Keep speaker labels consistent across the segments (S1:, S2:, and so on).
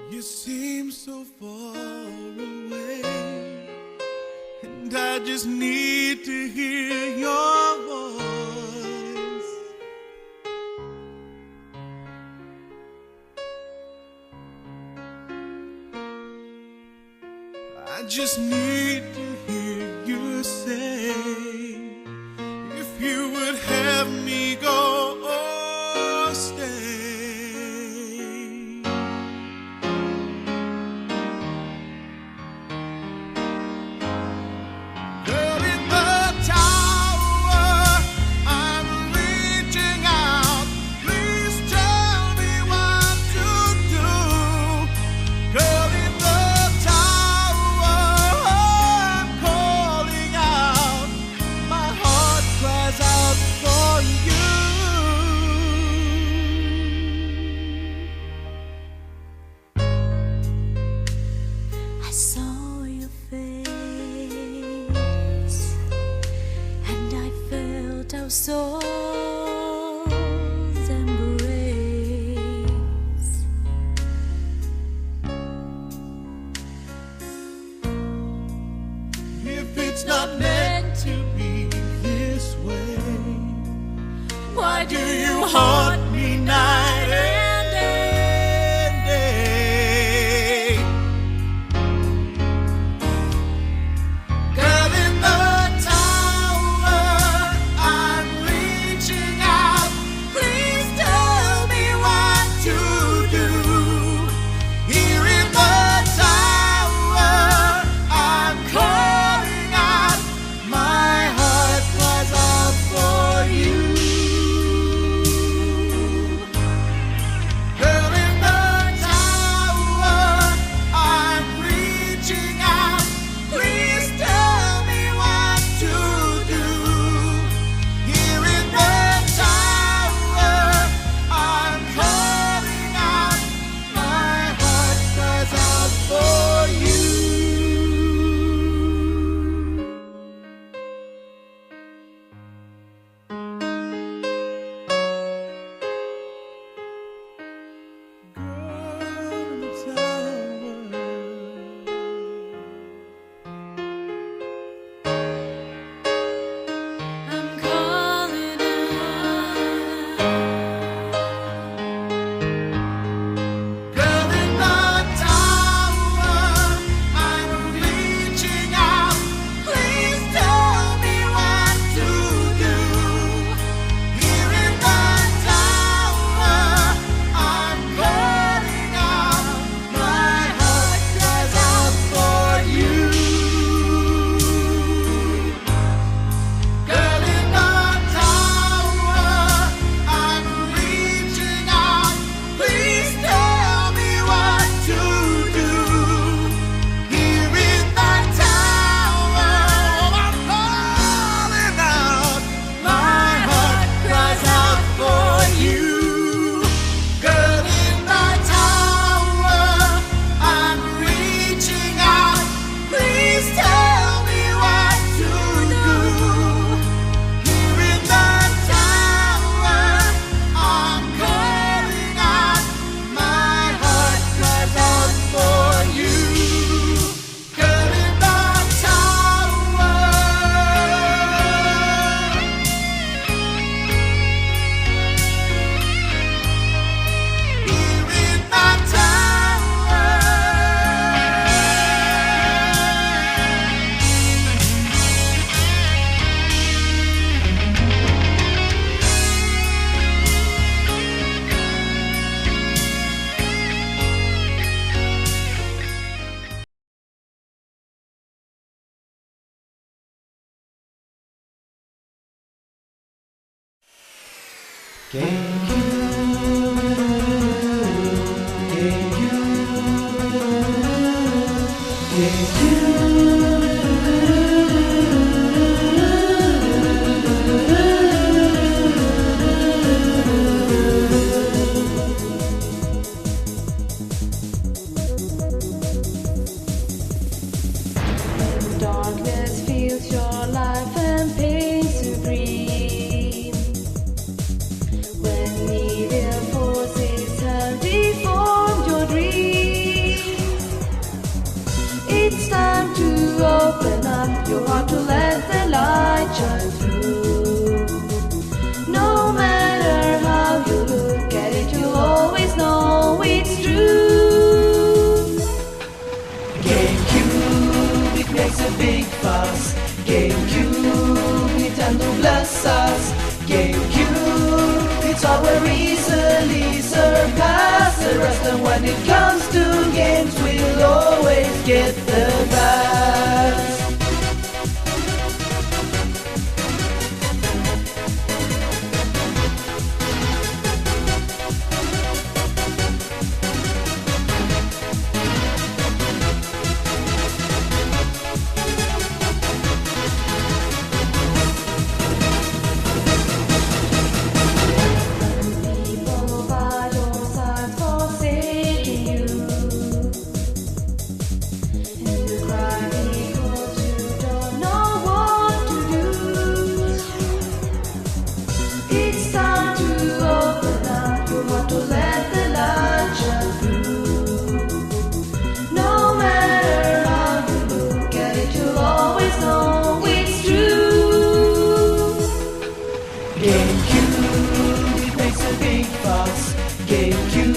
S1: You seem so far away, and I just need to hear your voice. I just need to hear you say, if you would have me go or stay. Girl, in the tower, I'm reaching out. Please tell me what to do. Girl, in the tower, I'm calling out. My heart cries out for you.
S2: I saw your face, and I felt our souls embrace.
S1: If it's not meant to be this way, why do you haunt me night and day? Girl, in the tower, I'm reaching out. Please tell me what to do. Here in the tower, I'm calling out. My heart cries out for you. Girl, in the tower, I'm reaching out. Please tell me what to do. Here in the tower, I'm calling out. My heart cries out for you.
S2: I'm calling out.
S1: Girl, in the tower, I'm reaching out. Please tell me what to do. Here in the tower, I'm calling out. My heart cries out for you. Girl, in the tower, I'm reaching out. Please tell me what to do. Here in the tower, I'm calling out. My heart cries out for you. Girl, in the tower, I'm reaching out. Please tell me what to do. Here in the tower, I'm calling out. My heart cries out for you. Girl, in the tower. Here in the tower.
S2: Darkness fills your life and pain supreme. When evil forces have deformed your dreams. It's time to open up your heart to let the light shine through. No matter how you look at it, you'll always know it's true.
S3: GameCube, it makes a big fuss. GameCube, Nintendo bless us. GameCube, it's all where easily surpass the rest. And when it comes to games, we'll always get the best.
S2: People by your side forsaking you, and you cry because you don't know what to do. It's time to open up your heart to let the light shine through. No matter how you look at it, you'll always know it's true.
S3: GameCube, it makes a big fuss. GameCube,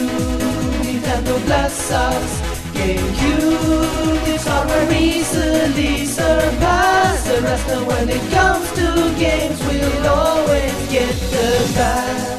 S3: Nintendo bless us. GameCube, it's hard where easily surpass the rest. And when it comes to games, we'll always get the best.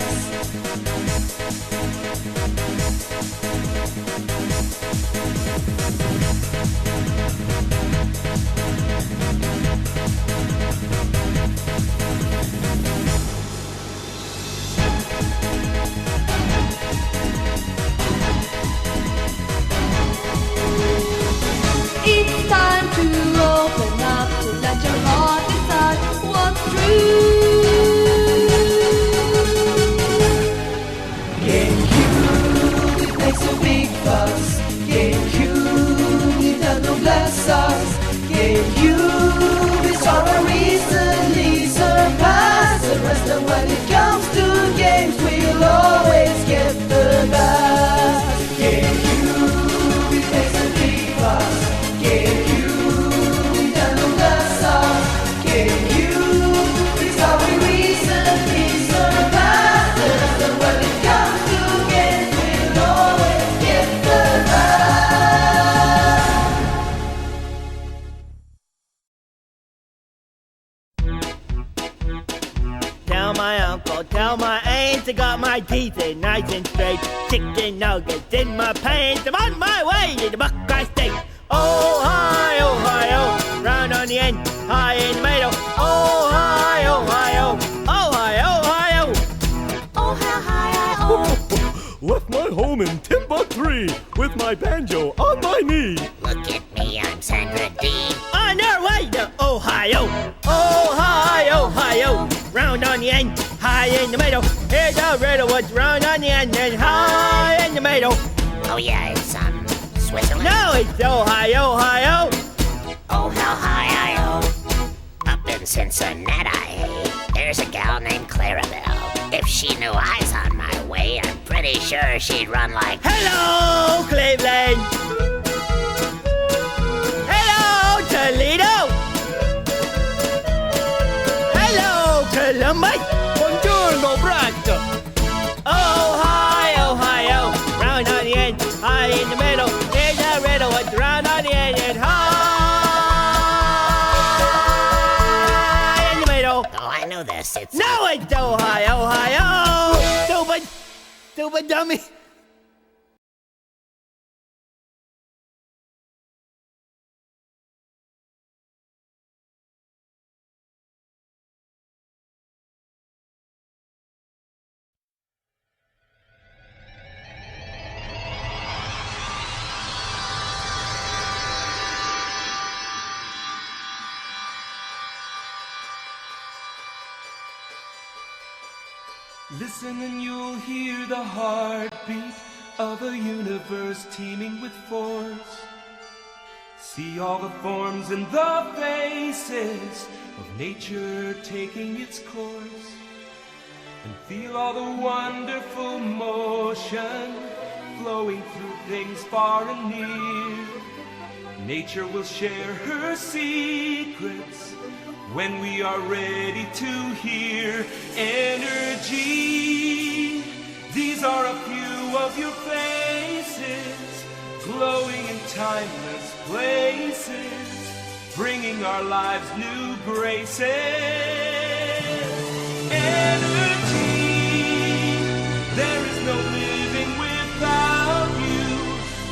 S2: It's time to open up, to let your heart decide what's true.
S3: GameCube, it makes a big fuss. GameCube, Nintendo bless us. GameCube, it's all where easily surpass the rest. And when it comes to games, we'll always get the best. GameCube, it makes a big fuss. GameCube, Nintendo bless us. GameCube, it's all where easily surpass the rest. And when it comes to games, we'll always get the best.
S4: Tell my uncle, tell my aunt, I got my teeth in nice and straight. Chicken nuggets in my pants, I'm on my way to the Buckeye State. Oh hi, round on the end, high in the middle. Oh hi, oh hi, oh hi, oh hi, oh.
S2: Oh, how high I oh.
S5: Left my home in Timbuktu with my banjo on my knee.
S6: Look at me, I'm Sandra Dee.
S4: On our way to Ohio. Oh hi, oh, round on the end, high in the middle. Here's a riddle, what's round on the end and high in the middle.
S6: Oh yeah, it's Switzerland.
S4: No, it's Ohio, Ohio.
S6: Oh, how high I oh. Up in Cincinnati, there's a gal named Clarabelle. If she knew I was on my way, I'm pretty sure she'd run like.
S4: Hello, Cleveland. Hello, Toledo. Hello, Columbus. Buongiorno, Bracto. Ohio, Ohio, round on the end, high in the middle. There's a riddle, what's round on the end and high in the middle.
S6: Oh, I know this. It's.
S4: No, it's Ohio, Ohio. Stupid dummy.
S1: Listen and you'll hear the heartbeat of a universe teeming with force. See all the forms and the faces of nature taking its course. And feel all the wonderful motion flowing through things far and near. Nature will share her secrets when we are ready to hear energy. These are a few of your faces, glowing in timeless places, bringing our lives new graces. Energy, there is no living without you.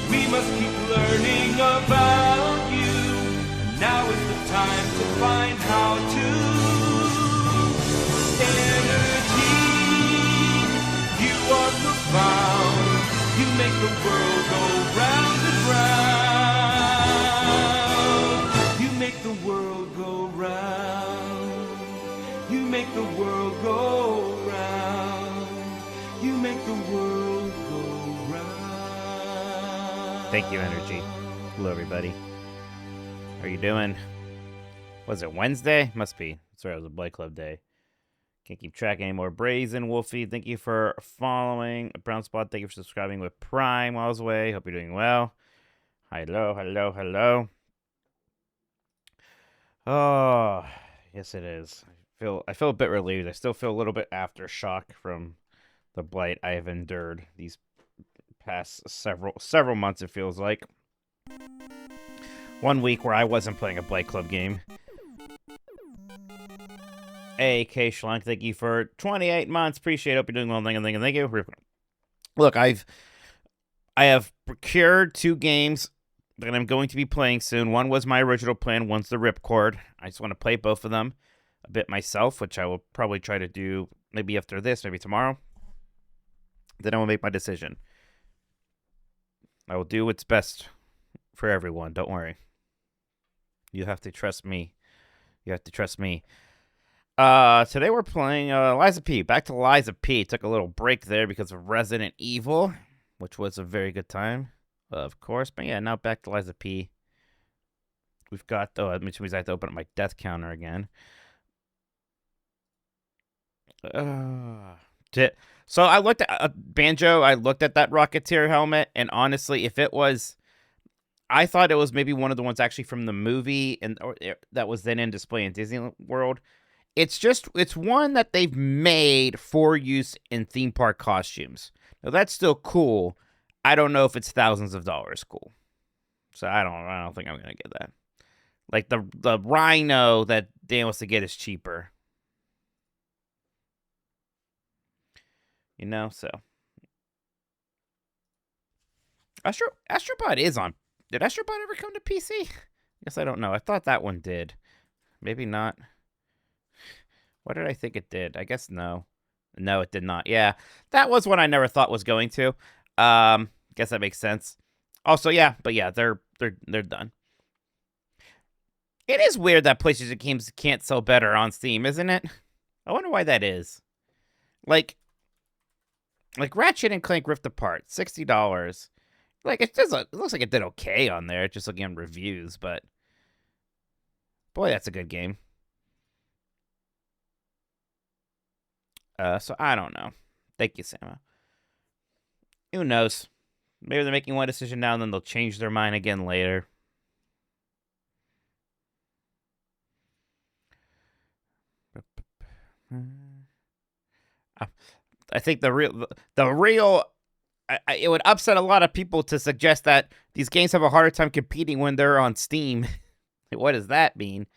S1: We must keep learning about you. Now is the time to find how to. Energy, you are profound. You make the world go round and round. You make the world go round. You make the world go round. You make the world go round.
S7: Thank you, Energy. Hello, everybody. How are you doing? Was it Wednesday? Must be. Sorry, it was a Blake Club day. Can't keep track anymore. Brazen Wolfie, thank you for following. Brown Spot, thank you for subscribing with Prime while I was away. Hope you're doing well. Hello, hello, hello. Oh, yes it is. I feel a bit relieved. I still feel a little bit aftershock from the blight I have endured these past several months, it feels like. 1 week where I wasn't playing a Blake Club game. AK Schlank, thank you for 28 months. Appreciate it. Hope you're doing well. Thank you. Look, I have procured 2 games that I'm going to be playing soon. One was my original plan. One's the Ripcord. I just want to play both of them a bit myself, which I will probably try to do maybe after this, maybe tomorrow. Then I will make my decision. I will do what's best for everyone. Don't worry. You have to trust me. You have to trust me. Today we're playing Liza P. Back to Liza P. Took a little break there because of Resident Evil, which was a very good time, of course. But yeah, now back to Liza P. We've got, which means I have to open up my death counter again. So I looked at Banjo. I looked at that Rocketeer helmet, and honestly, if it was, I thought it was maybe one of the ones actually from the movie that was then in display in Disney World. It's one that they've made for use in theme park costumes. Now that's still cool. I don't know if it's thousands of dollars cool. So I don't think I'm gonna get that. Like the Rhino that Dan wants to get is cheaper. You know, so Astrobot is on. Did Astrobot ever come to PC? I guess I don't know. I thought that one did. Maybe not. What did I think it did? I guess no. No, it did not. Yeah, that was one I never thought was going to. Guess that makes sense. Also, yeah, but yeah, they're done. It is weird that PlayStation games can't sell better on Steam, isn't it? I wonder why that is. Like Ratchet and Clank Rift Apart, $60. Like it looks like it did okay on there, just looking at reviews, but boy, that's a good game. So I don't know. Thank you, Sama. Who knows? Maybe they're making one decision now and then they'll change their mind again later. I think the real it would upset a lot of people to suggest that these games have a harder time competing when they're on Steam. What does that mean?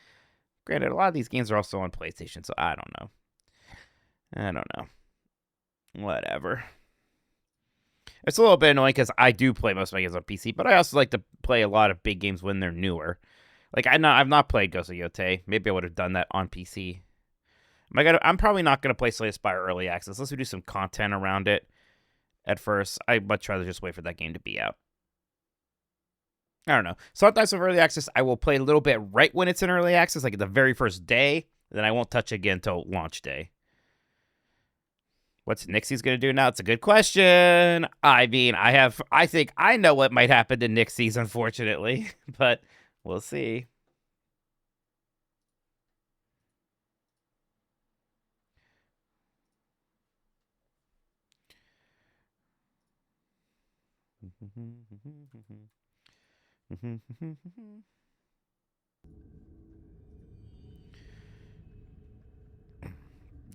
S7: Granted, a lot of these games are also on PlayStation, so I don't know. Whatever. It's a little bit annoying because I do play most of my games on PC, but I also like to play a lot of big games when they're newer. Like I've not played Ghost of Yotei. Maybe I would have done that on PC. I'm probably not gonna play Slay the Spire early access unless we do some content around it. At first, I'd much rather just wait for that game to be out. I don't know. Sometimes with early access, I will play a little bit right when it's in early access, like the very first day. Then I won't touch it again until launch day. What's Nixie's going to do now? It's a good question. I mean, I think I know what might happen to Nixie's, unfortunately, but we'll see.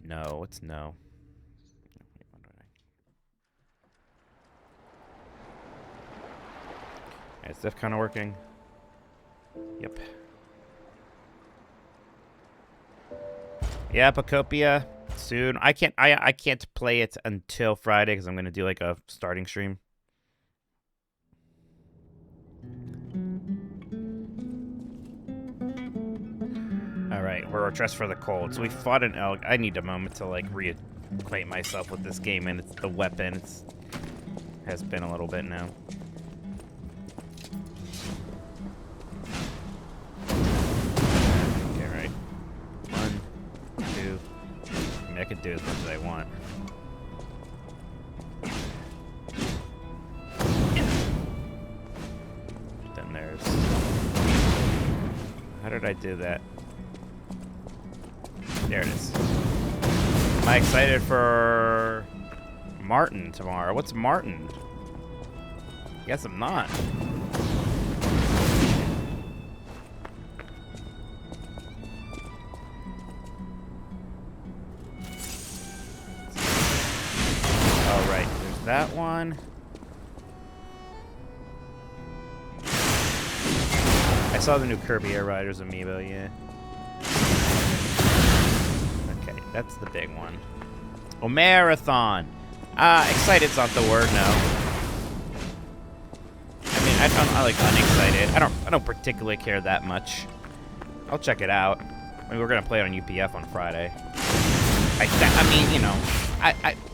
S7: No, it's no. Is this kind of working? Yep. Yeah, Pocopia soon. I can't play it until Friday because I'm gonna do like a starting stream. All right, we're dressed for the cold. So we fought an elk. I need a moment to like reacquaint myself with this game, and it's the weapon. Has been a little bit now. Okay, right. 1, 2. I mean, I could do as much as I want. Then there's. How did I do that? There it is. Am I excited for Martin tomorrow? What's Martin? Guess I'm not. Oh, right. There's that one. I saw the new Kirby Air Riders amiibo, yeah. Okay, that's the big one. Oh, Marathon. Excited's not the word, no. I mean, I like unexcited. I don't particularly care that much. I'll check it out. I mean, we're gonna play it on UPF on Friday. I mean, you know,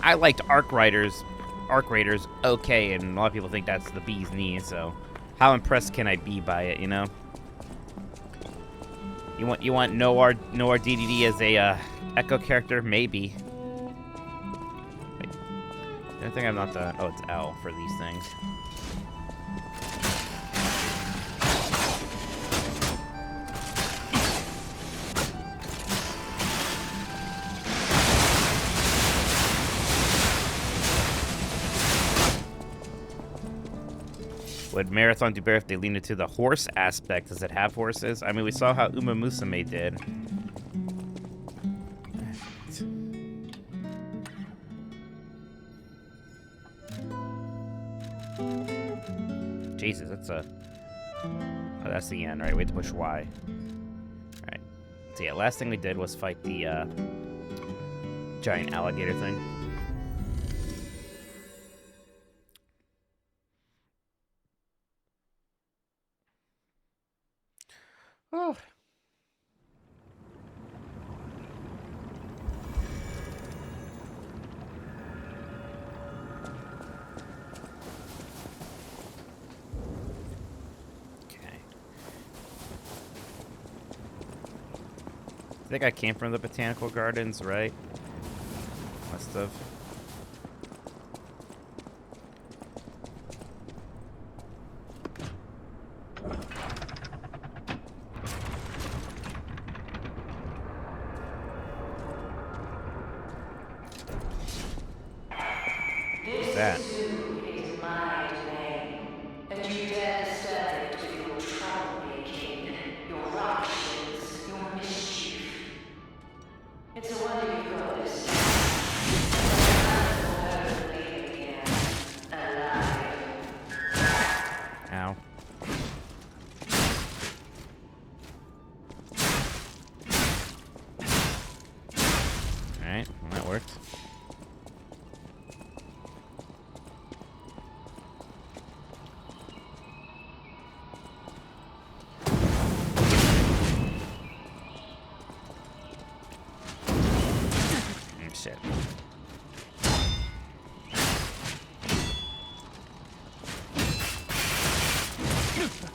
S7: I liked Arc Raiders okay, and a lot of people think that's the bee's knees. So, how impressed can I be by it? You know. You want Noir DDD as a Echo character? Maybe. Wait. I think I'm not the. Oh, it's L for these things. Would Marathon do better if they leaned into the horse aspect? Does it have horses? I mean, we saw how Uma Musume did. Jesus, that's a... Oh, that's the end, right? We have to push Y. Alright. So yeah, last thing we did was fight the giant alligator thing. Oh. Okay. I think I came from the botanical gardens, right? Must have. That.
S2: Is my domain, and you dare disturb it with your troublemaking, your ructions, your mischief. It's a wonder you've got this. Alive.
S7: Ow. Alright, well, that worked. Shit.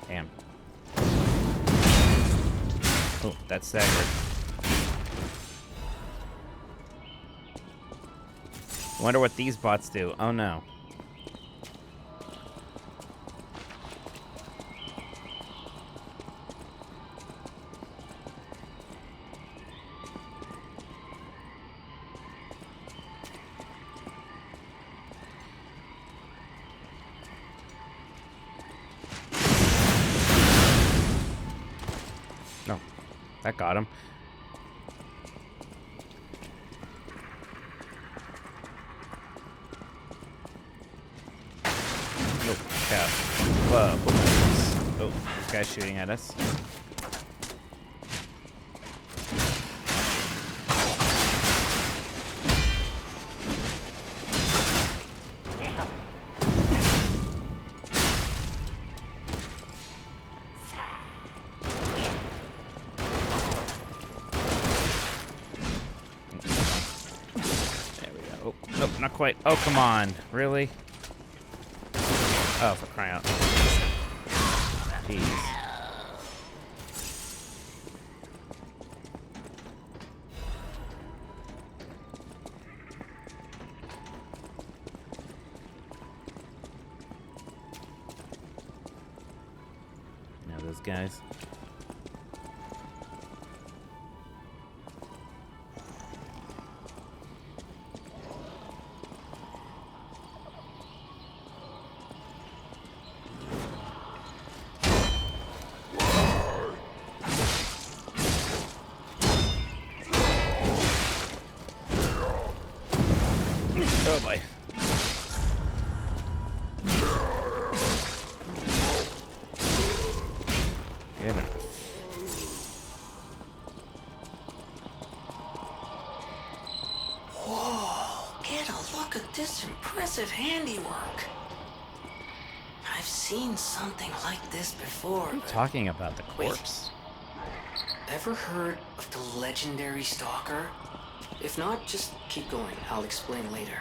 S7: Damn. Oh, that's staggered. Wonder what these bots do. Oh no. That got him. Oh, cow. Whoa. Oh, this guy's shooting at us. Nope, not quite. Oh, come on. Really? Oh, for crying out. Jeez. Now those guys. Oh boy. Good enough.
S8: Whoa, get a look at this impressive handiwork. I've seen something like this before. but
S7: Talking about the corpse.
S8: Ever heard of the legendary stalker? If not, just keep going. I'll explain later.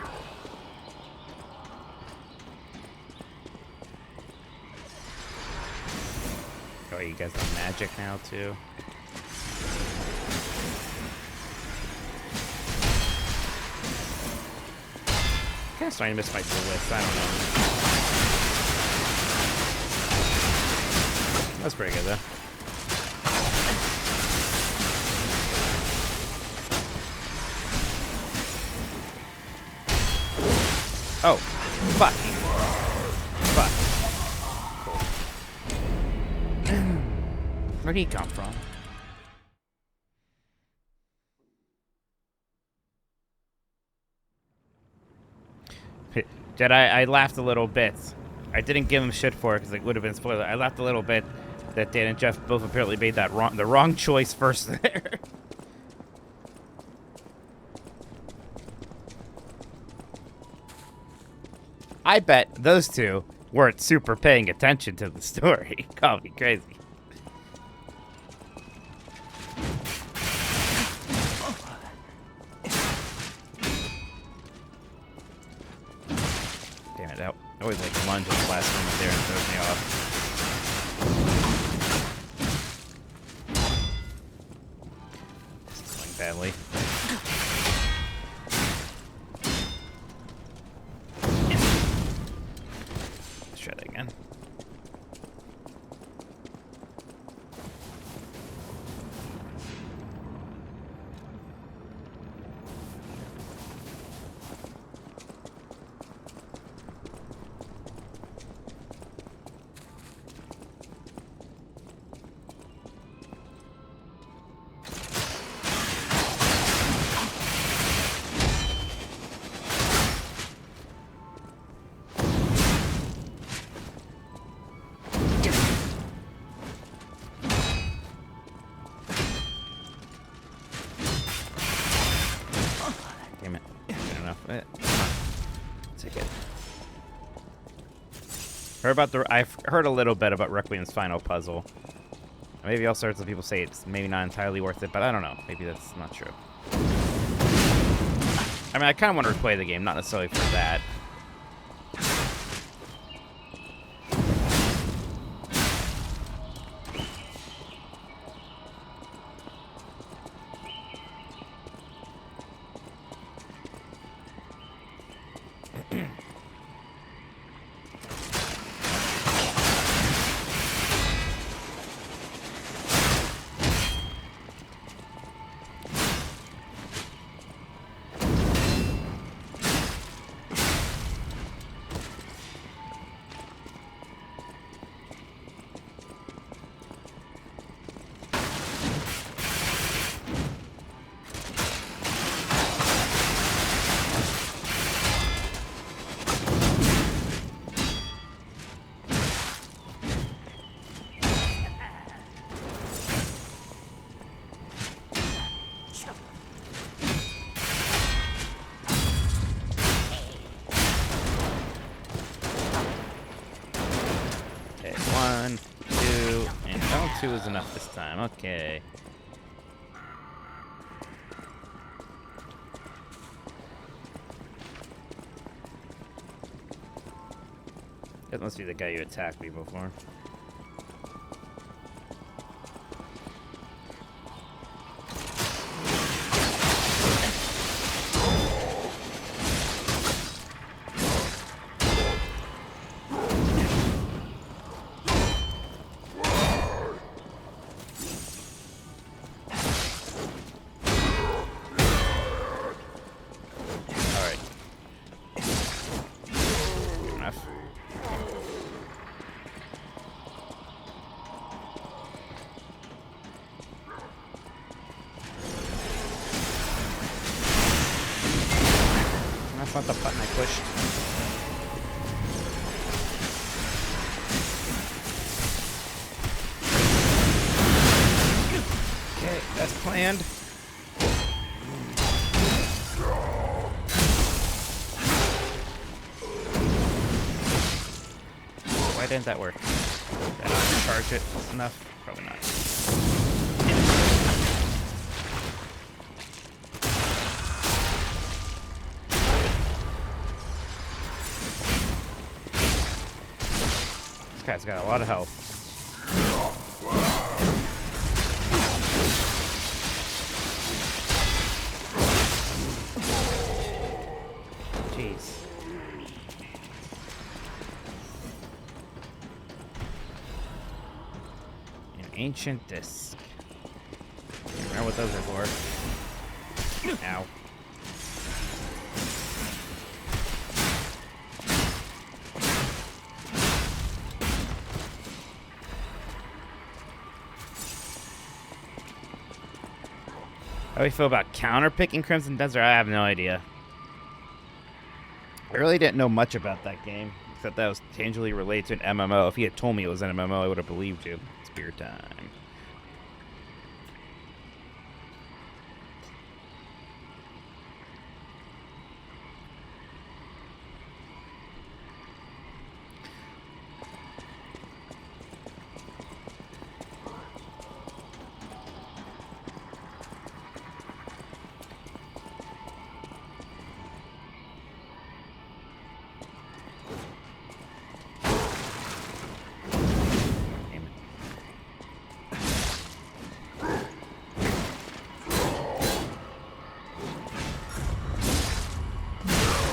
S7: Oh, you guys have magic now too. Kind of starting to miss my list. I don't know. That's pretty good though. Oh, fuck. Fuck. Cool. Where'd he come from? Jedi, I laughed a little bit. I didn't give him shit for it because it would have been spoiler. I laughed a little bit that Dan and Jeff both apparently made that the wrong choice first there. I bet those two weren't super paying attention to the story. Call me crazy. Damn it, I always like lunge at the last moment there and throws me off. Swing badly. Let's try that again. Damn it. Good enough. Come on. Take it. I've heard a little bit about Requiem's final puzzle. Maybe all sorts of people say it's maybe not entirely worth it, but I don't know. Maybe that's not true. I mean, I kind of want to replay the game, not necessarily for that. 2 is enough this time. Okay. That must be the guy you attacked me before. That's not the button I pushed. Okay, that's planned. Why didn't that work? Did I not charge it enough? Probably not. This guy's got a lot of health. Jeez. An ancient disc. Can't remember what those are for. Ow. How do we feel about counterpicking Crimson Desert? I have no idea. I really didn't know much about that game, except that it was tangibly related to an MMO. If he had told me it was an MMO, I would have believed you. It's beer time.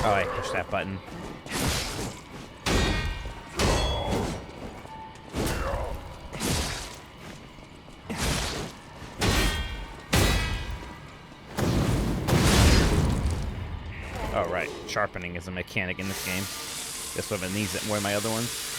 S7: Oh, I pushed that button. Oh, right. Sharpening is a mechanic in this game. This one needs it more than my other ones.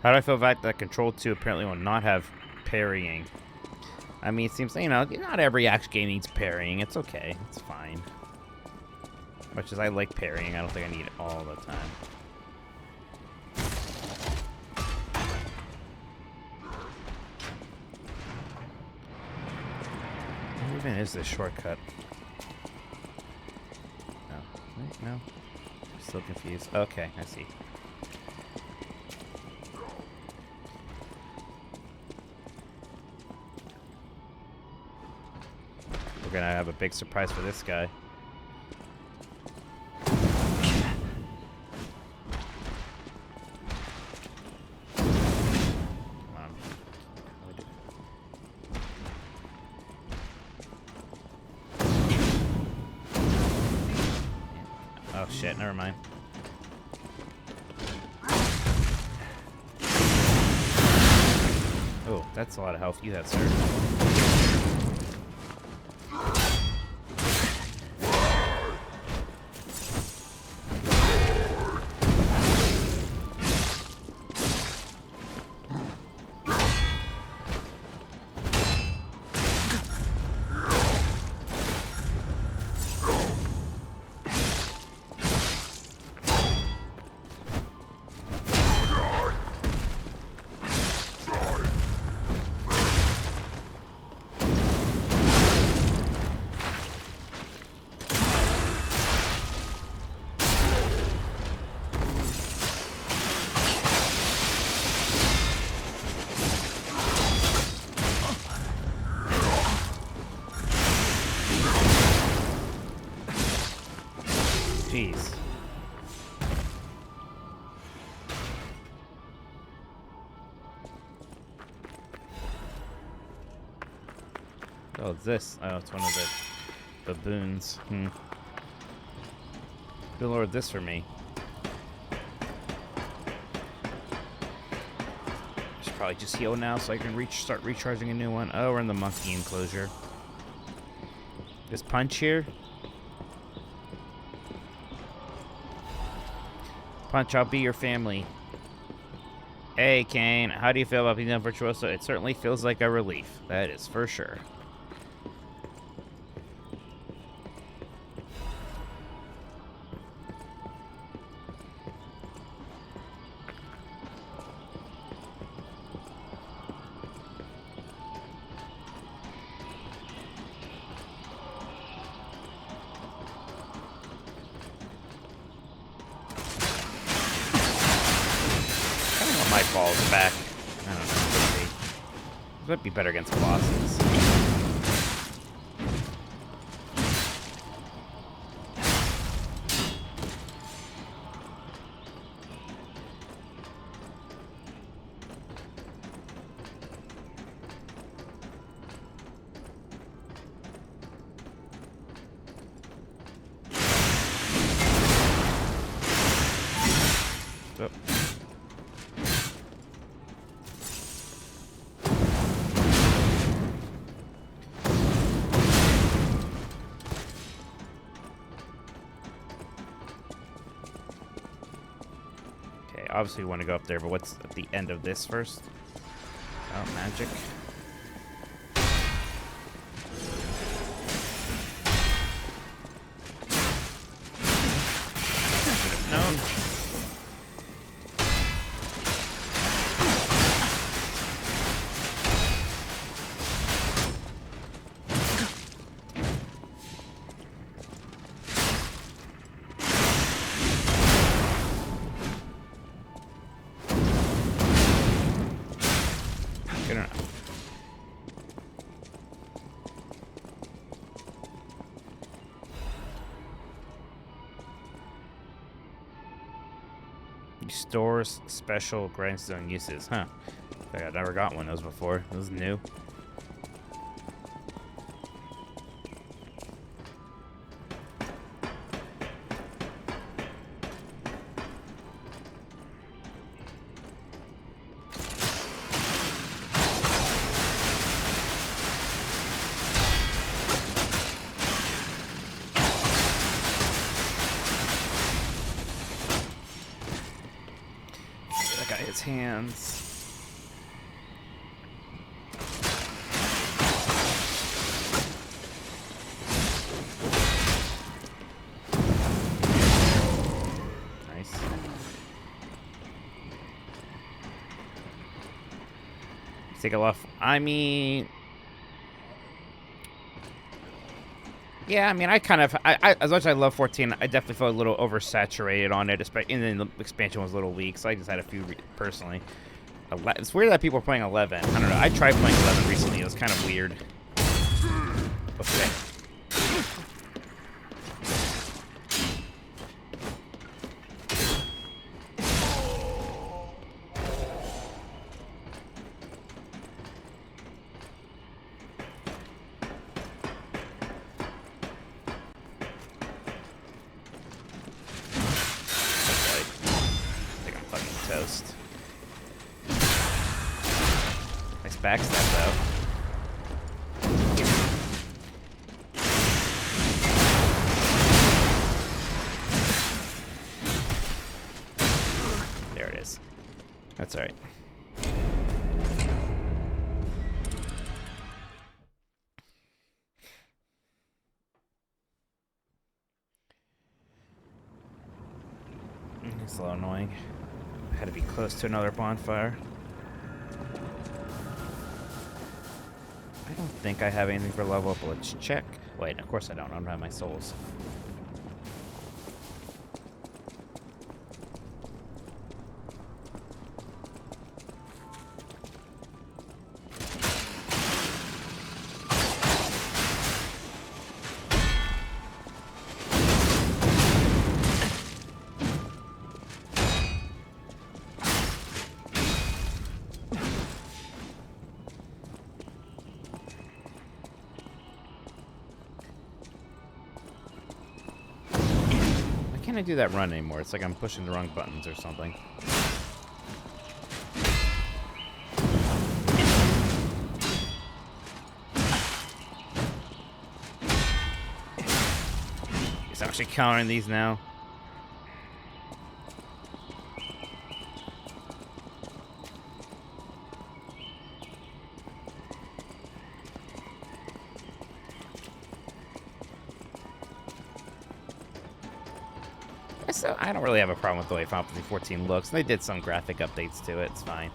S7: How do I feel about that Control 2 apparently will not have parrying? I mean, it seems, you know, not every action game needs parrying. It's okay. It's fine. Much as I like parrying, I don't think I need it all the time. What even is this shortcut? No. Wait, no. I'm still confused. Okay, I see. We're gonna have a big surprise for this guy. Come on. Oh shit, never mind. Oh, that's a lot of health you have, sir. Jeez. Oh, it's this. Oh, it's one of the baboons. Good lord, this for me. I should probably just heal now so I can start recharging a new one. Oh, we're in the monkey enclosure. This punch here. Punch, I'll be your family. Hey, Kane. How do you feel about being on Virtuoso? It certainly feels like a relief. That is for sure. My falls back. I don't know. It might be better against bosses. Oh. Obviously we want to go up there, but what's at the end of this first? Oh, magic. Should have known. Stores special grindstone uses, huh? I never got one of those before. This is new. His hands. Nice. Take a left. I mean, yeah, I mean, I kind of, as much as I love 14, I definitely felt a little oversaturated on it, especially, and then the expansion was a little weak, so I just had a few personally. It's weird that people are playing 11. I don't know. I tried playing 11 recently. It was kind of weird. Okay. Toast. Nice backstab, though. There it is. That's all right. It's a little annoying. Had to be close to another bonfire. I don't think I have anything for level up. Let's check. Wait, of course I don't. I don't have my souls. can't I do that run anymore? It's like I'm pushing the wrong buttons or something. He's actually countering these now. So I don't really have a problem with the way Final Fantasy 14 looks. They did some graphic updates to it. It's fine.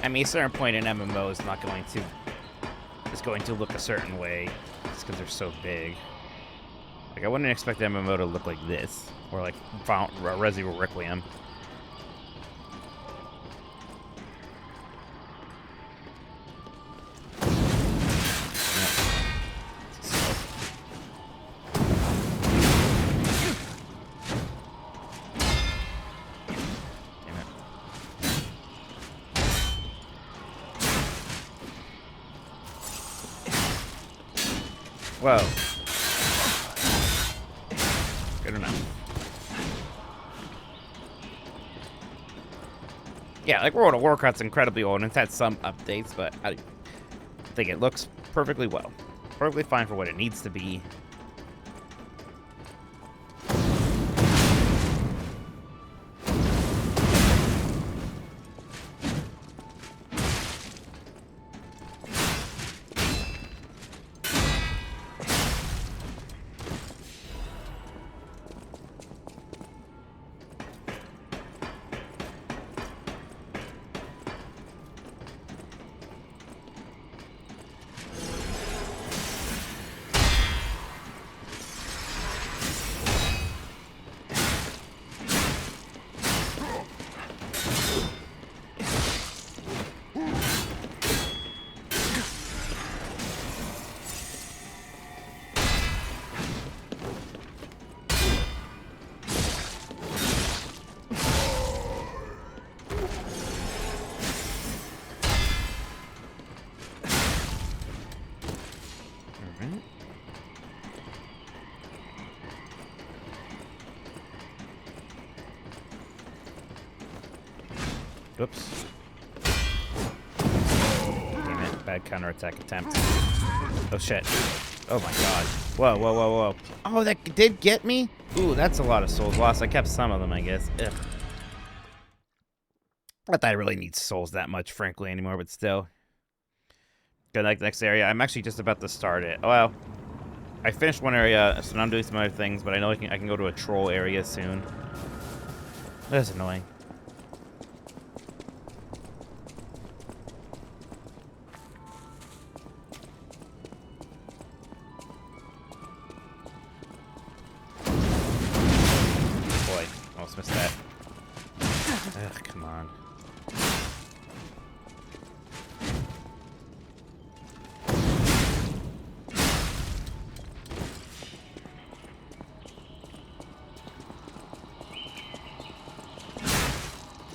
S7: I mean, a certain point in MMO is not going to look a certain way just because they're so big. Like I wouldn't expect MMO to look like this or like Resident Evil Requiem. Whoa. Good enough. Yeah, like World of Warcraft's incredibly old, and it's had some updates, but I think it looks perfectly well. Perfectly fine for what it needs to be. Oops. Damn it. Bad counterattack attempt. Oh, shit. Oh, my God. Whoa, whoa, whoa, whoa. Oh, that did get me? Ooh, that's a lot of souls lost. I kept some of them, I guess. Ugh. Not that I really need souls that much, frankly, anymore, but still. Good, like, next area. I'm actually just about to start it. Well, I finished one area, so now I'm doing some other things, but I know I can go to a troll area soon. That's annoying. Missed that. Ugh, come on.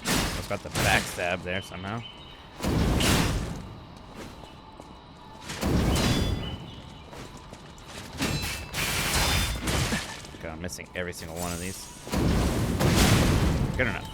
S7: Almost got the backstab there somehow. God, I'm missing every single one of these. Good enough.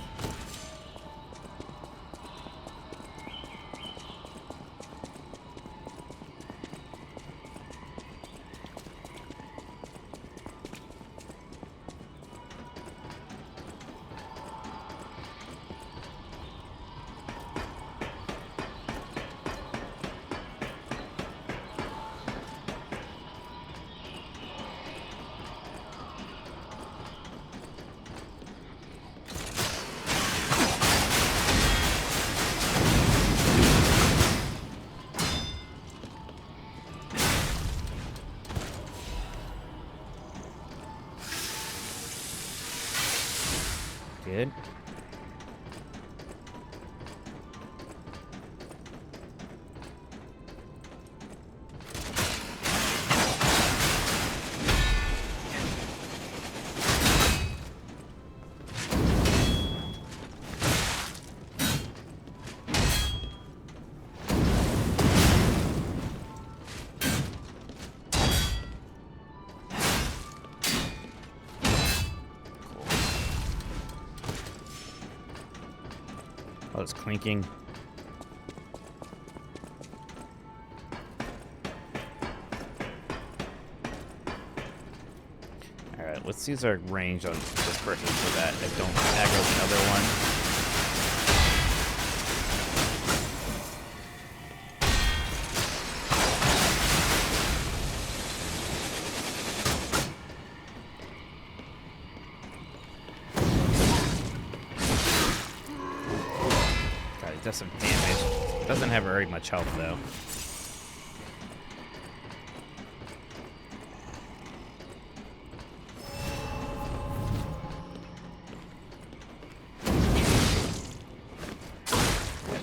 S7: Good. Oh, it's clinking. Alright, let's use our range on this person so that I don't aggro the other one. God, it does some damage. Doesn't have very much health though.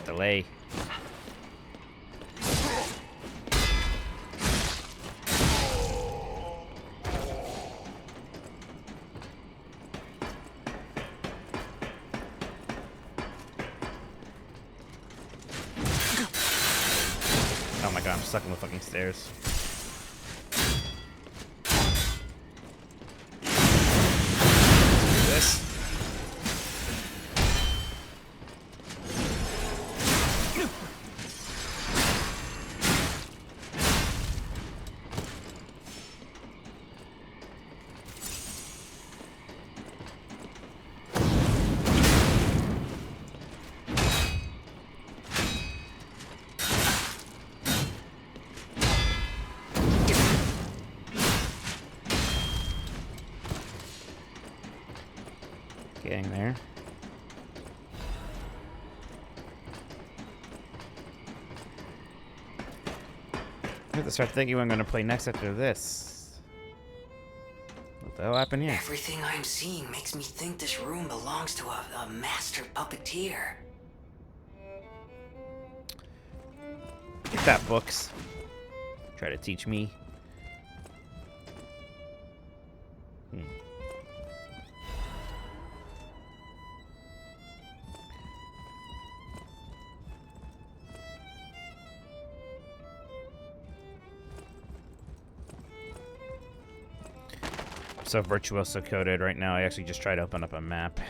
S7: Delay. Oh my god, I'm stuck in the fucking stairs. This. Getting there. I have to start thinking what I'm going to play next after this. What the hell happened here?
S8: Everything I'm seeing makes me think this room belongs to a master puppeteer.
S7: Get that books. Try to teach me. So Virtuoso coded right now. I actually just tried to open up a map.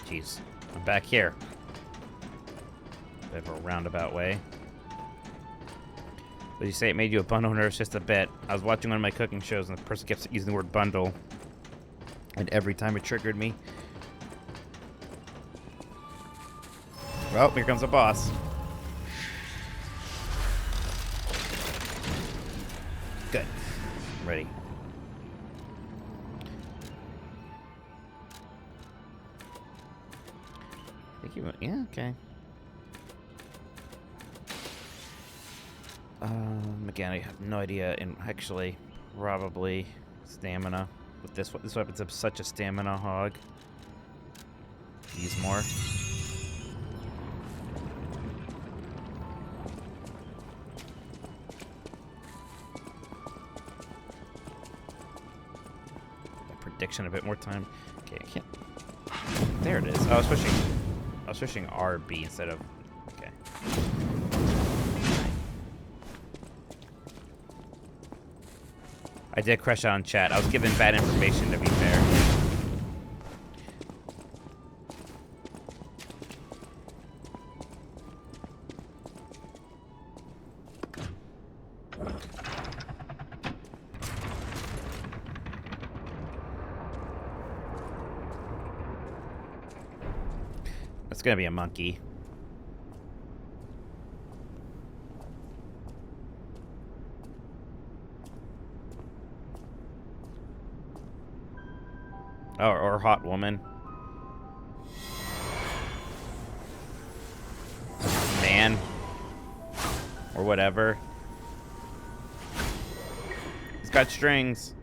S7: Jeez, I'm back here. Bit of a roundabout way. Did you say it made you a bundle nurse just a bit? I was watching one of my cooking shows and the person kept using the word bundle. And every time it triggered me. Well, here comes the boss. Good. I'm ready. I think you went, yeah, okay. Again, I have no idea, and actually, probably stamina. With this weapon's such a stamina hog. Use more. That prediction a bit more time. Okay, I can't. There it is. Oh, I was switching RB instead of. Okay. I did crush out on chat. I was given bad information, to be fair. It's gonna be a monkey. Or hot woman. Man. Or whatever. He's got strings.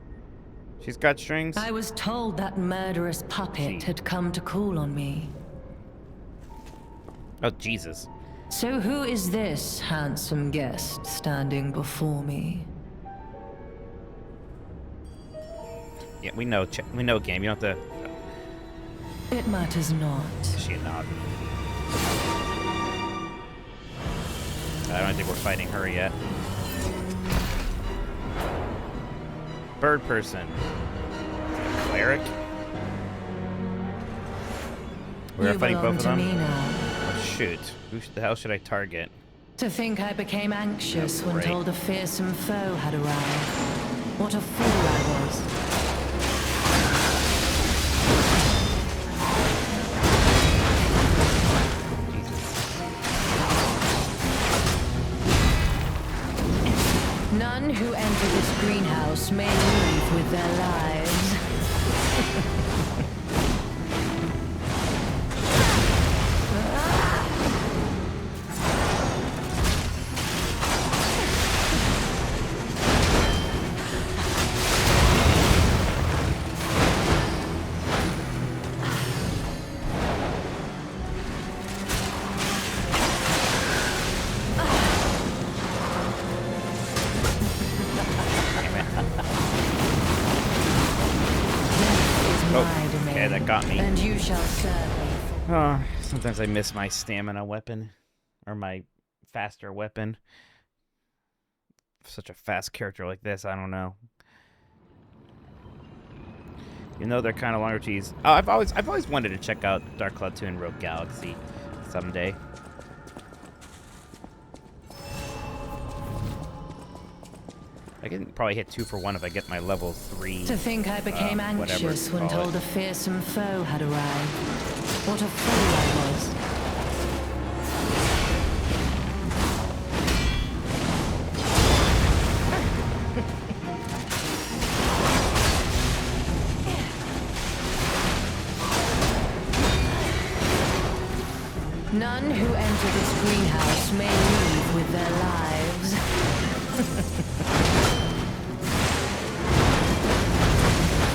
S7: She's got strings.
S9: I was told that murderous puppet had come to call on me.
S7: Oh, Jesus.
S9: So who is this handsome guest standing before me?
S7: Yeah, we know game. You don't have to...
S9: It matters not.
S7: She not. I don't think we're fighting her yet. Bird person. Cleric. We're
S9: You
S7: fighting
S9: belong
S7: both
S9: to
S7: of them.
S9: me now.
S7: Oh, shoot. Who the hell should I target?
S9: To think I became anxious
S7: Oh,
S9: when
S7: great.
S9: told a fearsome foe had arrived. What a fool I was. None who enter this greenhouse may leave with their lives.
S7: Okay, that got me.
S9: And you shall serve me.
S7: Oh, sometimes I miss my stamina weapon. Or my faster weapon. Such a fast character like this, I don't know. You know they're kind of longer cheese. Oh, I've always wanted to check out Dark Cloud 2 and Rogue Galaxy someday. I can probably hit 2 for 1 if I get my level 3.
S9: To think I became
S7: whatever
S9: anxious
S7: you
S9: when
S7: call
S9: told
S7: it.
S9: a fearsome foe had arrived. What a fool I was. None who enter this greenhouse may leave with their lives.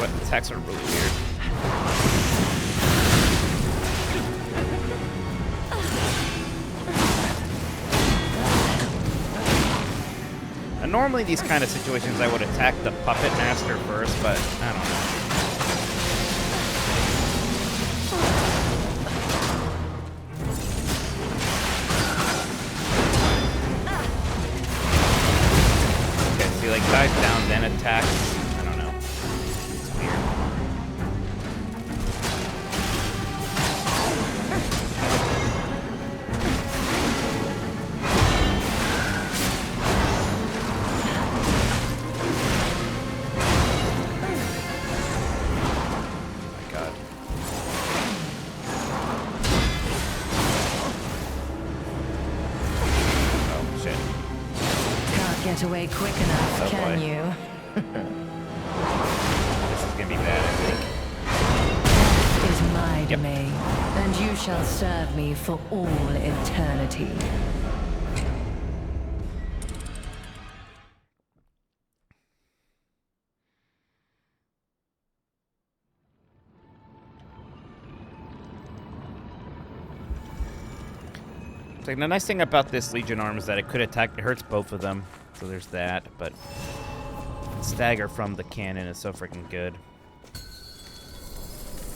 S7: But the attacks are really weird. And normally these kind of situations I would attack the puppet master first, but I don't know. Okay, so he like dives down then attacks. I don't know. It's weird. Oh my god. Oh shit.
S9: Can't get away quick enough,
S7: Oh,
S9: can
S7: boy.
S9: you?
S7: This is gonna be bad, I think.
S9: Is my
S7: Yep.
S9: domain, and you shall serve me for all eternity.
S7: It's like the nice thing about this Legion arm is that it could attack. It hurts both of them, so there's that. But stagger from the cannon is so freaking good.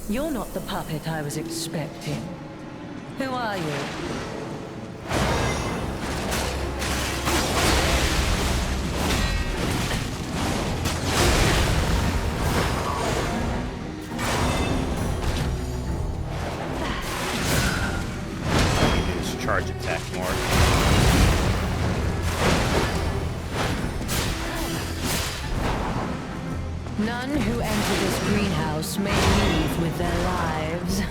S9: You're not the puppet I was expecting. Who are you?
S7: I need to do this charge attack more.
S9: None who enter this greenhouse may leave with their lives.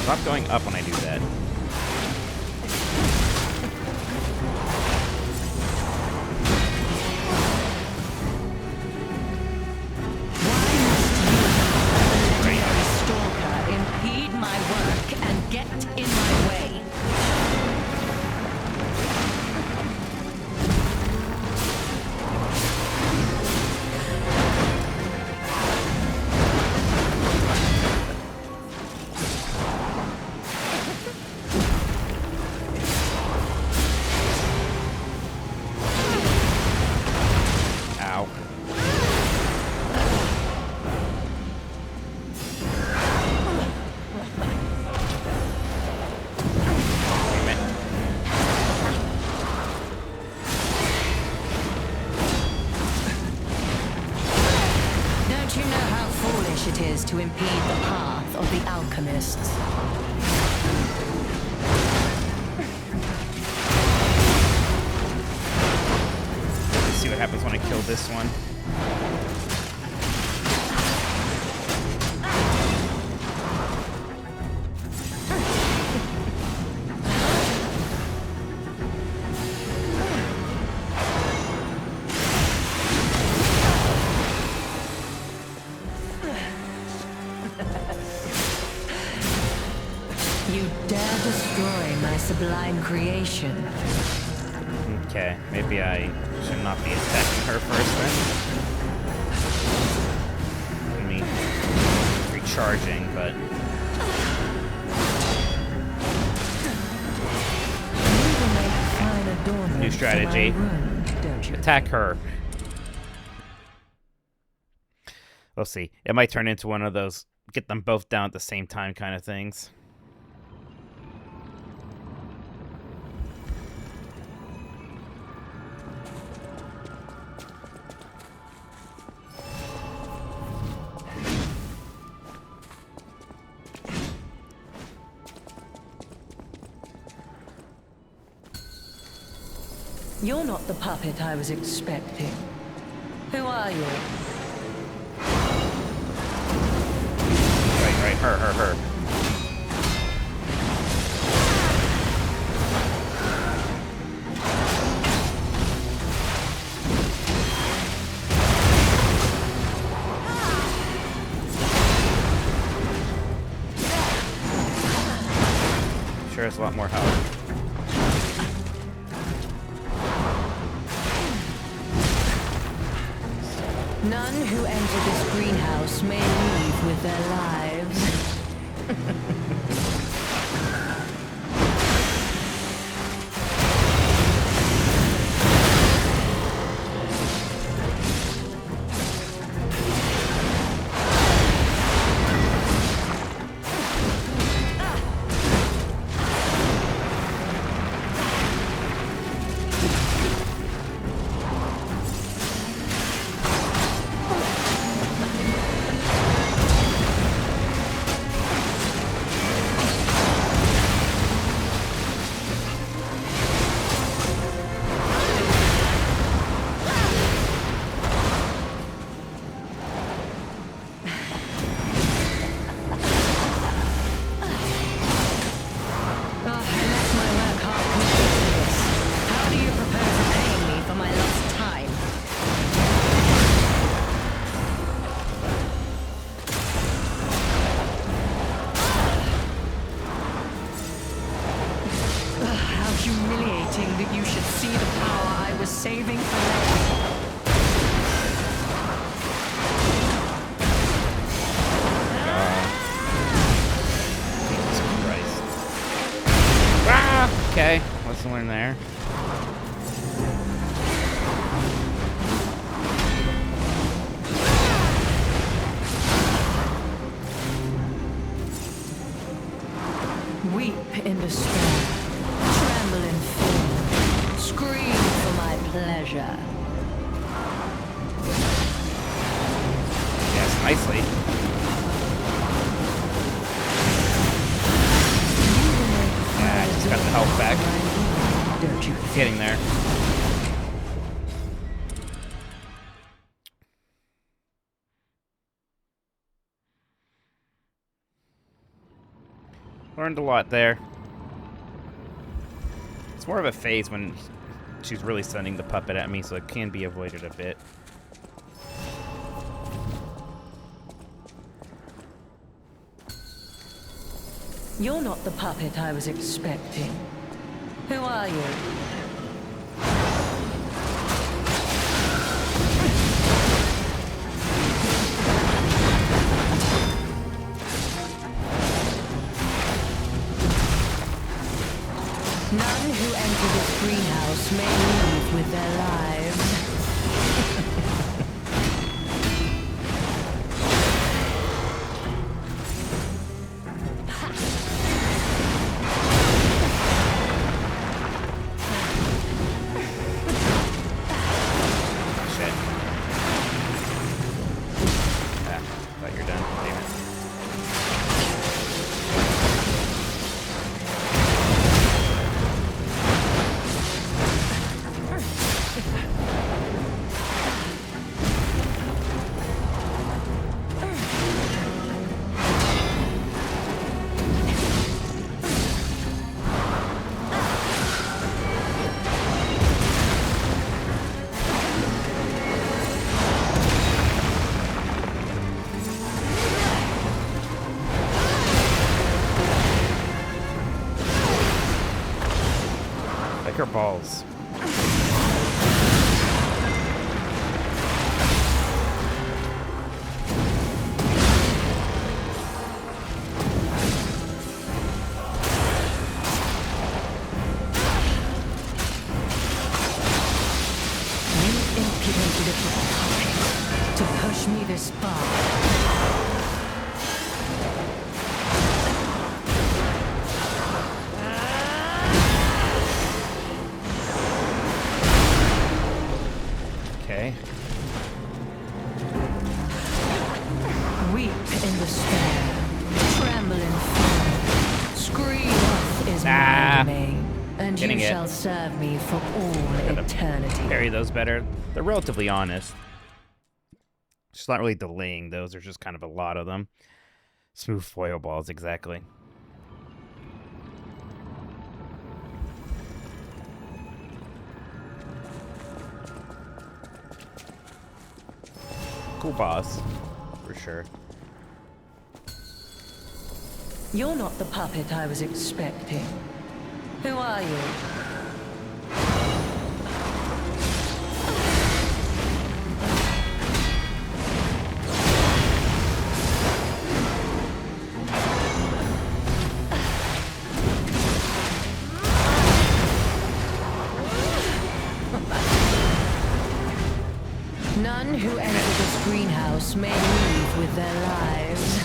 S7: Stop going up when I do that.
S9: Legendary stalker impede my work and get in my way. is to impede the path of the alchemists.
S7: Let's see what happens when I kill this one.
S9: You dare destroy my sublime creation.
S7: Okay, maybe I should not be attacking her first then. I mean, recharging, but... New strategy. Attack her. We'll see. It might turn into one of those get them both down at the same time kind of things.
S9: You're not the puppet I was expecting. Who are you?
S7: Right, her. Sure has a lot more health.
S9: None who enter this greenhouse may leave with their lives. Humiliating that you should see the power I was saving for later.
S7: Jesus Christ. Ah! Okay, lesson learned there.
S9: Weep in despair. Tremble in fear. Scream for my pleasure.
S7: Yes, nicely. Yeah, I just got the health back.
S9: Don't you?
S7: It's getting there. Learned a lot there. It's more of a phase when she's really sending the puppet at me, so it can be avoided a bit.
S9: You're not the puppet I was expecting. Who are you? None who enter this greenhouse may leave with their lives.
S7: Shit. Ah, thought you're done. Damn it. balls.
S9: To push me this far.
S7: Okay.
S9: Weep in despair, tremble in fear. Scream is my domain, and
S7: Getting
S9: you
S7: it.
S9: shall serve me for all eternity.
S7: Parry those better. They're relatively honest. Just not really delaying those. There's just kind of a lot of them. Smooth foil balls, exactly. Cool boss, for sure.
S9: You're not the puppet I was expecting. Who are you? None who enter this greenhouse may leave with their lives.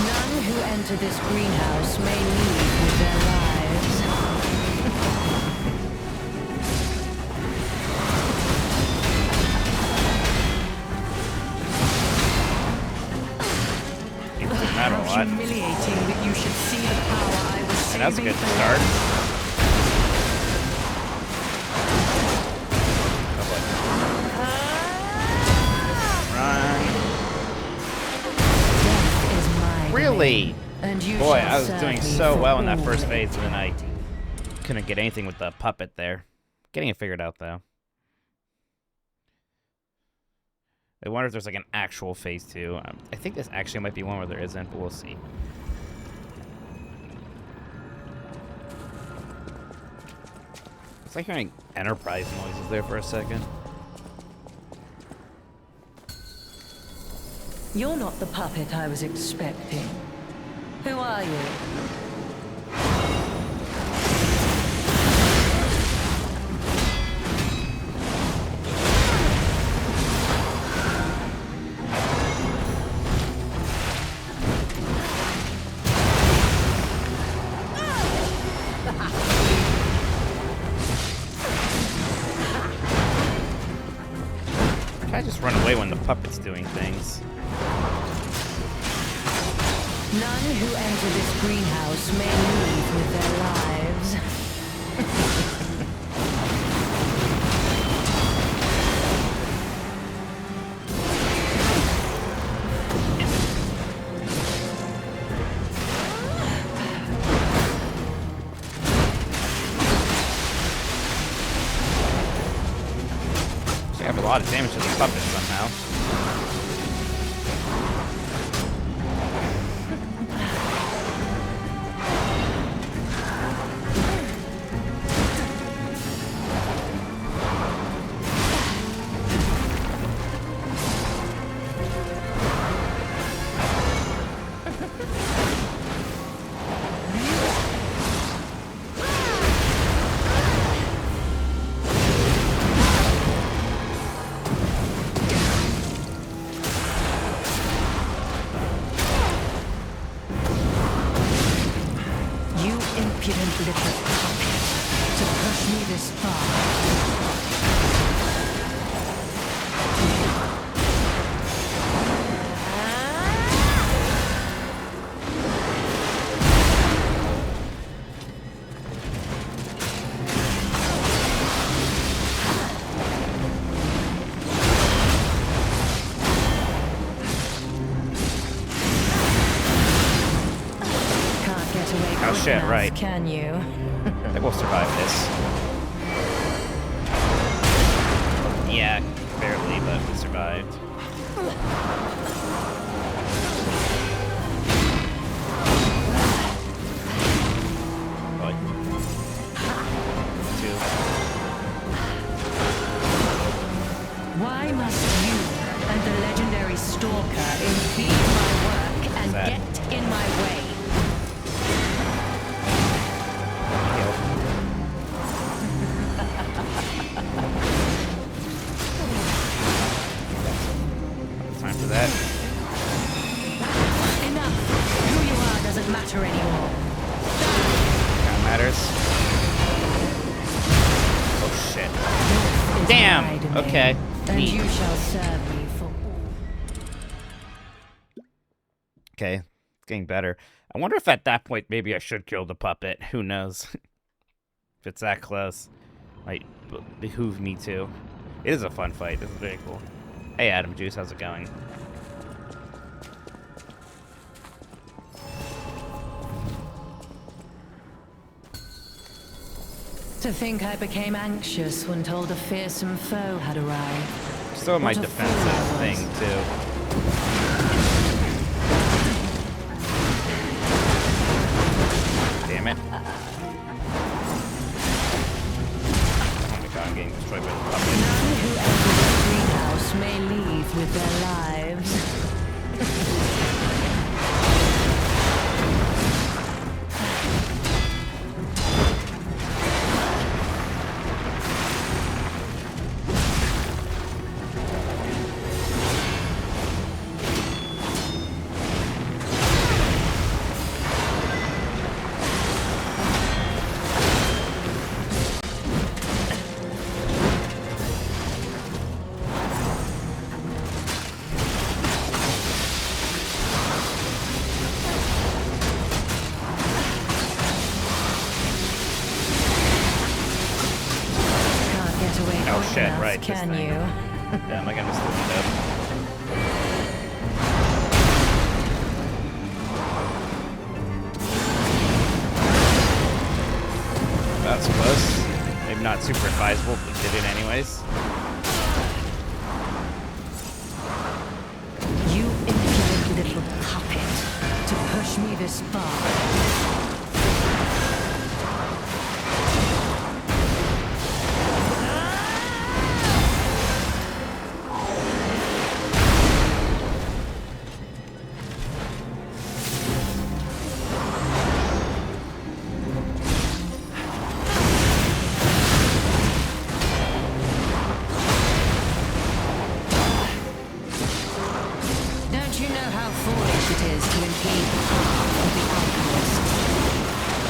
S9: None who enter this greenhouse may leave with their lives.
S7: It doesn't matter a
S9: How
S7: lot.
S9: humiliating that you should see the power I was
S7: And that's a
S9: saving
S7: good
S9: for
S7: start. Run.
S9: Death is my
S7: Really?
S9: domain, and you
S7: Boy,
S9: shall
S7: I was
S9: serve
S7: doing
S9: me
S7: so
S9: for
S7: well in that
S9: all
S7: first phase, and then I couldn't get anything with the puppet there. Getting it figured out, though. I wonder if there's like an actual phase 2. I think this actually might be one where there isn't, but we'll see. It's like hearing Enterprise noises there for a second.
S9: You're not the puppet I was expecting. Who are you?
S7: I just run away when the puppet's doing things.
S9: None who enter this greenhouse may leave with their lives.
S7: So I have a lot of damage to the puppet somehow.
S9: You impudent little puppet, to push me this far.
S7: Oh shit,
S9: enough,
S7: right.
S9: Can you?
S7: I think we'll survive this. Yeah, barely, but we survived. What? 2.
S9: Why must you and the legendary stalker impede my work and
S7: That-
S9: get in my way?
S7: Time for that.
S9: Enough! Who you are doesn't matter anymore.
S7: That matters. Oh shit.
S9: Is
S7: Damn!
S9: my domain,
S7: Okay.
S9: And
S7: Neat.
S9: you shall serve me for
S7: Okay, it's getting better. I wonder if at that point maybe I should kill the puppet. Who knows? If it's that close, might behoove me to. It is a fun fight. This is very cool. Hey, Adam Juice, how's it going?
S9: To think I became anxious when told a fearsome foe had arrived.
S7: Still in my
S9: What a
S7: defensive
S9: fool I
S7: thing
S9: was.
S7: too. Damn it! Oh my god, I'm getting destroyed by the puppet.
S9: None who enter this greenhouse may leave with their lives. Can't get away
S7: Oh,
S9: quick
S7: shit,
S9: enough,
S7: right, this
S9: Can
S7: thing.
S9: you?
S7: Damn, I got missed the window. That's close. Maybe not super advisable, but we did it anyways.
S9: You impudent little puppet to push me this far. Don't you know how foolish it is to impede the path of the alchemist?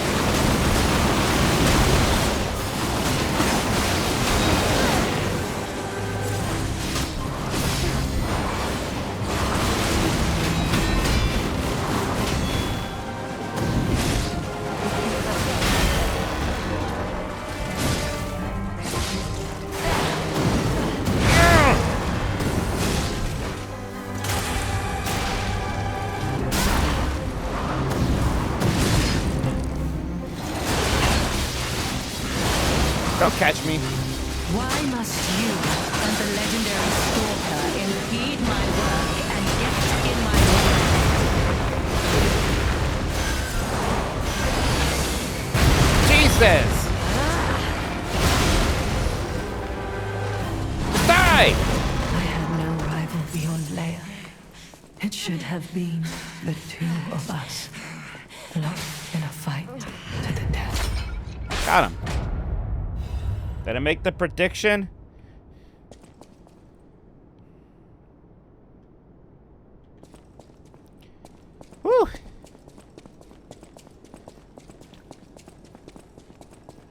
S7: Don't catch me.
S9: Why must you and the legendary stalker impede my work and get in my way?
S7: Jesus! Die!
S9: I had no rival beyond Leia. It should have been the two of us, locked in a fight to the death.
S7: Got him. Did I make the prediction? Whew.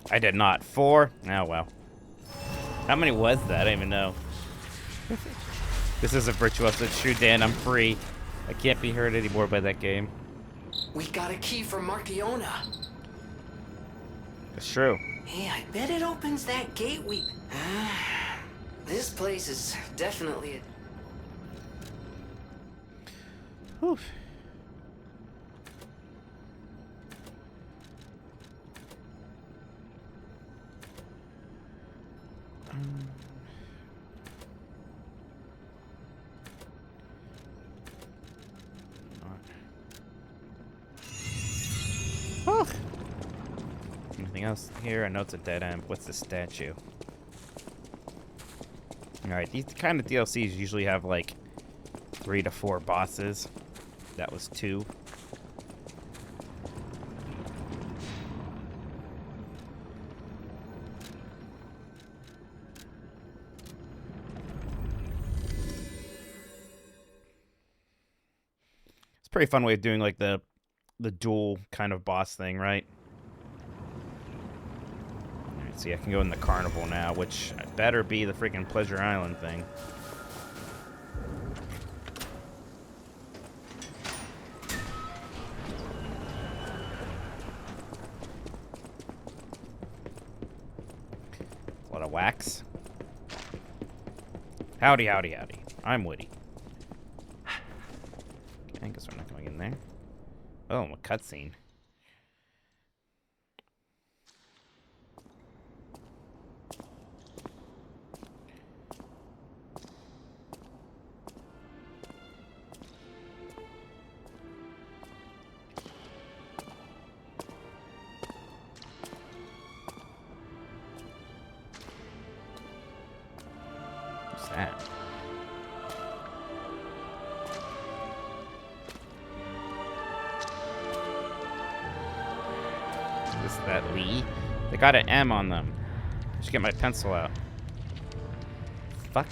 S7: I did not. 4? Oh, well. How many was that? I don't even know. This is a Virtuoso. It's true, Dan. I'm free. I can't be hurt anymore by that game.
S8: We got a key from Marciona.
S7: It's true.
S8: Hey, I bet it opens that gate we... This place is definitely a...
S7: Whew. Anything else here? I know it's a dead end. What's the statue? Alright, these kind of DLCs usually have like 3 to 4 bosses. That was 2. It's a pretty fun way of doing like the dual kind of boss thing, right? Alright, see, I can go in the carnival now, which better be the freaking Pleasure Island thing. A lot of wax. Howdy, howdy, howdy. I'm Woody. Okay, I guess we're not going in there. Oh, a cutscene. What's that? Is that Lee? They got an M on them. I should get my pencil out. Fuck.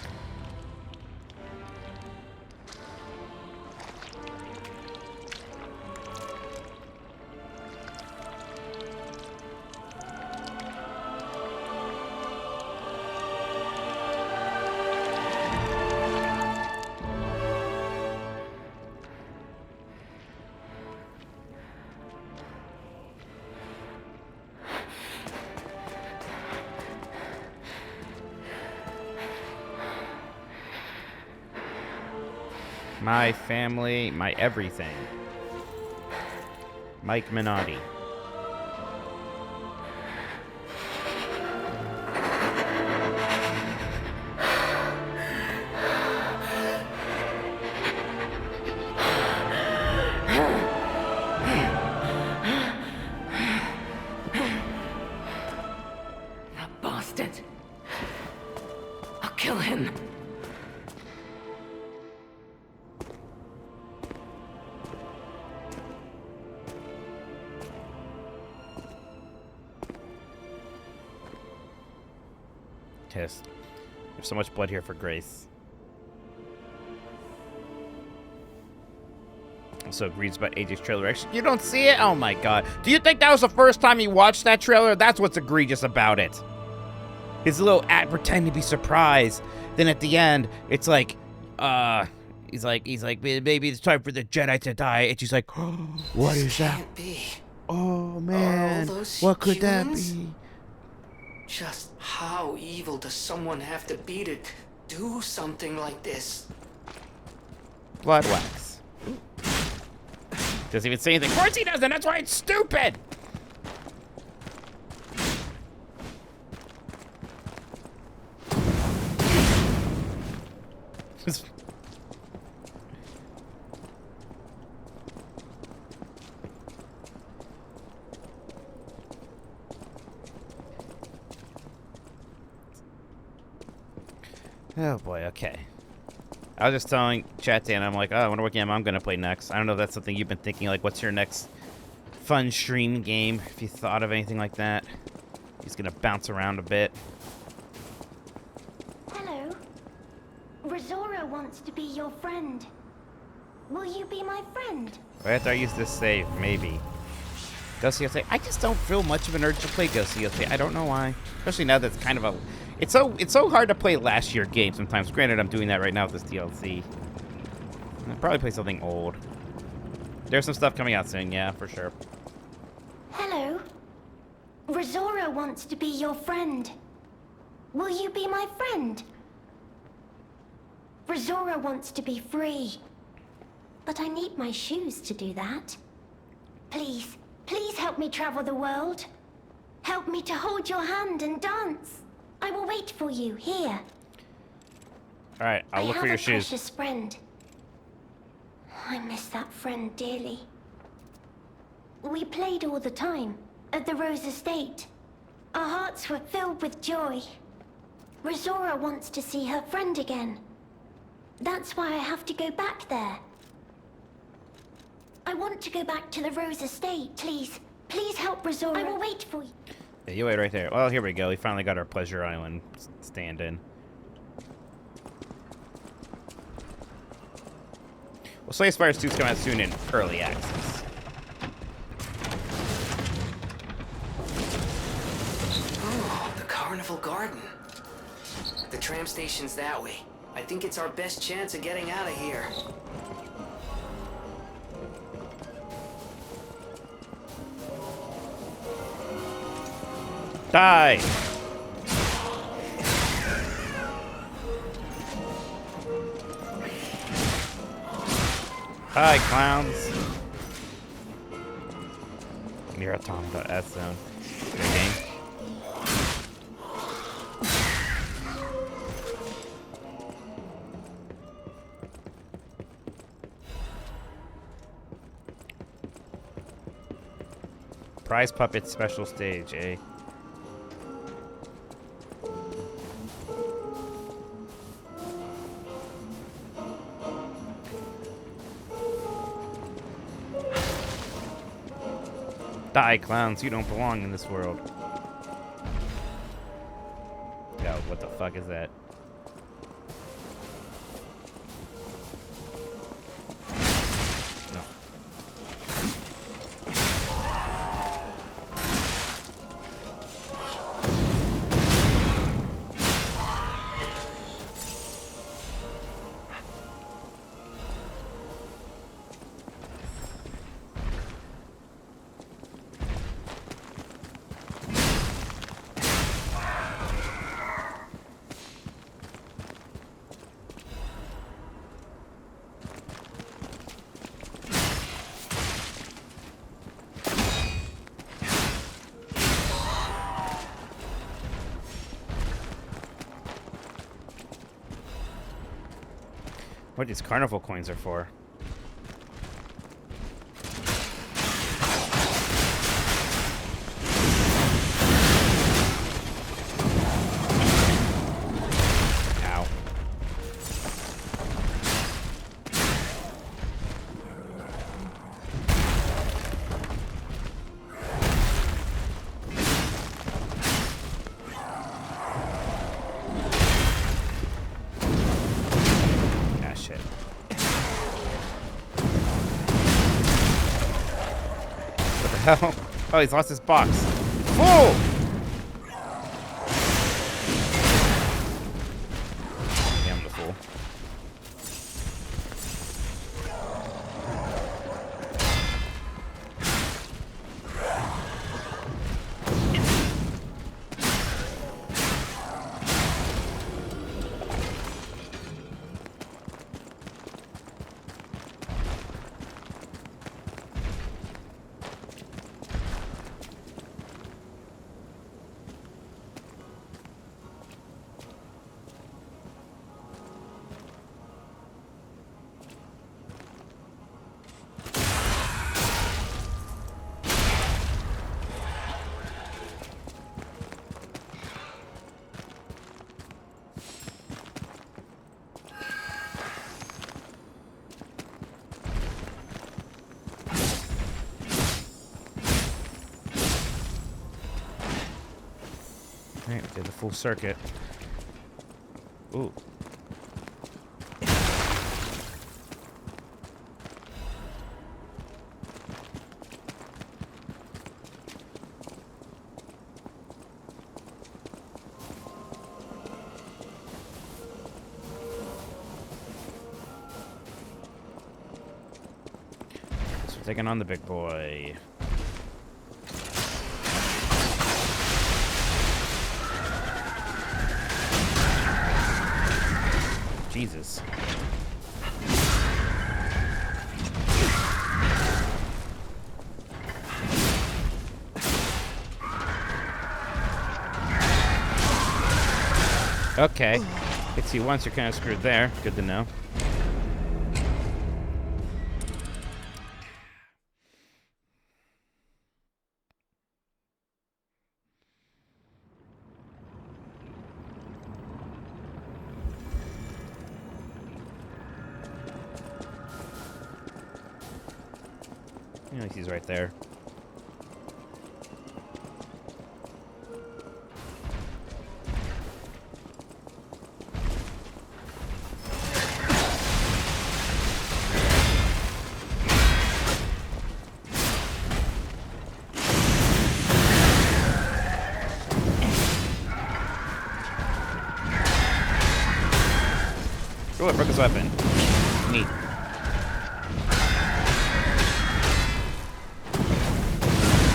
S7: My family, my everything. Mike Minotti.
S9: That bastard. I'll kill him.
S7: Yes. There's so much blood here for Grace. I'm so egregious about AJ's trailer. Actually, you don't see it? Oh my god. Do you think that was the first time you watched that trailer? That's what's egregious about it. His little act pretending to be surprised. Then at the end, it's like, he's like, maybe it's time for the Jedi to die. And she's like, oh, what is that?
S8: Can't be.
S7: Oh man,
S8: All those
S7: what could
S8: humans?
S7: that be?
S8: Just how evil does someone have to be to do something like this?
S7: Blood wax. Doesn't even say anything. Of course he doesn't. That's why it's stupid. Oh boy, okay. I was just telling Chat Dan, I'm like, oh, I wonder what game I'm gonna play next. I don't know if that's something you've been thinking, like, what's your next fun stream game? If you thought of anything like that. He's gonna bounce around a bit.
S10: Hello. Rizora wants to be your friend. Will you be my friend?
S7: Right after I use this save, maybe. Ghost Yote, I just don't feel much of an urge to play Ghost Yote. I don't know why. Especially now that's kind of a... It's so hard to play last year games sometimes. Granted, I'm doing that right now with this DLC. I'll probably play something old. There's some stuff coming out soon, yeah, for sure.
S10: Hello. Rizora wants to be your friend. Will you be my friend? Rizora wants to be free. But I need my shoes to do that. Please, please help me travel the world. Help me to hold your hand and dance. I will wait for you here.
S7: Alright, I'll look for your shoes.
S10: I have a precious friend. I miss that friend dearly. We played all the time at the Rose Estate. Our hearts were filled with joy. Rosora wants to see her friend again. That's why I have to go back there. I want to go back to the Rose Estate, please. Please help Rosora. I will wait for you.
S7: Yeah, you wait right there. Well, here we go. We finally got our Pleasure Island stand-in. Well, Slay Spire 2's coming out soon in early access.
S8: Oh, the Carnival Garden. The tram station's that way. I think it's our best chance of getting out of here.
S7: Die! Hi, clowns. Near Automata.S zone. Good game. Prize Puppet special stage, eh? Die, clowns. You don't belong in this world. Yo, what the fuck is that? No. What these carnival coins are for? Ow. Oh, he's lost his box. Fool! Yeah, I'm the fool. Alright, we did the full circuit. Ooh. So we're taking on the big boy. Jesus. Okay. Hits you once, you're kind of screwed there. Good to know. At least he's right there. Oh, I broke his weapon. Neat.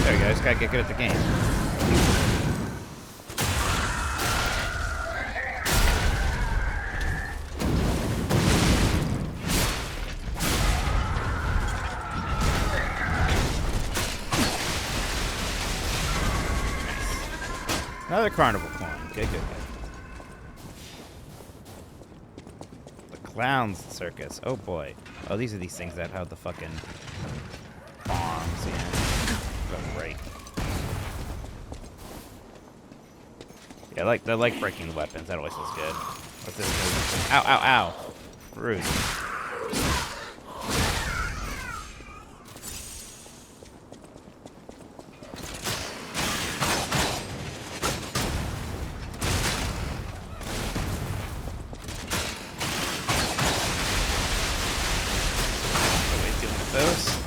S7: There we go, just gotta get good at the game. Another carnival coin. Good, good, good. Clown's circus. Oh boy. Oh, these are these things that have the fucking bombs. Yeah. Oh, great. Yeah, I like breaking the weapons. That always feels good. What's this move? Ow, ow, ow. Rude. Those.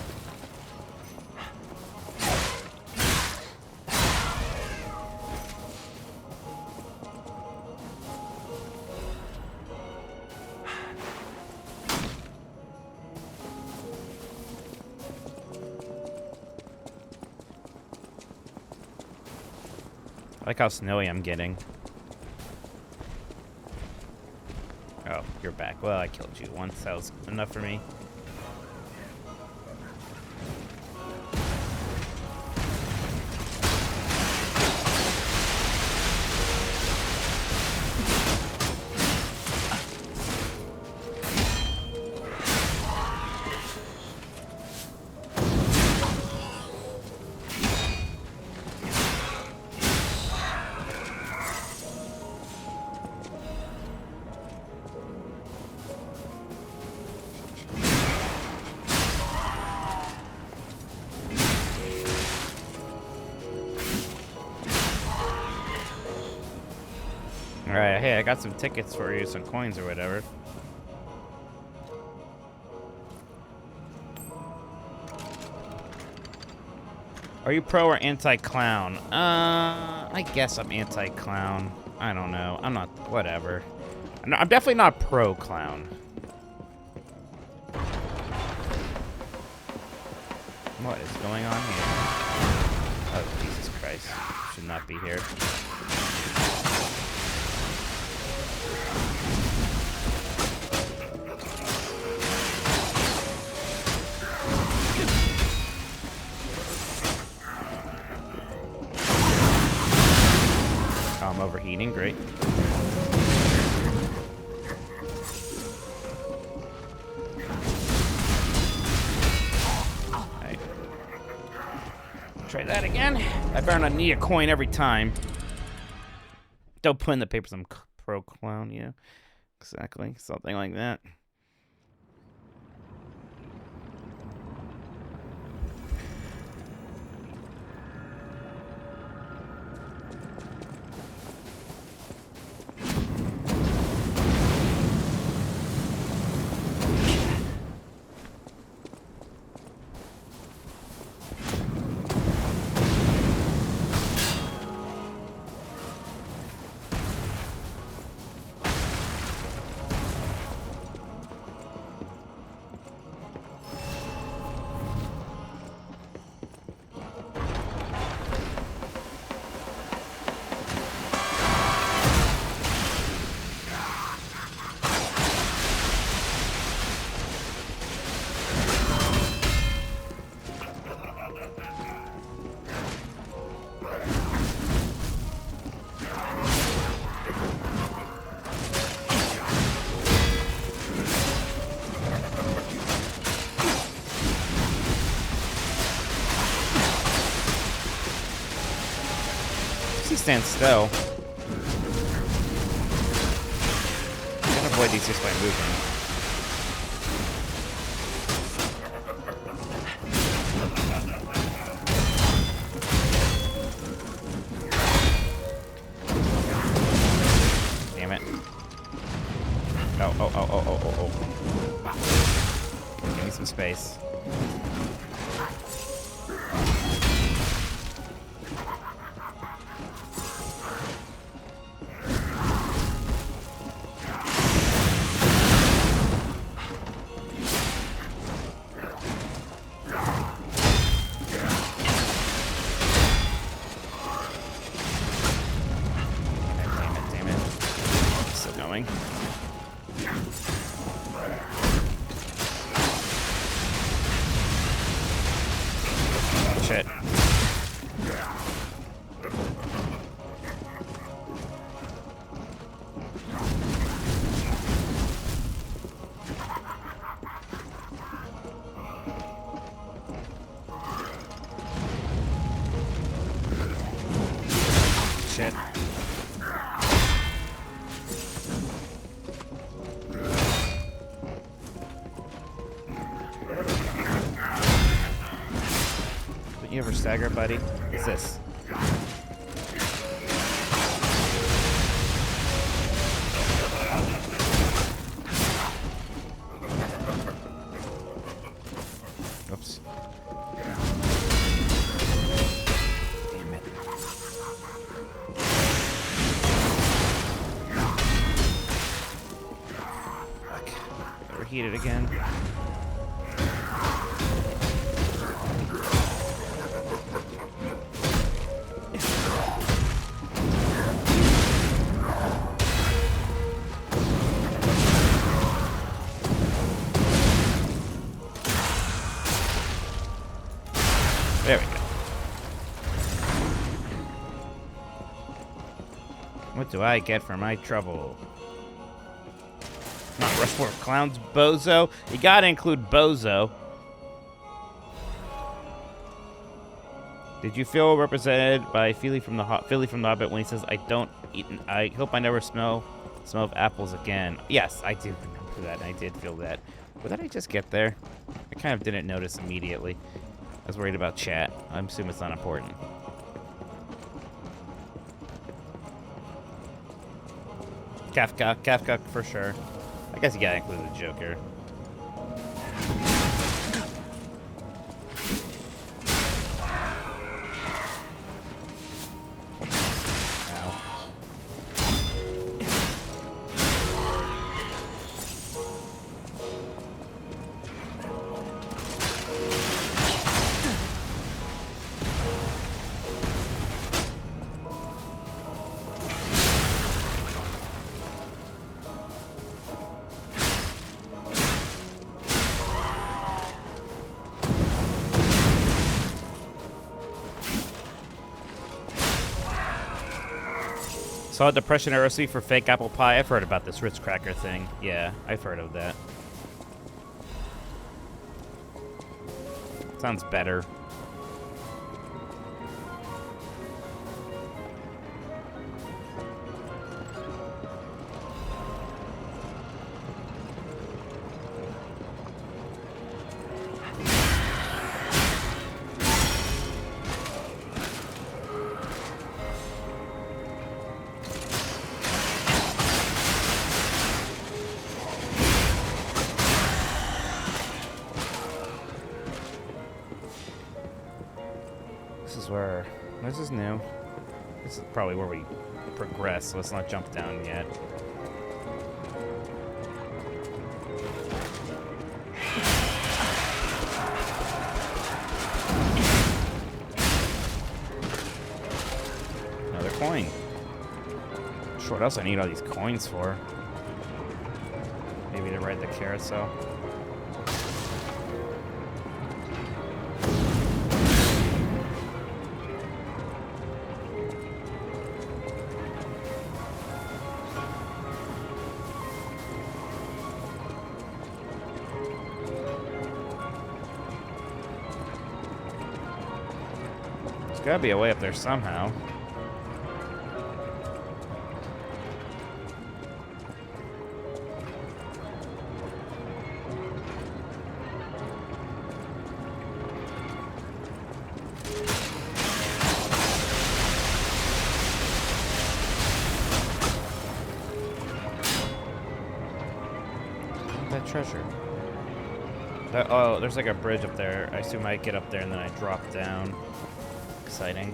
S7: I like how snowy I'm getting. Oh, you're back. Well, I killed you once. That was enough for me. Alright, hey, I got some tickets for you, some coins or whatever. Are you pro or anti-clown? I guess I'm anti-clown. I don't know. I'm not, whatever. I'm definitely not pro-clown. What is going on here? Oh, Jesus Christ. Should not be here. I'm overheating, great. Right. Try that again. I better not need a coin every time. Don't put in the papers I'm pro-clown, yeah. Exactly, something like that. Stand still. You can avoid these just by moving. face. Damn it. Still going. Shit. Shit. Did you ever stagger, buddy? What's this? Oops. Damn it. Fuck. Overheated again. There we go. What do I get for my trouble? Not Rushmore Clowns, Bozo. You gotta include Bozo. Did you feel represented by Philly from the Hobbit when he says, I hope I never smell of apples again? Yes, I do remember that. I did feel that. But did I just get there? I kind of didn't notice immediately. I was worried about chat. I'm assuming it's not important. Kafka for sure. I guess you gotta include the Joker. Saw Depression ROC for fake apple pie. I've heard about this Ritz cracker thing. Yeah, I've heard of that. Sounds better. This is new. This is probably where we progress, so let's not jump down yet. Another coin. Sure, what else I need all these coins for? Maybe to ride the carousel. Gotta be a way up there somehow. That treasure. Oh, there's like a bridge up there. I assume I get up there and then I drop down. Exciting.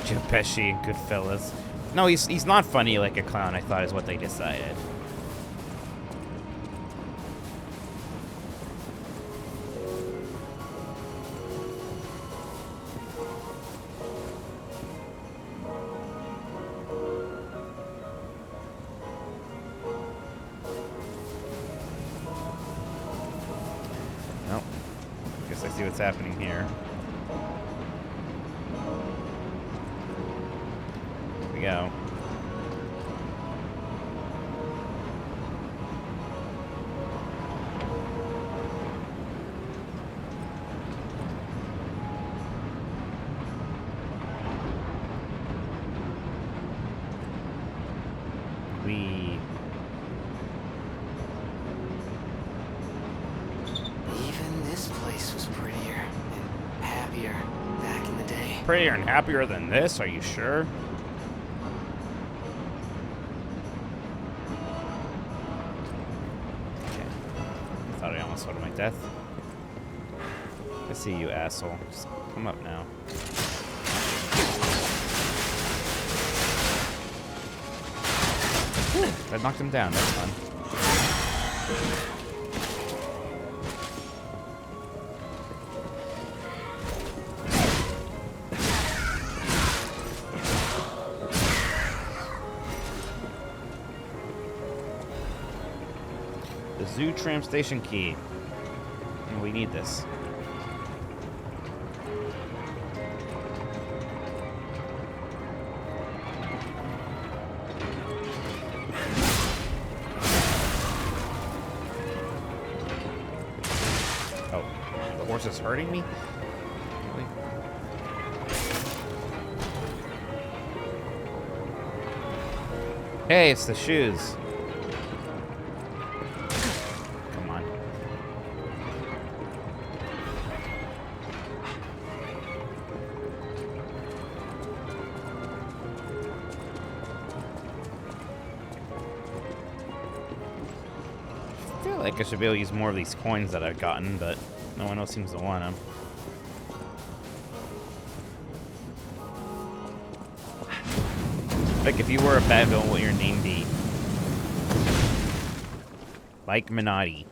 S7: Joe Pesci and Goodfellas. No, he's not funny like a clown, I thought is what they decided. Nope. Guess I see what's happening here. We go.
S8: Even this place was prettier and happier back in the day.
S7: Prettier and happier than this, are you sure? Thought I almost went to my death. I see you, asshole. Just come up now. I knocked him down. That's fun. The Zoo Tram Station key. Oh, we need this. Oh, the horse is hurting me? Really? Hey, it's the shoes. I should be able to use more of these coins that I've gotten, but no one else seems to want them. Like, if you were a bad villain, what would your name be? Like Minotti.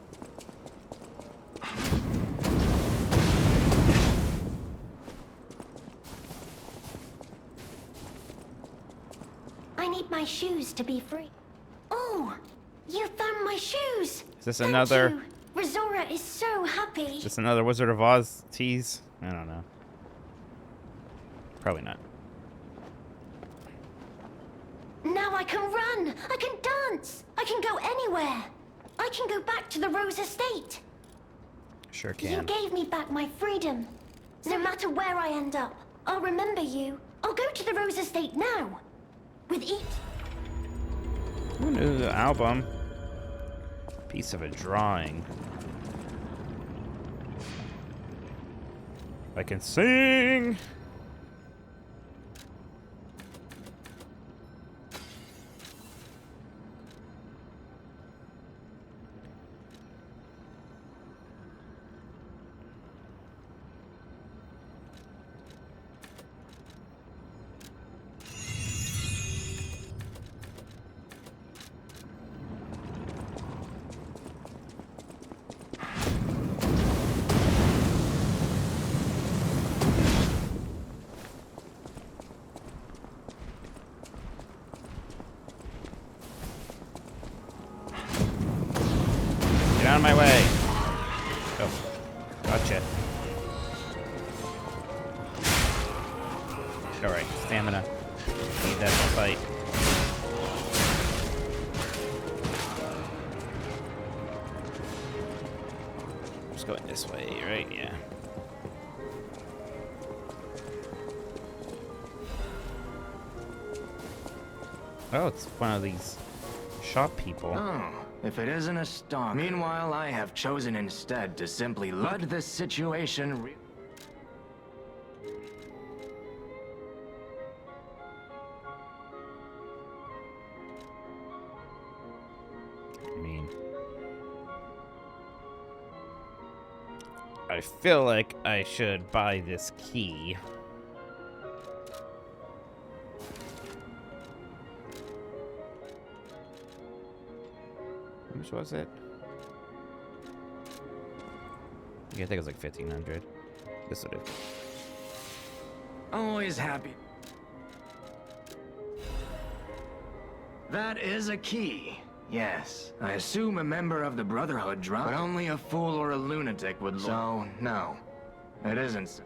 S10: I need my shoes to be free. Oh, you found my shoes!
S7: Is this
S10: Thank
S7: another...
S10: you. Rosora is so happy.
S7: Is this another Wizard of Oz tease? I don't know. Probably not.
S10: Now I can run! I can dance! I can go anywhere! I can go back to the Rose Estate!
S7: Sure can.
S10: You gave me back my freedom. No matter where I end up, I'll remember you. I'll go to the Rose Estate now. With each...
S7: Ooh, new album. Piece of a drawing. I can sing! Get out of my way. Oh, gotcha. Alright, stamina. Need that to fight. Just going this way, right? Yeah. Oh, it's one of these shop people.
S11: Oh, if it isn't a stalker. Meanwhile, I have chosen instead to simply let this situation
S7: I mean, I feel like I should buy this key. How much was it? Yeah, I think it was like 1,500. This would have.
S11: always happy. That is a key. Yes. I assume a member of the Brotherhood dropped, but only a fool or a lunatic would look. So, no. It isn't.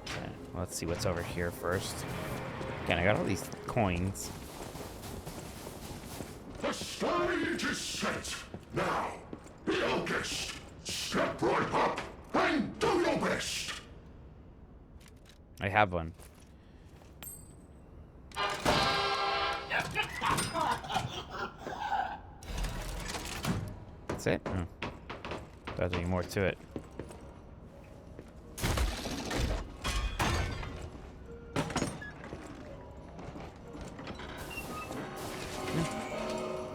S7: Okay, let's see what's over here first. Again, I got all these coins.
S12: The stage is set. Now, be our guest. Step right up and do your best.
S7: I have one. That's it? Oh. There's any more to it.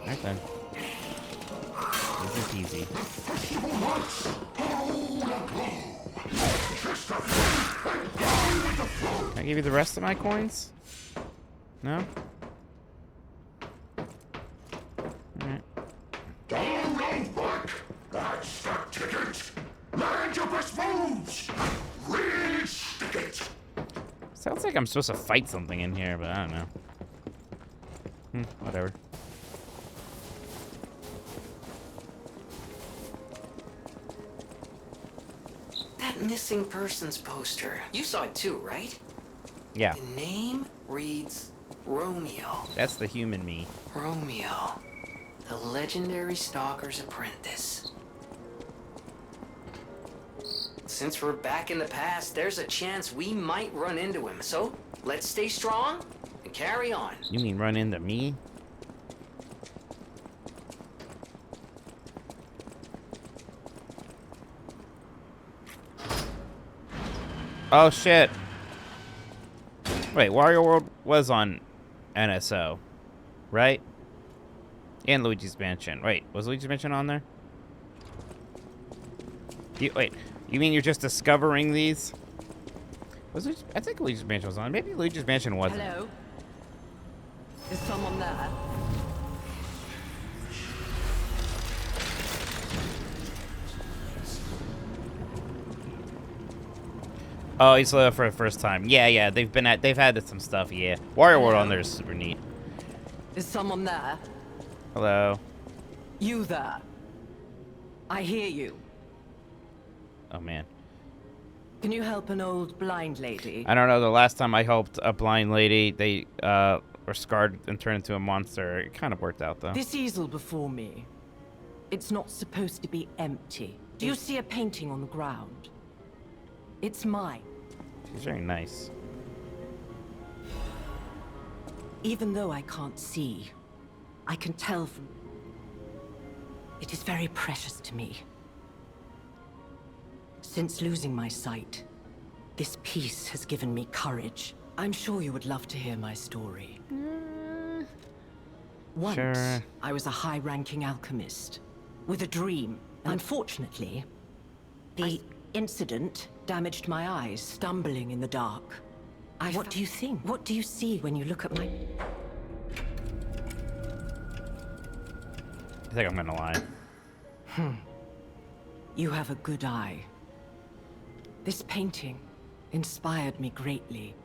S7: Right then. Easy peasy. Can I give you the rest of my coins? No? Alright.
S12: Don't back. That's the ticket. Land your best moves. Really stick it.
S7: Sounds like I'm supposed to fight something in here, but I don't know. Whatever.
S8: That missing persons poster. You saw it too, right?
S7: Yeah.
S8: The name reads Romeo.
S7: That's the human me.
S8: Romeo, the legendary stalker's apprentice. Since we're back in the past, there's a chance we might run into him. So, let's stay strong and carry on.
S7: You mean run into me? Oh shit. Wait, Wario World was on NSO, right? And Luigi's Mansion. Wait, was Luigi's Mansion on there? Wait, you mean you're just discovering these? I think Luigi's Mansion was on. Maybe Luigi's Mansion wasn't.
S9: Hello? Is someone there?
S7: Oh, he's for the first time. Yeah, they've had some stuff, yeah. Wario World on there is super neat.
S9: Is someone there?
S7: Hello.
S9: You there? I hear you.
S7: Oh man.
S9: Can you help an old blind lady?
S7: I don't know, the last time I helped a blind lady, they were scarred and turned into a monster. It kind of worked out though.
S9: This easel before me. It's not supposed to be empty. Do you see a painting on the ground? It's mine.
S7: She's very nice.
S9: Even though I can't see, I can tell from... It is very precious to me. Since losing my sight, this piece has given me courage. I'm sure you would love to hear my story. Once,
S7: Sure.
S9: I was a high-ranking alchemist with a dream. Unfortunately, the incident damaged my eyes, stumbling in the dark. What do you think? What do you see when you look at my...
S7: I think I'm gonna lie.
S9: You have a good eye. This painting inspired me greatly.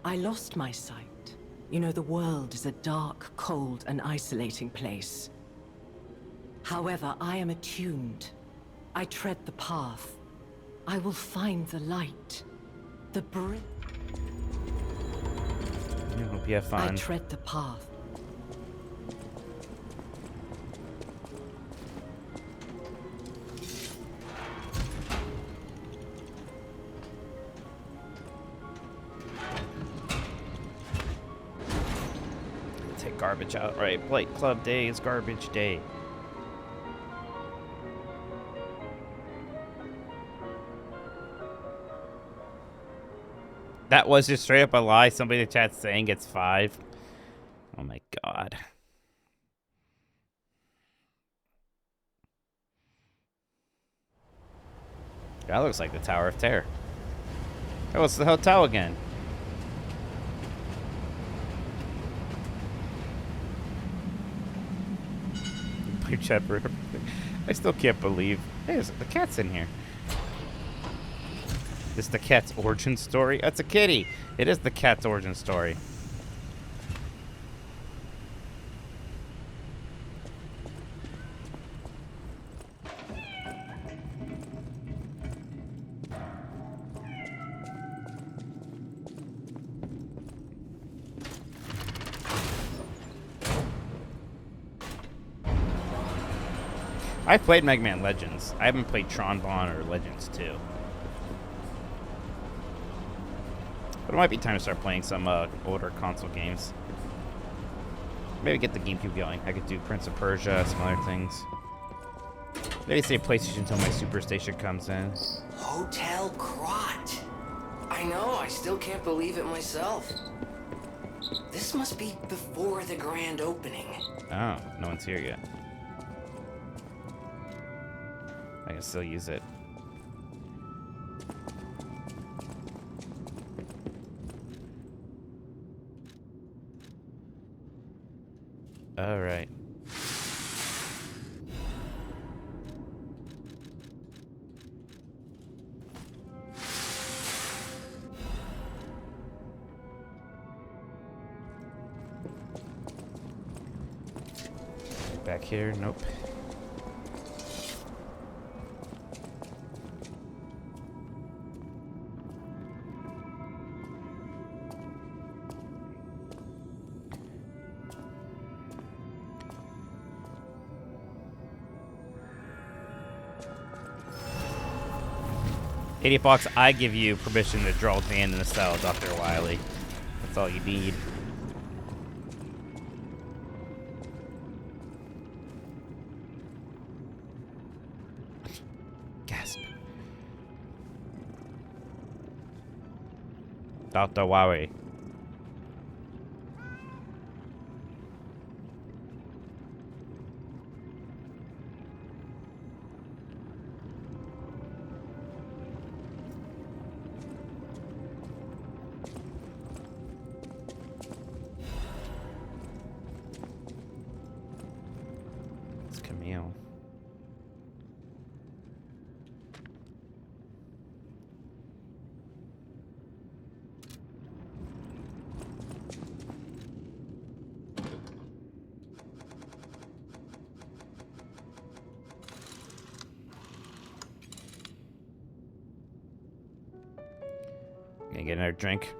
S9: I lost my sight. You know, the world is a dark, cold, and isolating place. However, I am attuned. I tread the path. I will find the light. The bridge.
S7: I hope you have
S9: I
S7: fun.
S9: tread the path.
S7: take garbage out. Right, Blight Club Day is garbage day. That was just straight up a lie. Somebody in the chat saying it's 5. Oh my god. That looks like the Tower of Terror. Oh, it's the hotel again. I still can't believe. Hey, the cat's in here. This is the cat's origin story? That's a kitty. It is the cat's origin story. I've played Mega Man Legends. I haven't played Tron Bonne or Legends 2. But it might be time to start playing some older console games. Maybe get the GameCube going. I could do Prince of Persia, some other things. Maybe say PlayStation until my Super Station comes in.
S8: Hotel Crot. I know, I still can't believe it myself. This must be before the grand opening.
S7: Oh, no one's here yet. I can still use it. All right. Back here, nope. $80 bucks, I give you permission to draw Dan in the style of Dr. Wily. That's all you need. Gasp. Dr. Wily. Gonna get another drink.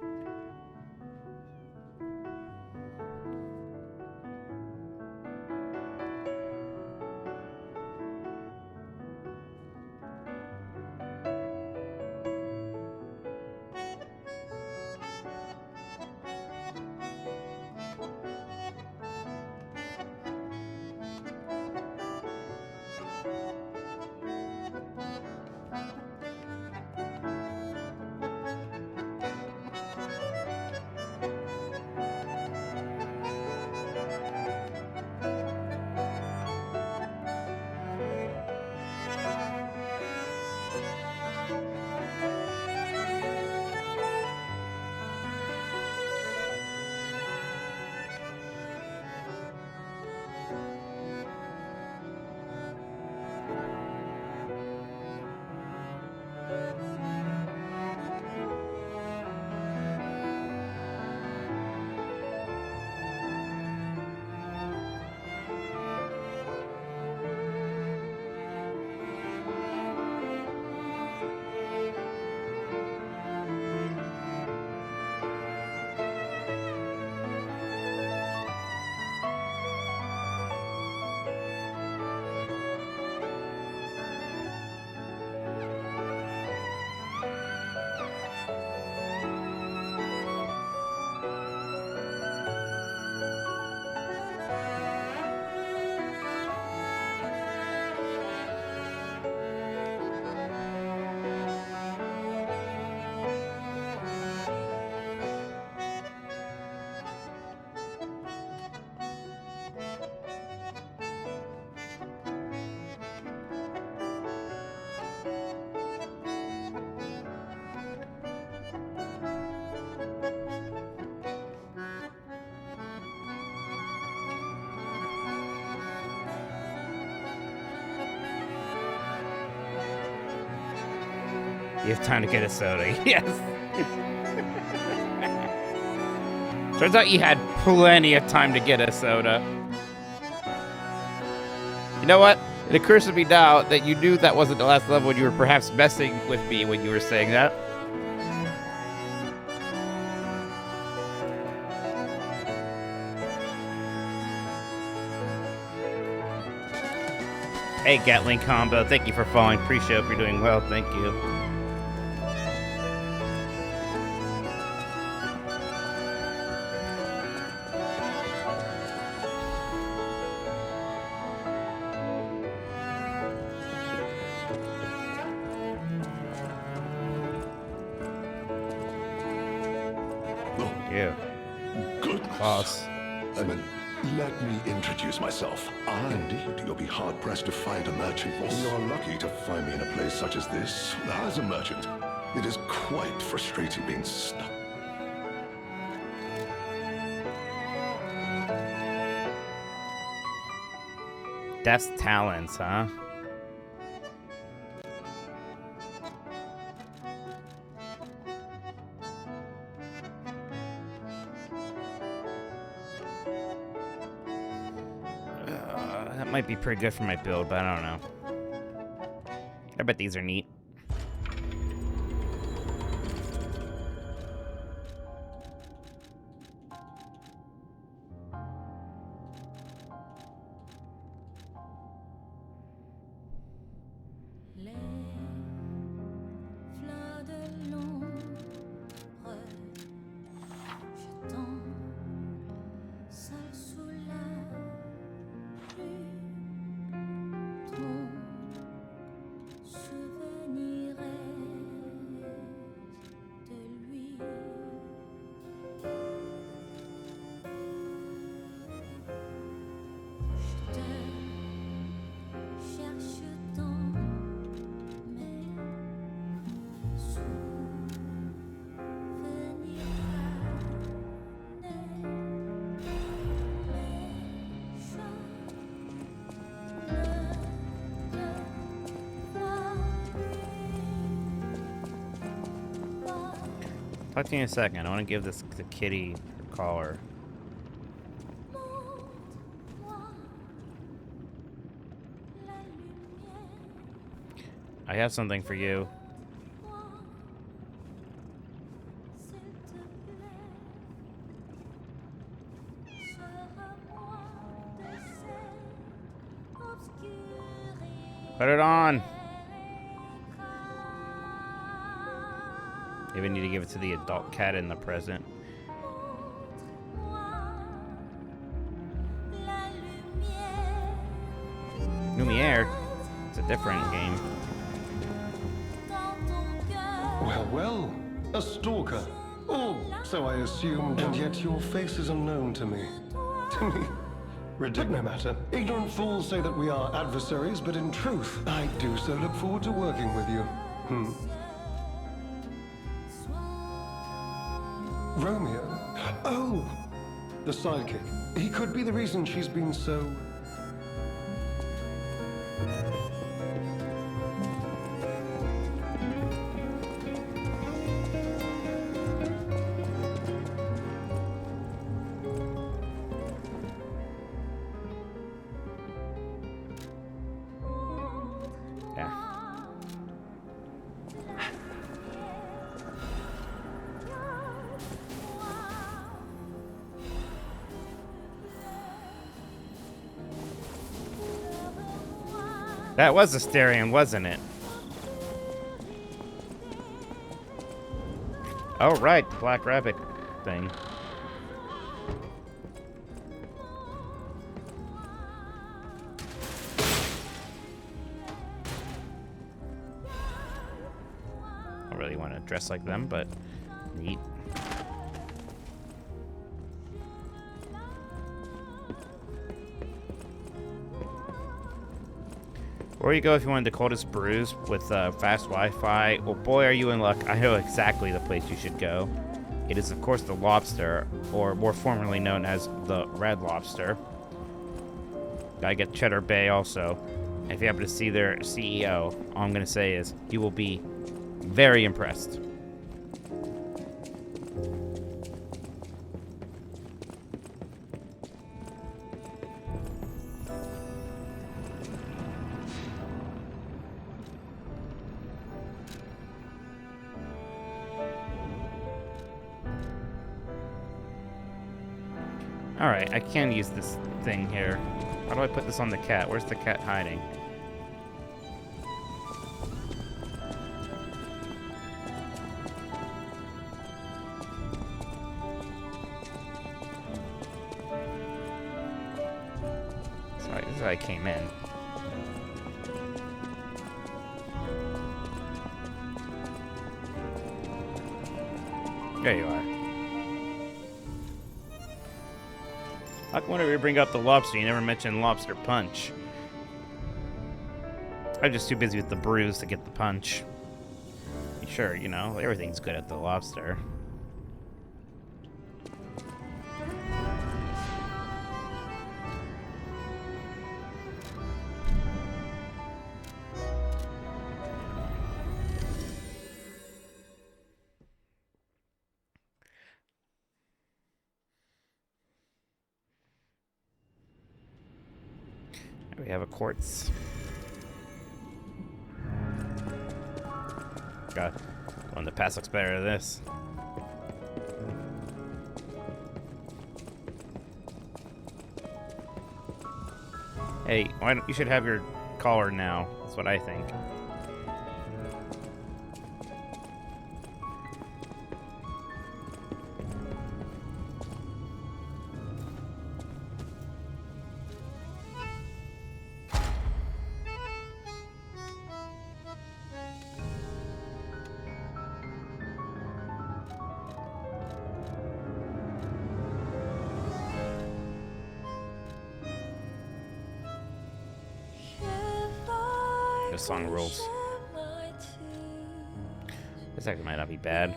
S7: You have time to get a soda. Yes. Turns out you had plenty of time to get a soda. You know what? It occurs to me now that you knew that wasn't the last level and you were perhaps messing with me when you were saying that. Hey, Gatling Combo, thank you for following. Appreciate it. Hope you're doing well. Thank you.
S12: Goodness. Let me introduce myself. Indeed, you'll be hard-pressed to find a merchant. You're lucky to find me in a place such as this. As a merchant, it is quite frustrating being stuck.
S7: That's talents, huh? That might be pretty good for my build, but I don't know. I bet these are neat. Talk to you in a second. I want to give the kitty a collar. I have something for you. Put it on. Even need to give it to the adult cat in the present. Lumiere? It's a different game.
S13: Well, well, a stalker. Oh, so I assumed, and yet your face is unknown to me. To me. Ridiculous. No matter. Ignorant fools say that we are adversaries, but in truth, I do so look forward to working with you. Romeo? Oh! The sidekick. He could be the reason she's been so...
S7: That was Asterion, wasn't it? Oh, right. Black Rabbit thing. I don't really want to dress like them, but neat. Where you go if you want Dakota's Brews with fast Wi-Fi? Well, boy, are you in luck. I know exactly the place you should go. It is, of course, the Lobster, or more formerly known as the Red Lobster. Gotta get Cheddar Bay also. And if you happen to see their CEO, all I'm gonna say is you will be Very impressed. Alright, I can use this thing here. How do I put this on the cat? Where's the cat hiding? Sorry, this is how I came in. There you are. How come whenever you bring up the lobster, you never mention lobster punch? I'm just too busy with the bruise to get the punch. Sure, you know, everything's good at the lobster. We have a quartz. God, one the pass looks better than this. Hey, why don't you should have your collar now? That's what I think. This song rules. This actually might not be bad.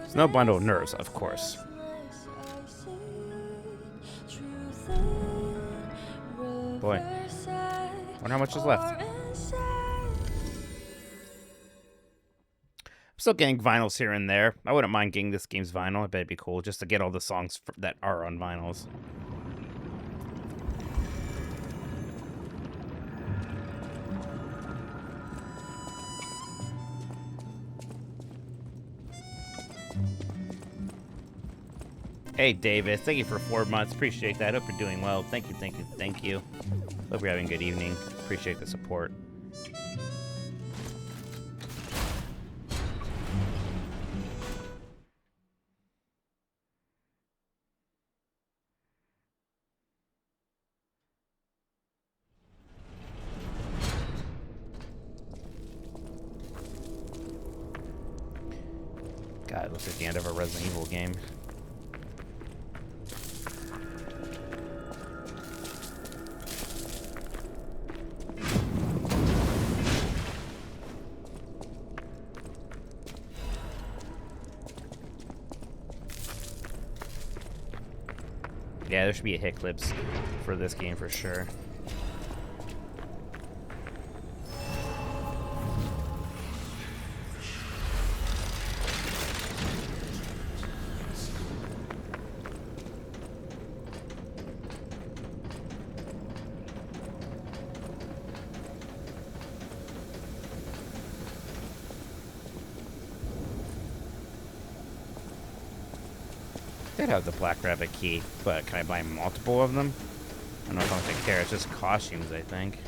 S7: There's no bundle of nerves, of course. Boy, wonder how much is left. I'm still getting vinyls here and there. I wouldn't mind getting this game's vinyl. I bet it'd be cool just to get all the songs that are on vinyls. Hey, Davis. Thank you for 4 months. Appreciate that. Hope you're doing well. Thank you, thank you, thank you. Hope you're having a good evening. Appreciate the support. God, it looks like the end of a Resident Evil game. Yeah, there should be a hit clips for this game for sure. Did have the Black Rabbit key, but can I buy multiple of them? I don't know if I'm gonna care. It's just costumes, I think.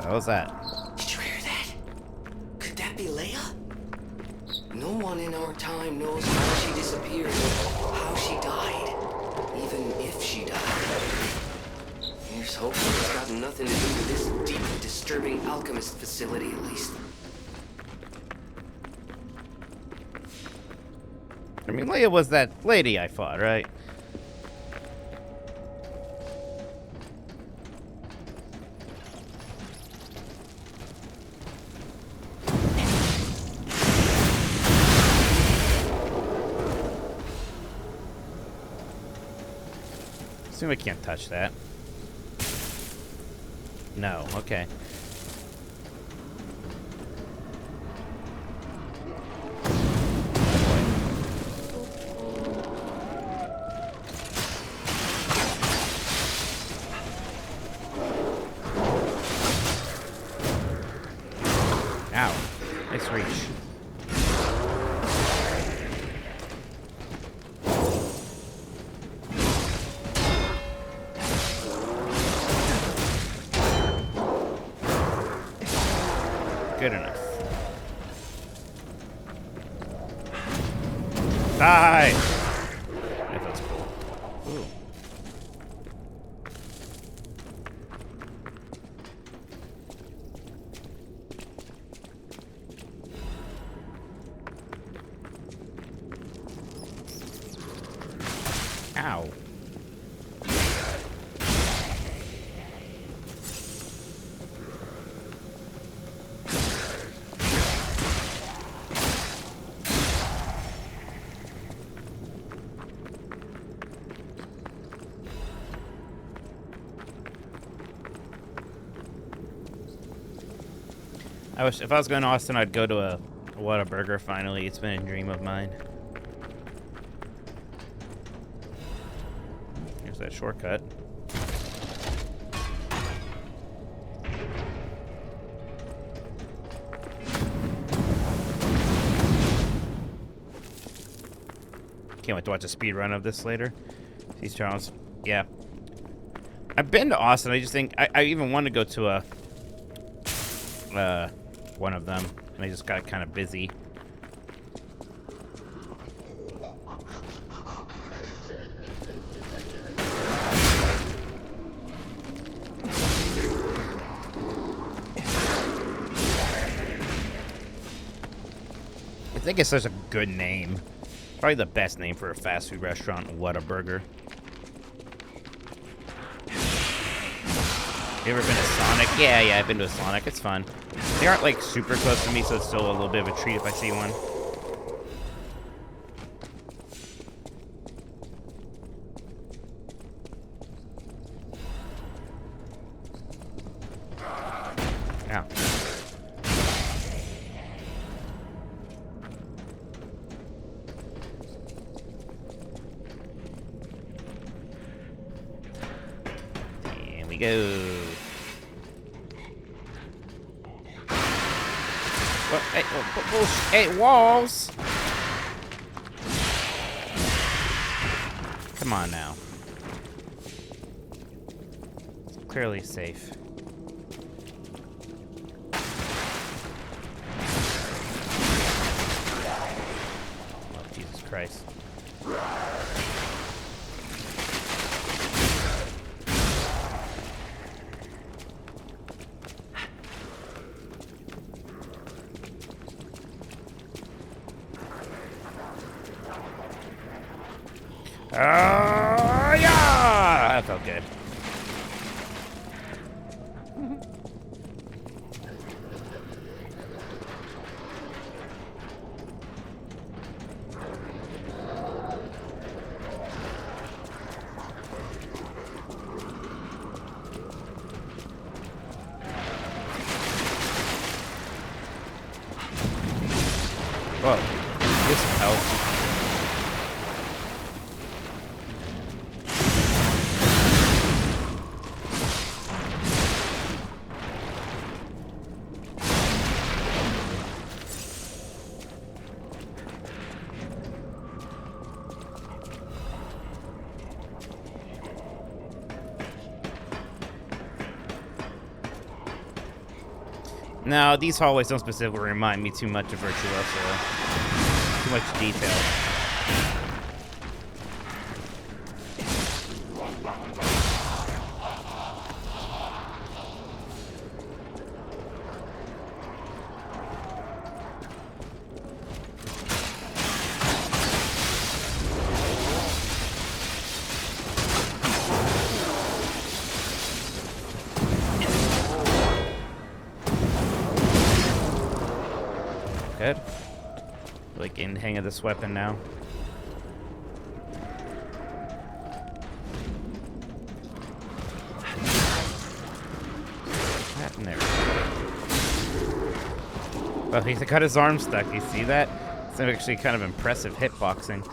S7: What was that?
S8: Did you hear that? Could that be Leia? No one in our time knows how she disappeared, how she died, even if she died. Here's hoping it's got nothing to do with this deep, disturbing alchemist facility, at least.
S7: I mean, Leia was that lady I fought, right? Assume I can't touch that. No, okay. Ow. Nice reach. Good enough. Die! Yeah, that's cool. Ooh. Ow. I wish if I was going to Austin, I'd go to a Whataburger finally. It's been a dream of mine. Here's that shortcut. Can't wait to watch a speed run of this later. These Charles. Yeah. I've been to Austin. I just think I even wanted to go to a one of them, and I just got kind of busy. I think it's such a good name. Probably the best name for a fast food restaurant, Whataburger. You ever been to Sonic? Yeah, I've been to a Sonic. It's fun. They aren't like super close to me, so it's still a little bit of a treat if I see one. Ow. There we go. What? Hey, walls! Come on now. It's clearly safe. Oh, Jesus Christ. Yeah! That felt good. Whoa. This helps. No, these hallways don't specifically remind me too much of Virtuoso. Too much detail. Good. Like getting the hang of this weapon now. What happened there? Well, he's got his arm stuck. You see that? It's actually kind of impressive hitboxing.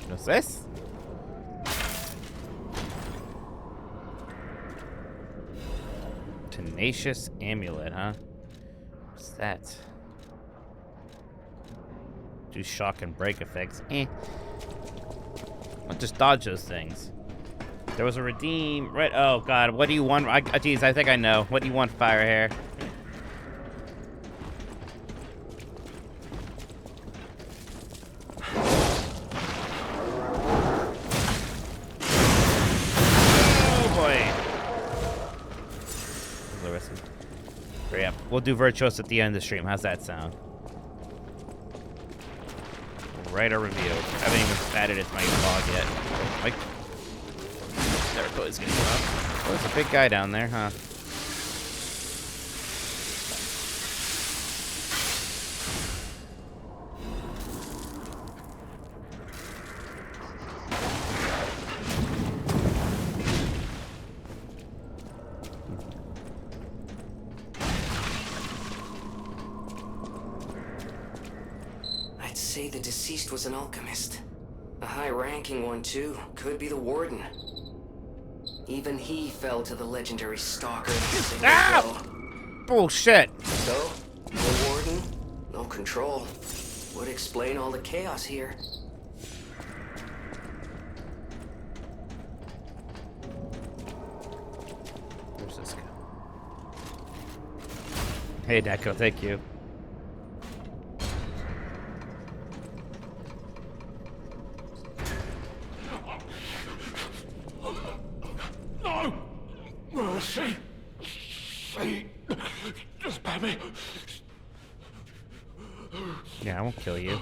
S7: What's this? Tenacious amulet, huh? What's that? Do shock and break effects. I'll just dodge those things. There was a redeem. Right. Oh God. What do you want? Geez, I think I know. What do you want, fire hair? We'll do Virtuoso at the end of the stream. How's that sound? We'll write a review. I haven't even added it to my vlog yet. Like, there it goes. Getting up. Oh, there's a big guy down there, huh?
S8: Say the deceased was an alchemist. A high-ranking one, too. Could be the warden. Even he fell to the legendary stalker.
S7: Bullshit!
S8: So, no warden, no control. Would explain all the chaos here.
S7: Where's this guy? Hey, Deco, thank you.
S12: Just spare me.
S7: Yeah, I won't kill you.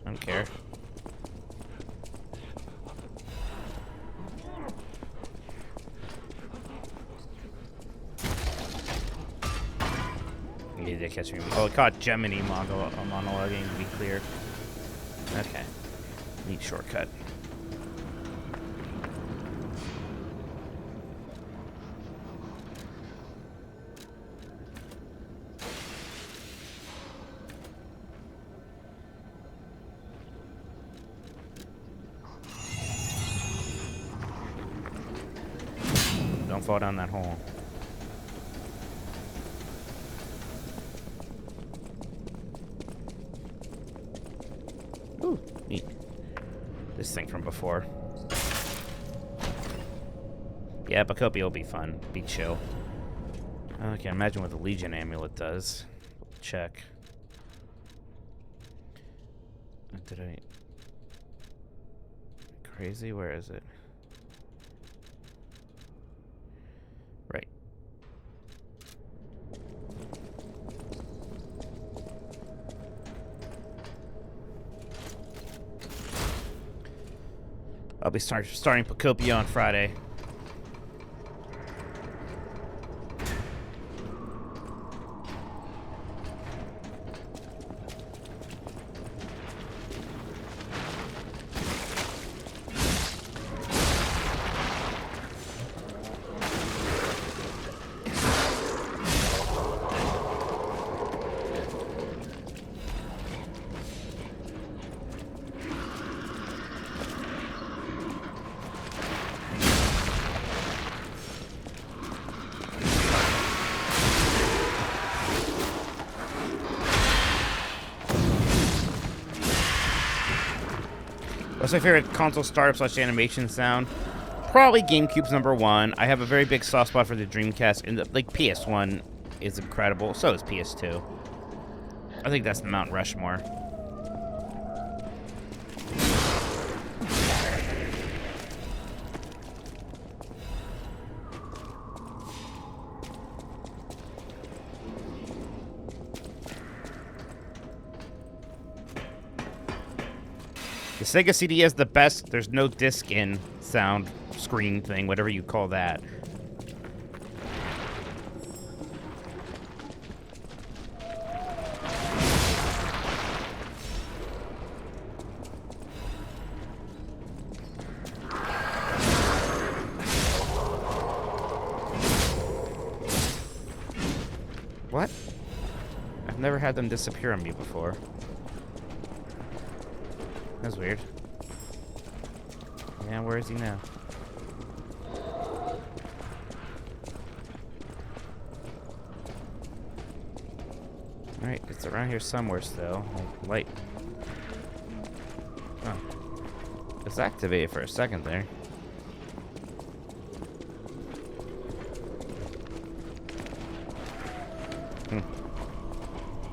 S7: I don't care. You need to catch me. Oh, it caught Gemini monologuing, to be clear. Okay. Neat shortcut. Don't fall down that hole. Ooh, neat. This thing from before. Yeah, Bacopi will be fun. Be chill. I can imagine what the Legion amulet does. Check. Did I... Crazy? Where is it? Right. I'll be starting Pacopia on Friday. What's my favorite console startup / animation sound? Probably GameCube's #1. I have a very big soft spot for the Dreamcast, and like PS1 is incredible. So is PS2. I think that's Mount Rushmore. The Sega CD has the best, there's no disc in sound screen thing, whatever you call that. What? I've never had them disappear on me before. That's weird. Yeah, where is he now? Alright, it's around here somewhere still. Like, light. Oh. It's activated for a second there.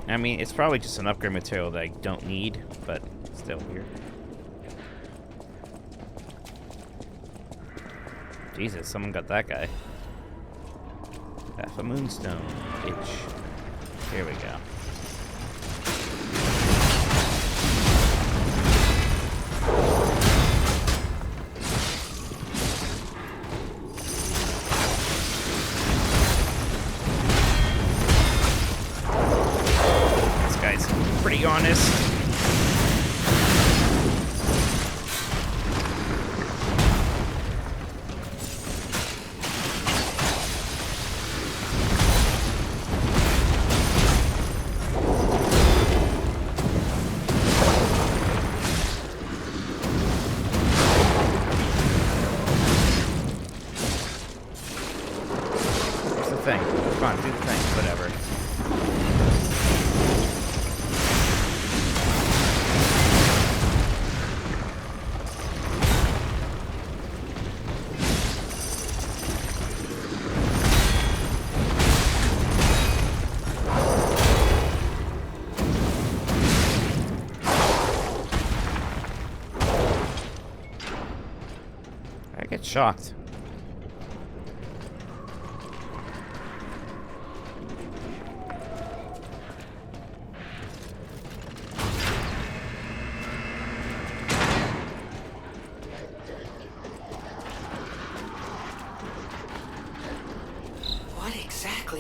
S7: I mean, it's probably just an upgrade material that I don't need, but still weird. Jesus, someone got that guy. Half a moonstone, bitch. Here we go. This guy's pretty honest. Come on, do the thing, whatever. I get shocked.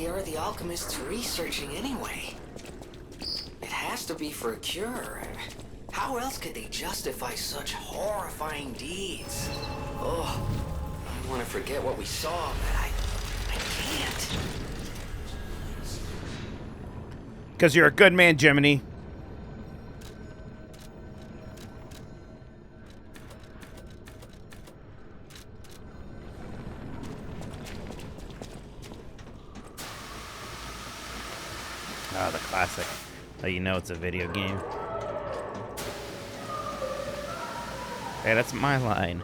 S8: Are the alchemists researching anyway? It has to be for a cure. How else could they justify such horrifying deeds? Oh, I want to forget what we saw, but I can't.
S7: Because you're a good man, Jiminy. Oh, the classic. Oh, you know it's a video game. Hey, that's my line.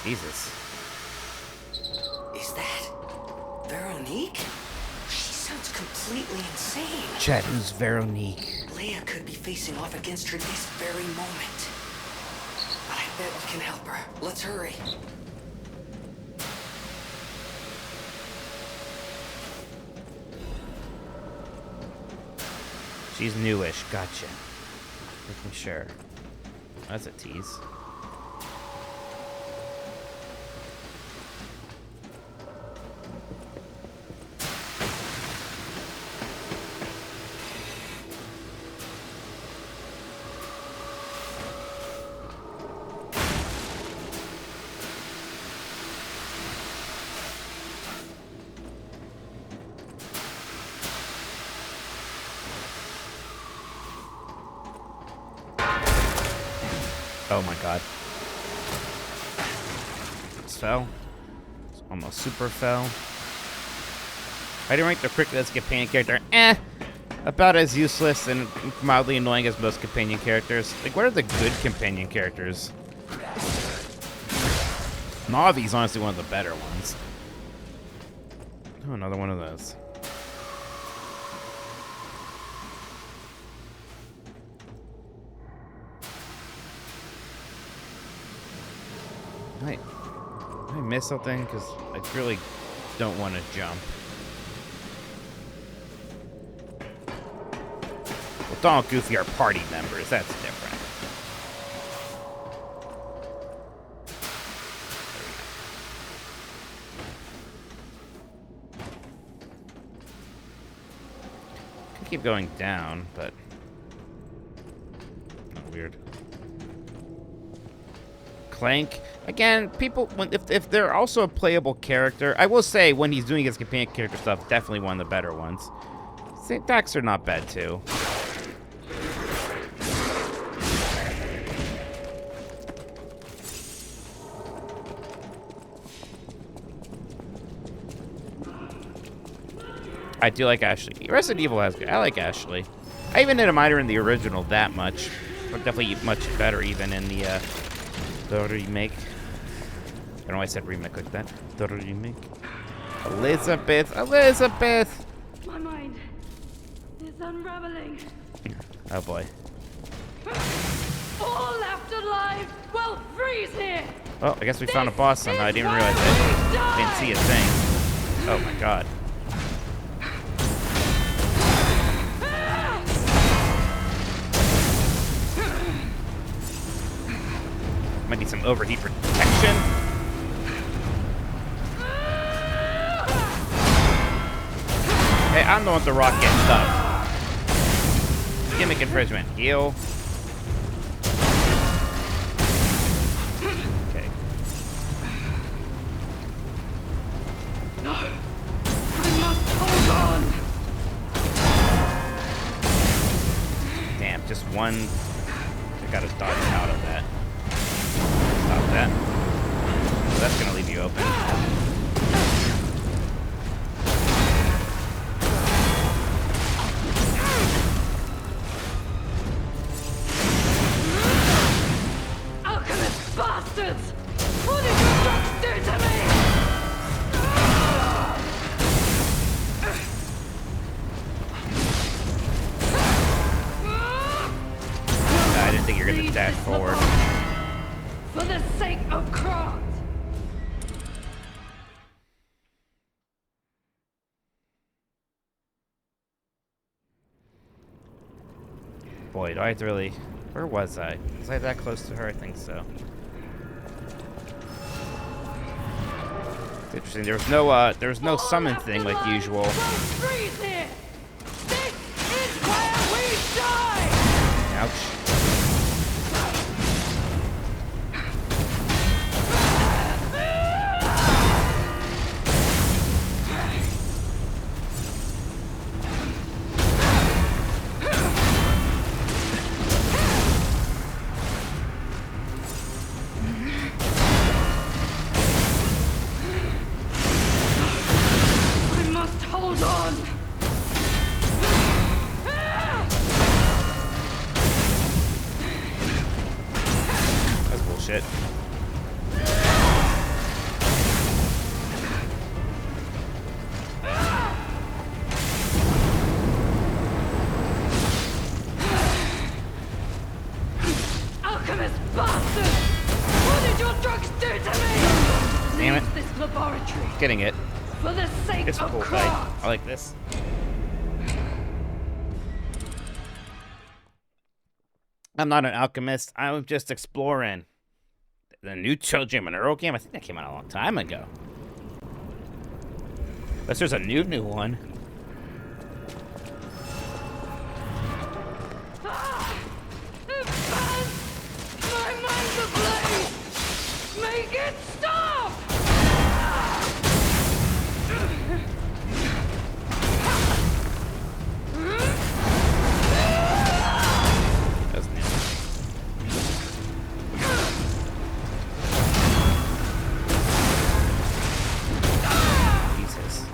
S7: Jesus.
S8: Is that Veronique? She sounds completely insane.
S7: Chet, who's Veronique?
S8: Leia could be facing off against her this very moment. But I bet we can help her. Let's hurry.
S7: She's newish. Gotcha. Making sure. That's a tease. Oh my god. This fell. It's almost super fell. I didn't rank the cricket as a companion character. About as useless and mildly annoying as most companion characters. Like, what are the good companion characters? Navi's honestly one of the better ones. Oh, another one of those. Did I miss something? Because I really don't want to jump. Well, Donald and Goofy are party members. That's different. Could keep going down, but... Oh, weird. Clank. Again, people, if they're also a playable character, I will say when he's doing his companion character stuff, definitely one of the better ones. St. Dax are not bad too. I do like Ashley. Resident Evil has good. I like Ashley. I even didn't mind her in the original that much, but definitely much better even in the remake. I don't know why I said remake like that. The remake. Elizabeth! Elizabeth!
S2: My mind is unraveling.
S7: Oh boy.
S2: All left alive will freeze here.
S7: Oh, I guess we found a boss somehow. I didn't realize it. I didn't see a thing. Oh my god. Might need some overheat protection. Hey, I'm the one with the rock getting stuck. Gimmick infringement. Heal. Okay.
S2: No, I must hold on.
S7: Damn, just one. I gotta dodge out of that. Stop that. So that's gonna leave you open.
S2: Alchemist bastards! What did you drugs do to me?
S7: I didn't think you were gonna dash forward.
S2: For the sake of craft!
S7: Boy, do I have to really... Where was I? Was I that close to her? I think so. It's interesting. There was no summon thing like usual.
S2: Freeze here! This is where we die!
S7: Ouch.
S2: I must hold on!
S7: That's bullshit.
S2: Alchemist bastard! What did your drugs do to me?
S7: Damn it.
S2: Leave this laboratory
S7: Getting it.
S2: for the sake
S7: It's a
S2: of
S7: cool fight.
S2: craft!
S7: I like this. I'm not an alchemist. I'm just exploring. The new Children Monroe game? I think that came out a long time ago. Unless there's a new one.
S2: My mind's ablaze! Make it stop!
S7: That's new. Jesus.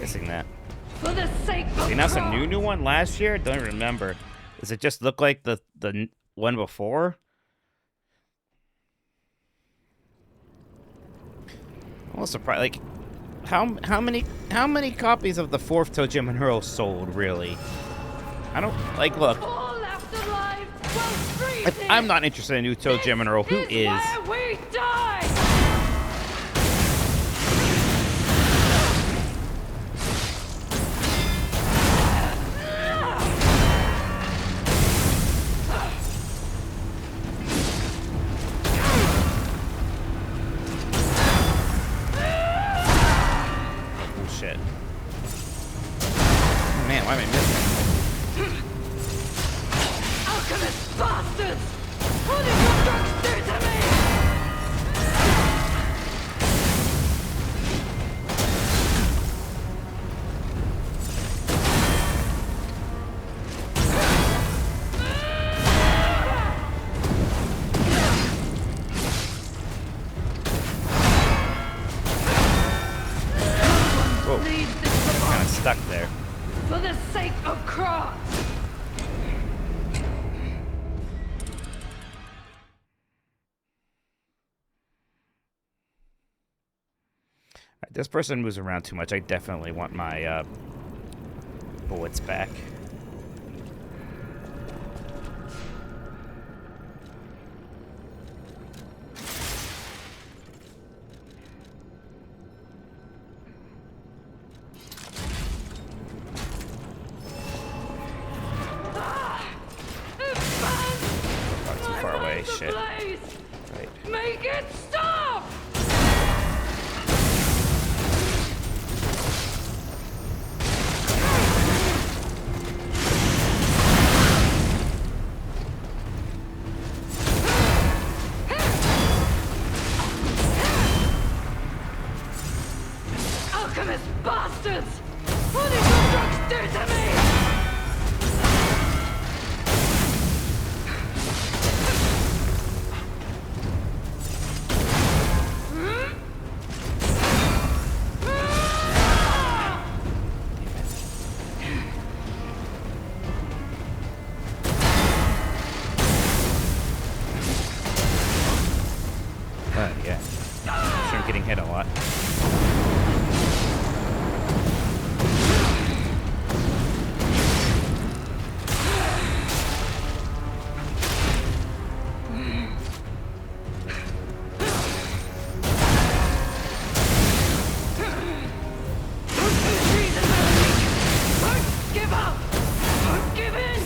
S7: Missing that.
S2: For the sake of
S7: They announced a
S2: God.
S7: new one last year? Don't even remember. Does it just look like the one before? I'm almost surprised. Like, how many copies of the fourth ToeJam and Earl sold really? I don't like. Look,
S2: All left alive while
S7: if
S2: breathing.
S7: I'm not interested in new ToeJam and Earl, who is?
S2: Where we die.
S7: Shit. Oh, man, why am I missing?
S2: Alchemist bastards! What did your drugs do to me?
S7: Whoa,
S2: Leave this
S7: kind of stuck there.
S2: for the sake of Krat.
S7: This person moves around too much. I definitely want my bullets back. Oh, too far away. Shit. Right.
S2: Make it stop! Alchemist bastards! What did your drugs do to me?
S7: Yeah. Sure, I'm getting hit a lot.
S2: Don't give up! Don't give in!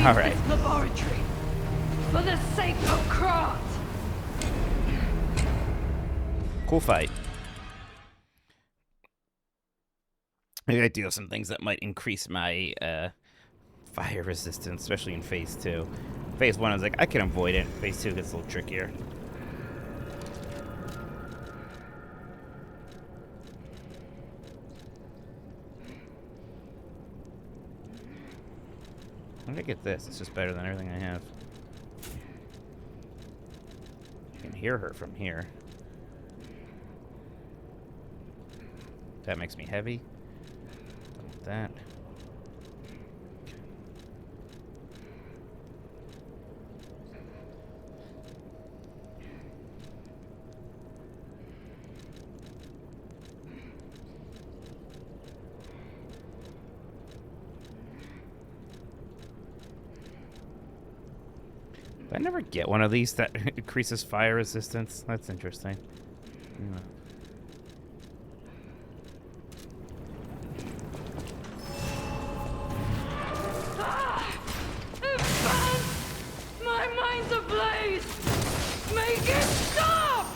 S7: All right.
S2: This laboratory for the sake of Krat.
S7: Cool fight. Maybe I do some things that might increase my fire resistance, especially in phase 2. Phase 1, I was like, I can avoid it. Phase 2 gets a little trickier. How did I get this? It's just better than everything I have. I can hear her from here. That makes me heavy. Don't want that. Did I never get one of these that increases fire resistance? That's interesting. Yeah.
S2: My mind's ablaze! Make it stop!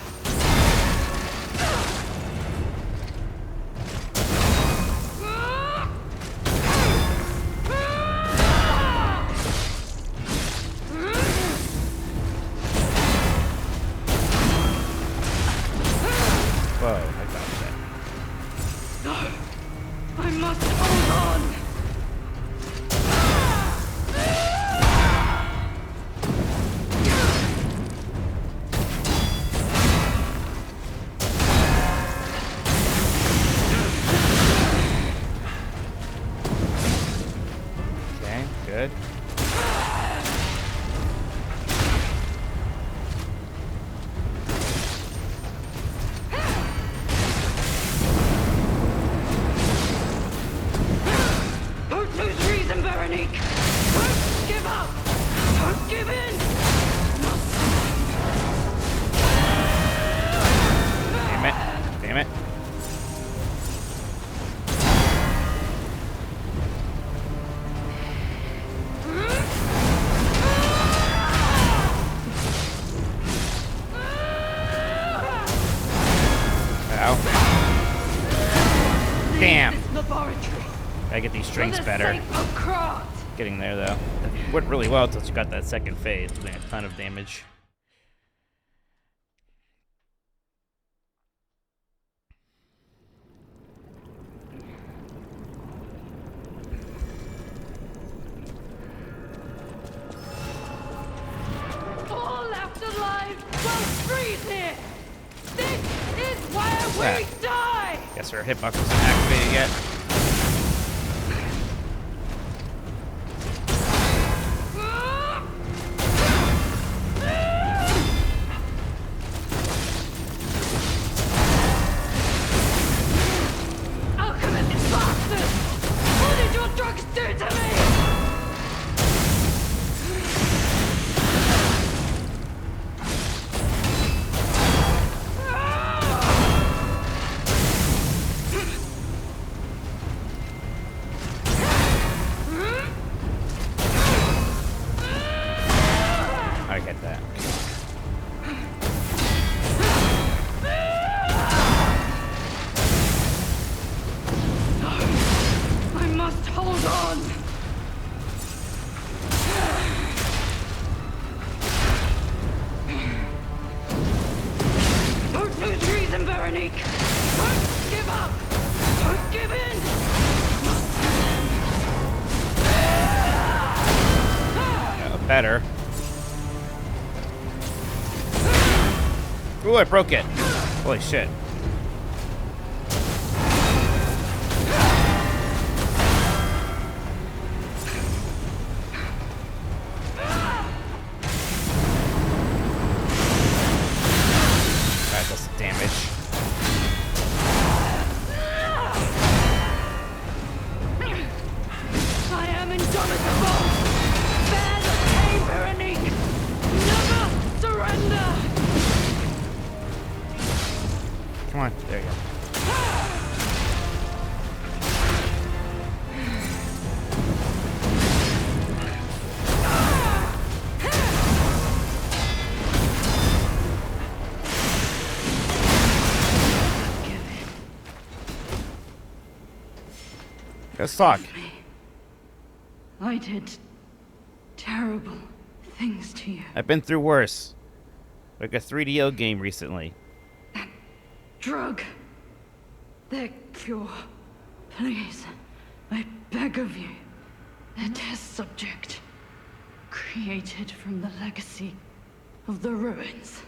S7: Ow. Damn.
S2: This laboratory.
S7: Gotta get these strings better. Getting there though. It went really well until she got that second phase, doing a ton of damage.
S2: All left alive will freeze here. This is where we die.
S7: Guess her hitbox wasn't activated yet.
S2: Alchemist bastard! What did your drugs do to me?
S7: I get that.
S2: I must hold on. Don't lose reason, Veronique. Don't give up. Don't give in.
S7: Better. Ooh, I broke it. Holy shit. Alright, that's some damage.
S2: I am indomitable. Bear the pain, Veronique. Never surrender.
S7: Come on, there you go. Let's talk.
S2: I did terrible things to you.
S7: I've been through worse. Like a 3DO game recently.
S2: Drug. Their cure. Please, I beg of you. A test subject. Created from the legacy of the ruins.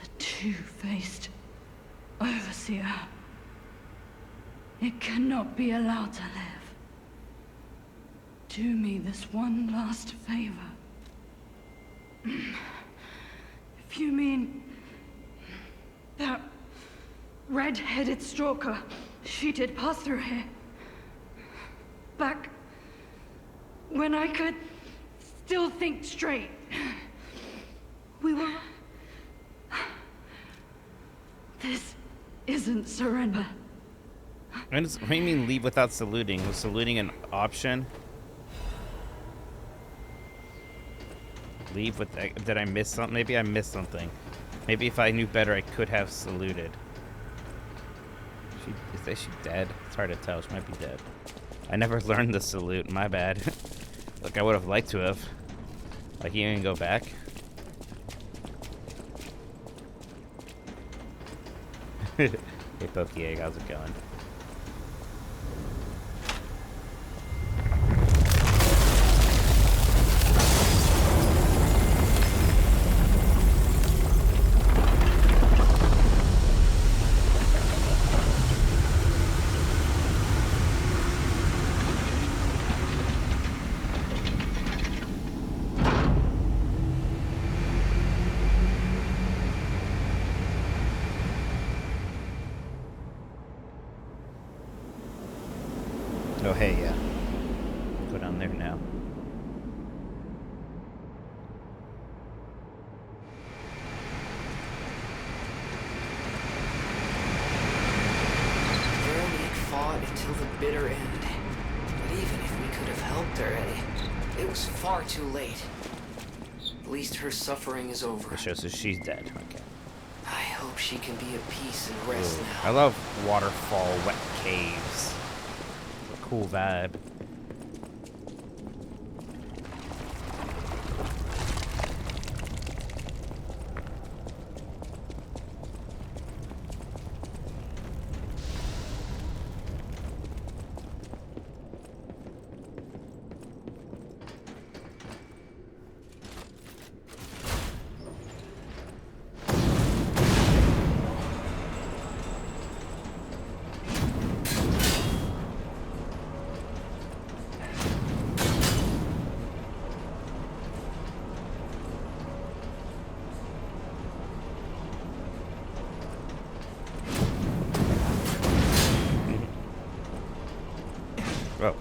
S2: The two-faced overseer. It cannot be allowed to live. Do me this one last favor. If you mean that red-headed stalker, she did pass through here. Back when I could still think straight. We were... This isn't surrender.
S7: What do you mean leave without saluting? Was saluting an option? Leave with... Did I miss something? Maybe I missed something. Maybe if I knew better, I could have saluted. Is she dead? It's hard to tell. She might be dead. I never learned the salute. My bad. Look, I would have liked to have. Like, you can go back. Hey, Pokey Egg, how's it going? Oh, hey, yeah. Go down there now.
S8: Veronique fought until the bitter end. But even if we could have helped her, it was far too late. At least her suffering is over.
S7: It shows that she's dead. Okay.
S8: I hope hope she can be at peace and rest now.
S7: I love waterfall, wet caves. A cool vibe. Oh.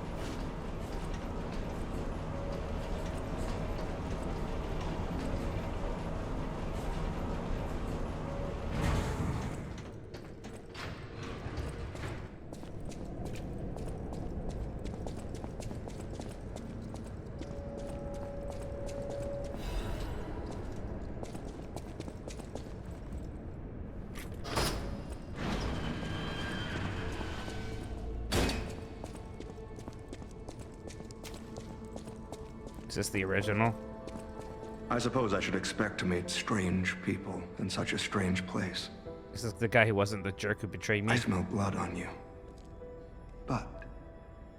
S7: Is this the original?
S12: I suppose I should expect to meet strange people in such a strange place.
S7: Is this the guy who wasn't the jerk who betrayed me?
S12: I smell blood on you. But,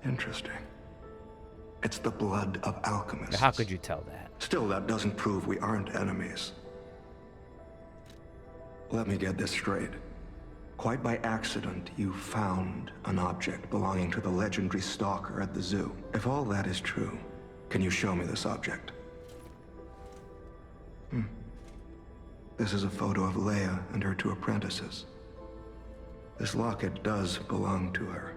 S12: interesting. It's the blood of alchemists.
S7: How could you tell that?
S12: Still, that doesn't prove we aren't enemies. Let me get this straight. Quite by accident, you found an object belonging to the legendary stalker at the zoo. If all that is true, can you show me this object? This is a photo of Leia and her 2 apprentices. This locket does belong to her.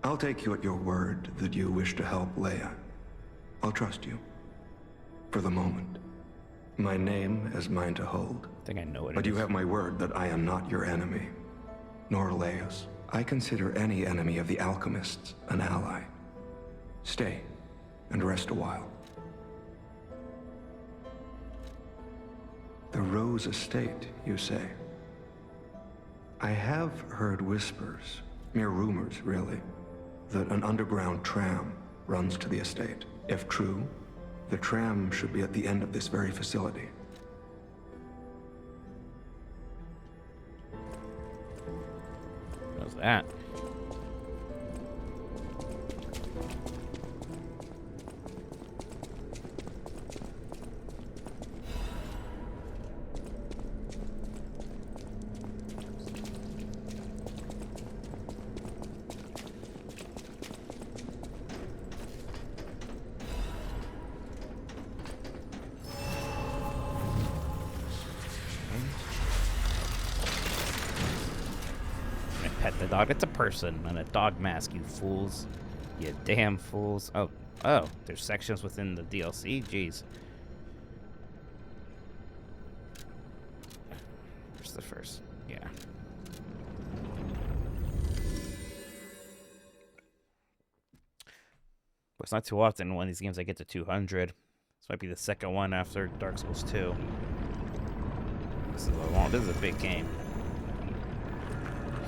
S12: I'll take you at your word that you wish to help Leia. I'll trust you. For the moment. My name is mine to hold.
S7: I think I know what it is.
S12: But you have my word that I am not your enemy, nor Leia's. I consider any enemy of the alchemists an ally. Stay and rest a while. The Rose Estate, you say? I have heard whispers, mere rumors really, that an underground tram runs to the estate. If true, the tram should be at the end of this very facility.
S7: What's that? Pet the dog. It's a person and a dog mask, you fools. You damn fools. Oh, there's sections within the DLC? Jeez. Where's the first? Yeah. It's not too often in one of these games I get to 200. This might be the second one after Dark Souls 2. This is a big game.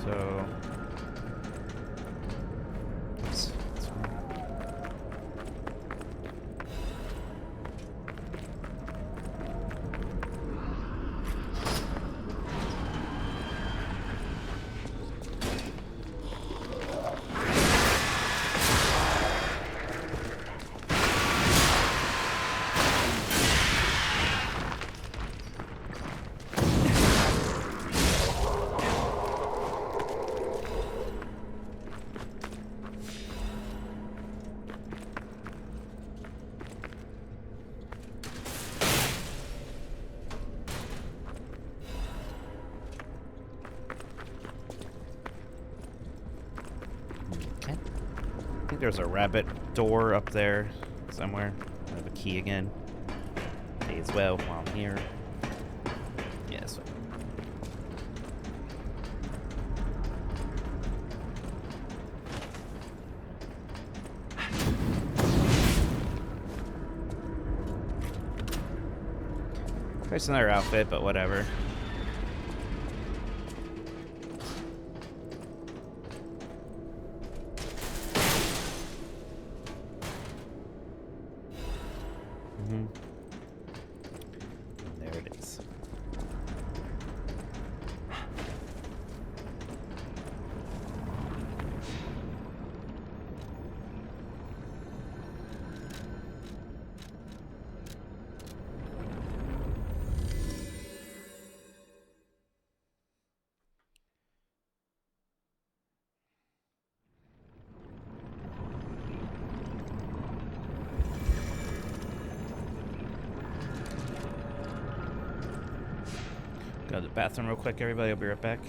S7: So there's a rabbit door up there somewhere. I have a key again. May as well while I'm here. Yes. There's another outfit, but whatever. Go to the bathroom real quick, everybody. I'll be right back.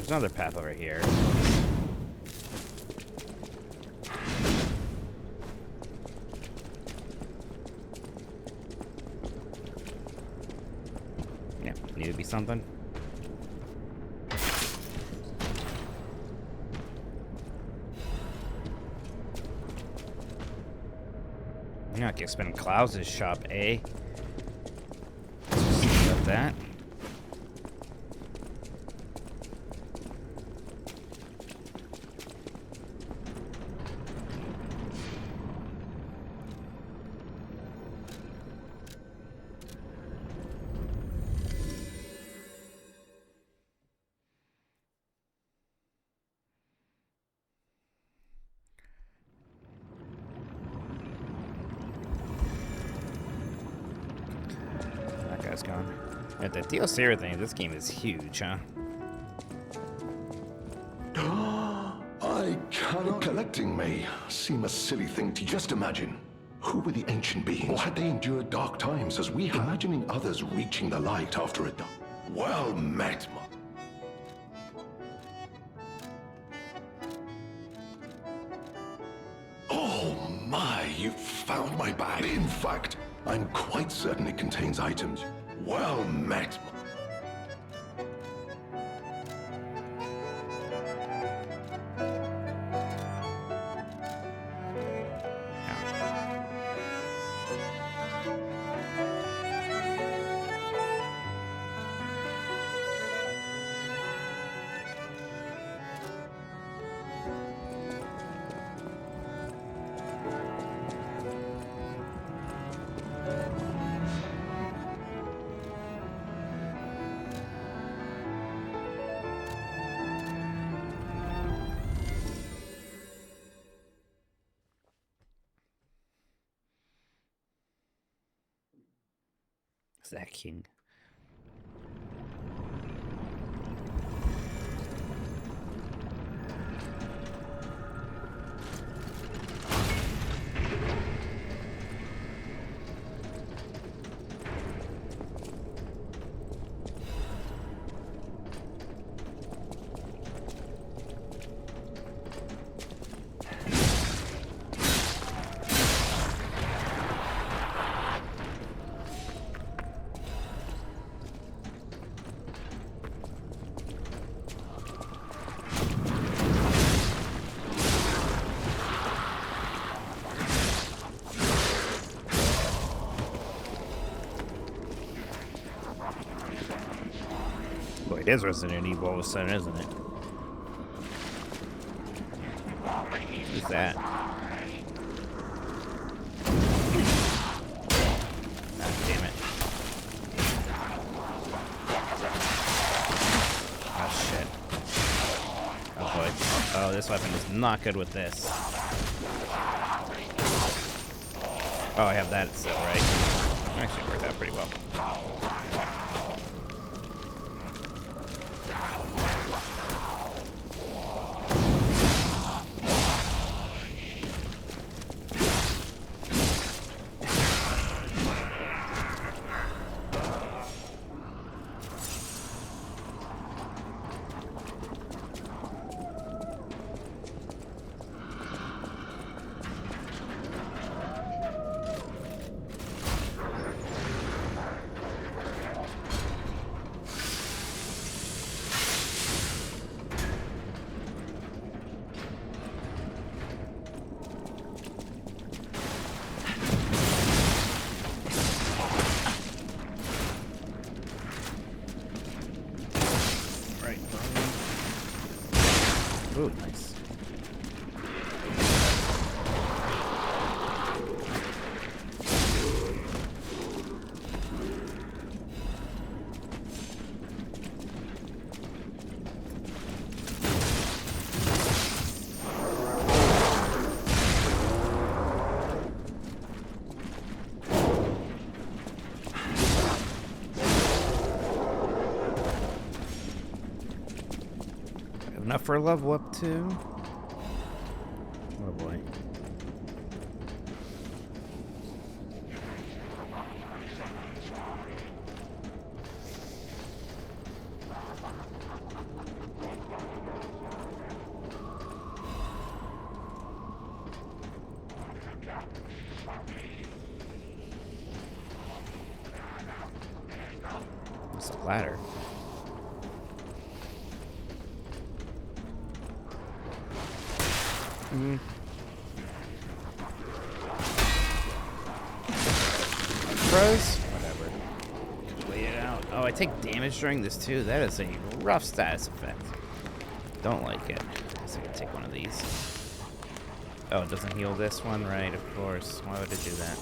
S7: There's another path over here. Yeah, need to be something. I'm not gonna spend Klaus's shop, eh? Got that. Gone. At the DLC thing, this game is huge, huh?
S12: I cannot. Collecting may seem a silly thing to just imagine. Who were the ancient beings? Or had they endured dark times as we have? Imagining others reaching the light after a dark. Well met, Oh my, you found my bag. In fact, I'm quite certain it contains items. Well met.
S7: Zach King. Boy, it is Resident Evil all of a sudden, isn't it? Who's that? God damn it. Oh, shit. Oh, boy. Oh, this weapon is not good with this. Oh, I have that still, right? Actually worked out pretty well. Ooh, nice. Enough for a level up too. Oh boy. It's a ladder. Pros? Whatever. Wait it out. Oh, I take damage during this too. That is a rough status effect. Don't like it. I guess I can take one of these. Oh, it doesn't heal this one? Right, of course. Why would it do that?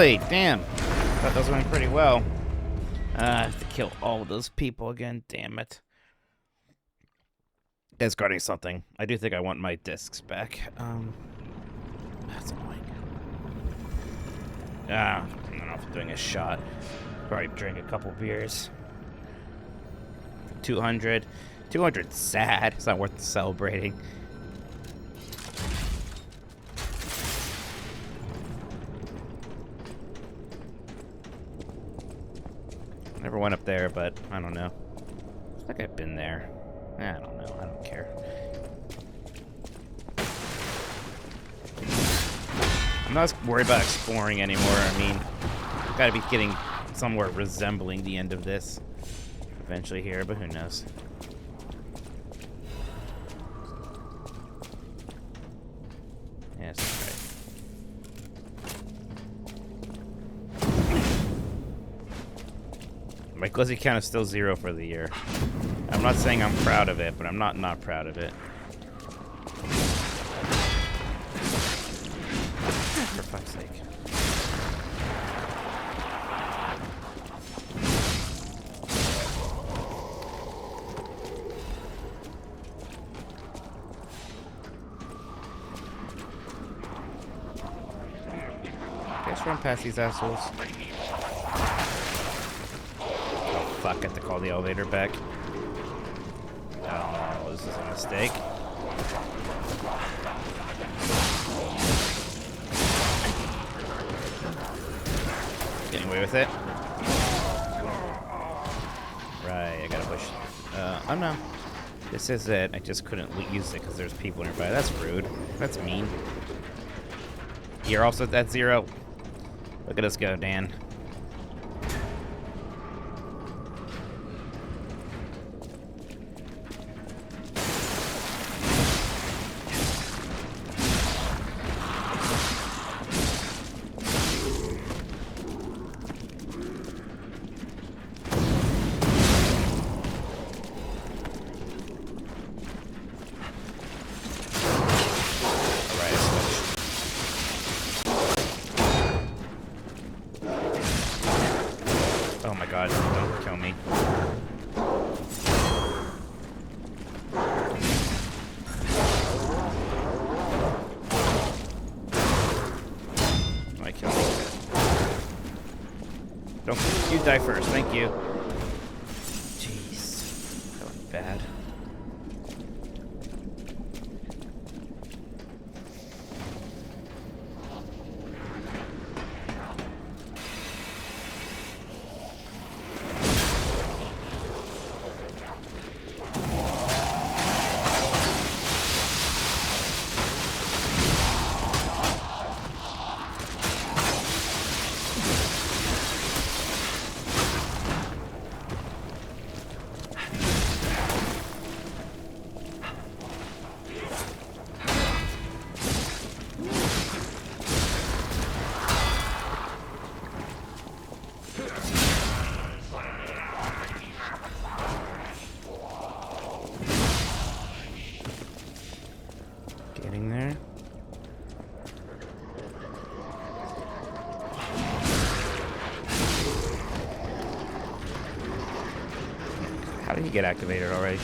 S7: Really? Damn. Thought those went pretty well. I have to kill all of those people again. Damn it. Discarding something. I do think I want my discs back. That's annoying. I don't know if I'm doing a shot. Probably drink a couple beers. 200. 200's sad. It's not worth celebrating. Never went up there, but I don't know. I think I've been there. I don't know. I don't care. I'm not worried about exploring anymore. I mean, I've got to be getting somewhere resembling the end of this eventually here, but who knows? Yes, that's right. My glizzy count is still 0 for the year. I'm not saying I'm proud of it, but I'm not proud of it. For fuck's sake. Guess run past these assholes. Oh fuck, I have to call the elevator back. Oh, this is a mistake. Getting away with it. Right, I gotta push. Oh no. This is it. I just couldn't use it because there's people nearby. That's rude. That's mean. You're also at 0. Look at us go, Dan. Oh my god, don't kill me. Why kill me? Don't you die first, thank you. Jeez. That went bad. Getting there. How did he get activated already?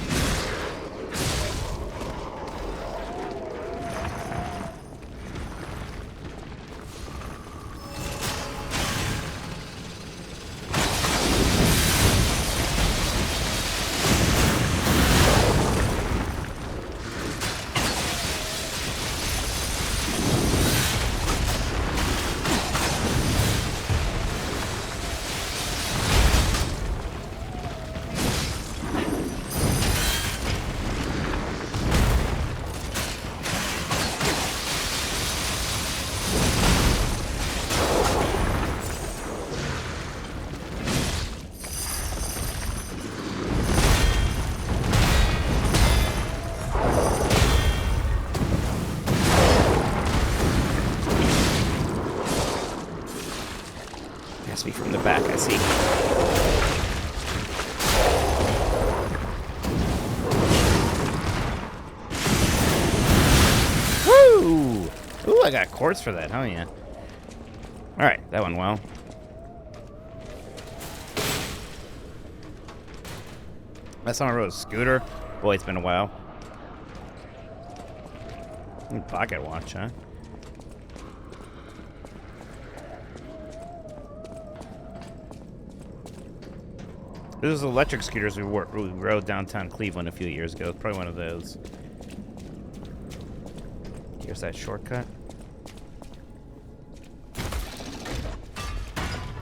S7: Has to be from the back, I see. Woo! Ooh, I got quartz for that, hell yeah. Alright, that went well. Last time I rode a scooter. Boy, it's been a while. Pocket watch, huh? This is electric scooters we rode downtown Cleveland a few years ago. It's probably one of those. Here's that shortcut.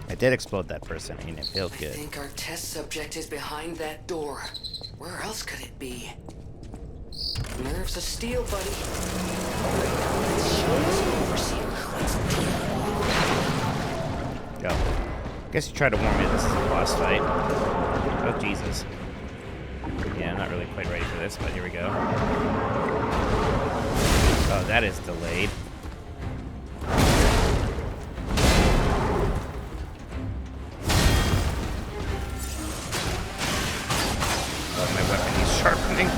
S7: I did explode that person, and it feels good.
S8: I think our test subject is behind that door. Where else could it be? Nerves of steel, buddy. Let's show this overseer.
S7: Go. Guess you tried to warn me this is a boss fight. Oh, Jesus. Yeah, I'm not really quite ready for this, but here we go. Oh, that is delayed. Oh, my weapon needs sharpening.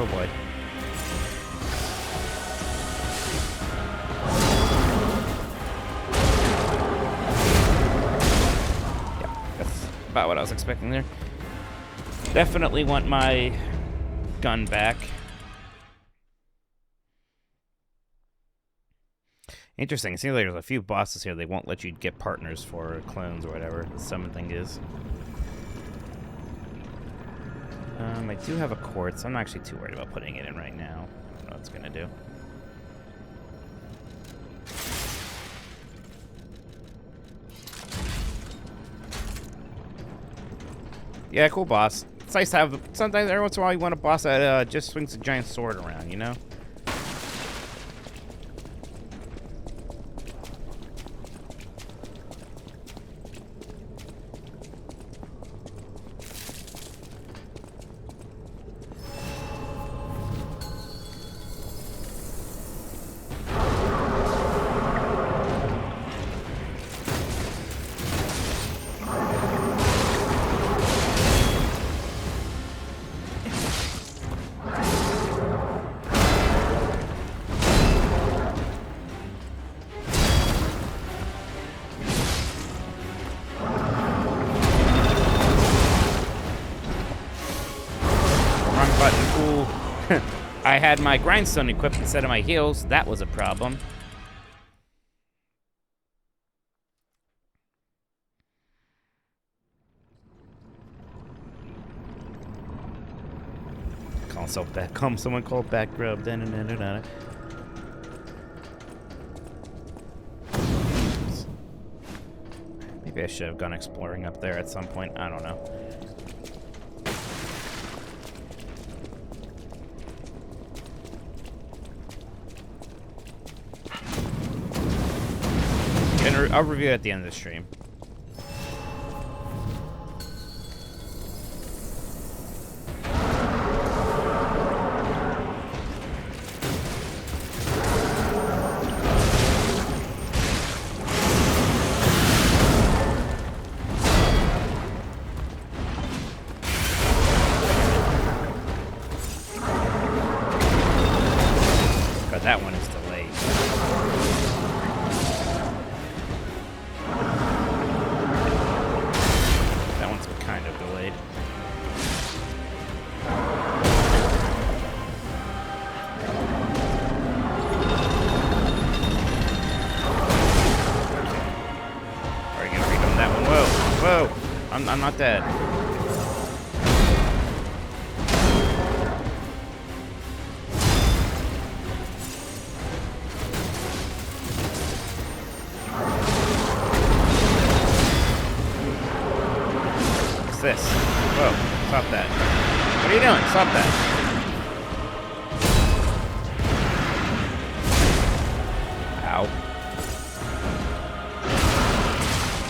S7: Oh boy. Yeah, that's about what I was expecting there. Definitely want my gun back. Interesting. It seems like there's a few bosses here they won't let you get partners for, clones or whatever the summon thing is. I do have a quartz. I'm not actually too worried about putting it in right now. I don't know what it's gonna do. Yeah, cool boss. It's nice to have. Sometimes, every once in a while, you want a boss that just swings a giant sword around, you know? I had my grindstone equipped instead of my heels. That was a problem. Someone called back grub. Da, da, da, da, da. Maybe I should have gone exploring up there at some point. I don't know. I'll review it at the end of the stream. God, that one is delayed. I'm not dead. What's this? Whoa, stop that. What are you doing? Stop that. Ow.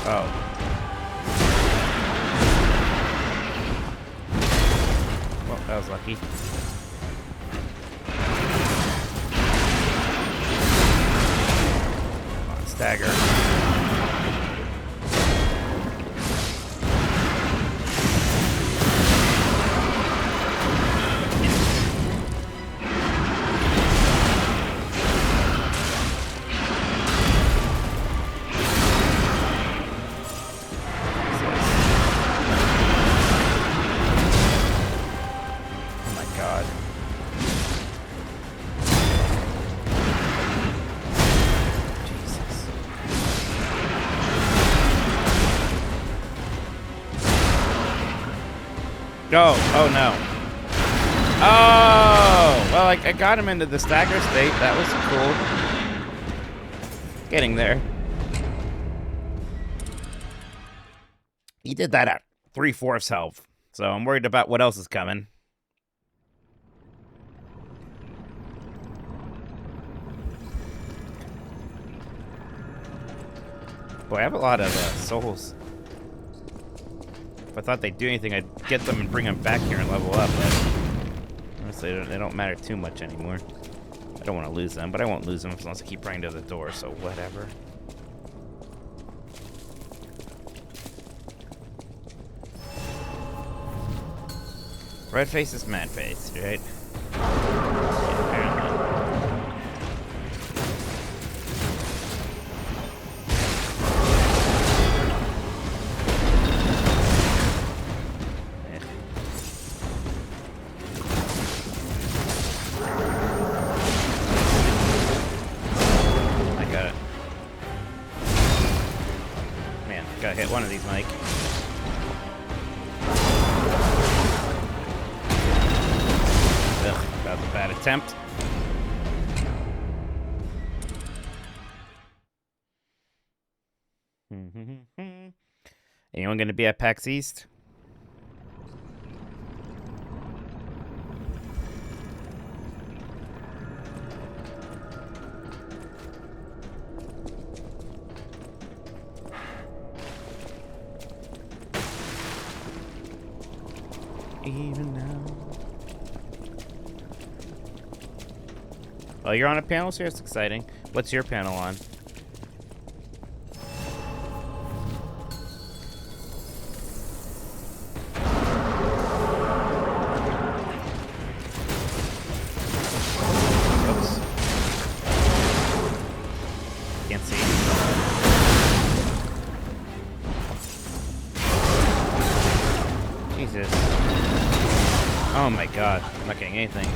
S7: Oh. Well, that was lucky. Come on, stagger. Oh no. Oh! Well, I got him into the stagger state. That was cool. Getting there. He did that at 3/4 health. So I'm worried about what else is coming. Boy, I have a lot of souls. If I thought they'd do anything, I'd get them and bring them back here and level up, but honestly, they don't matter too much anymore. I don't want to lose them, but I won't lose them as long as I keep running to the door, so whatever. Red face is mad face, right? Yeah, apparently. Gotta hit one of these, Mike. Ugh, that was a bad attempt. Anyone gonna be at PAX East? Even now. Oh, you're on a panel, so that's exciting. What's your panel on? Oops. Can't see. Jesus. Oh my god, I'm not getting anything.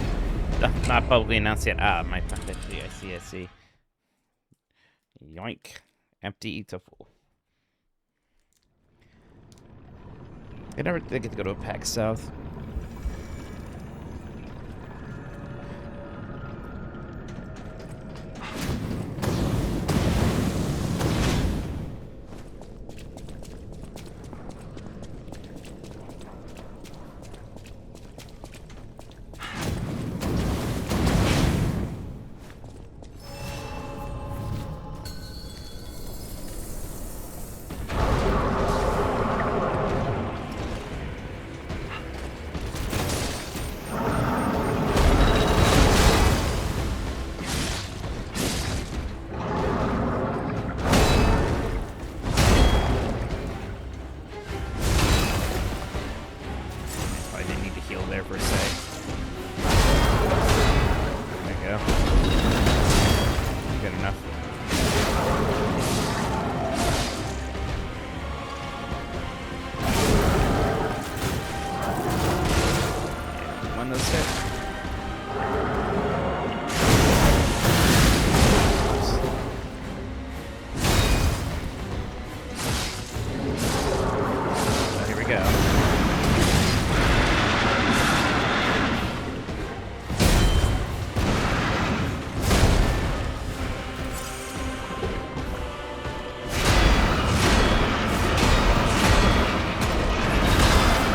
S7: Not publicly announced yet. Ah, my I see. Yoink. Empty to full. I never did get to go to a PAX South.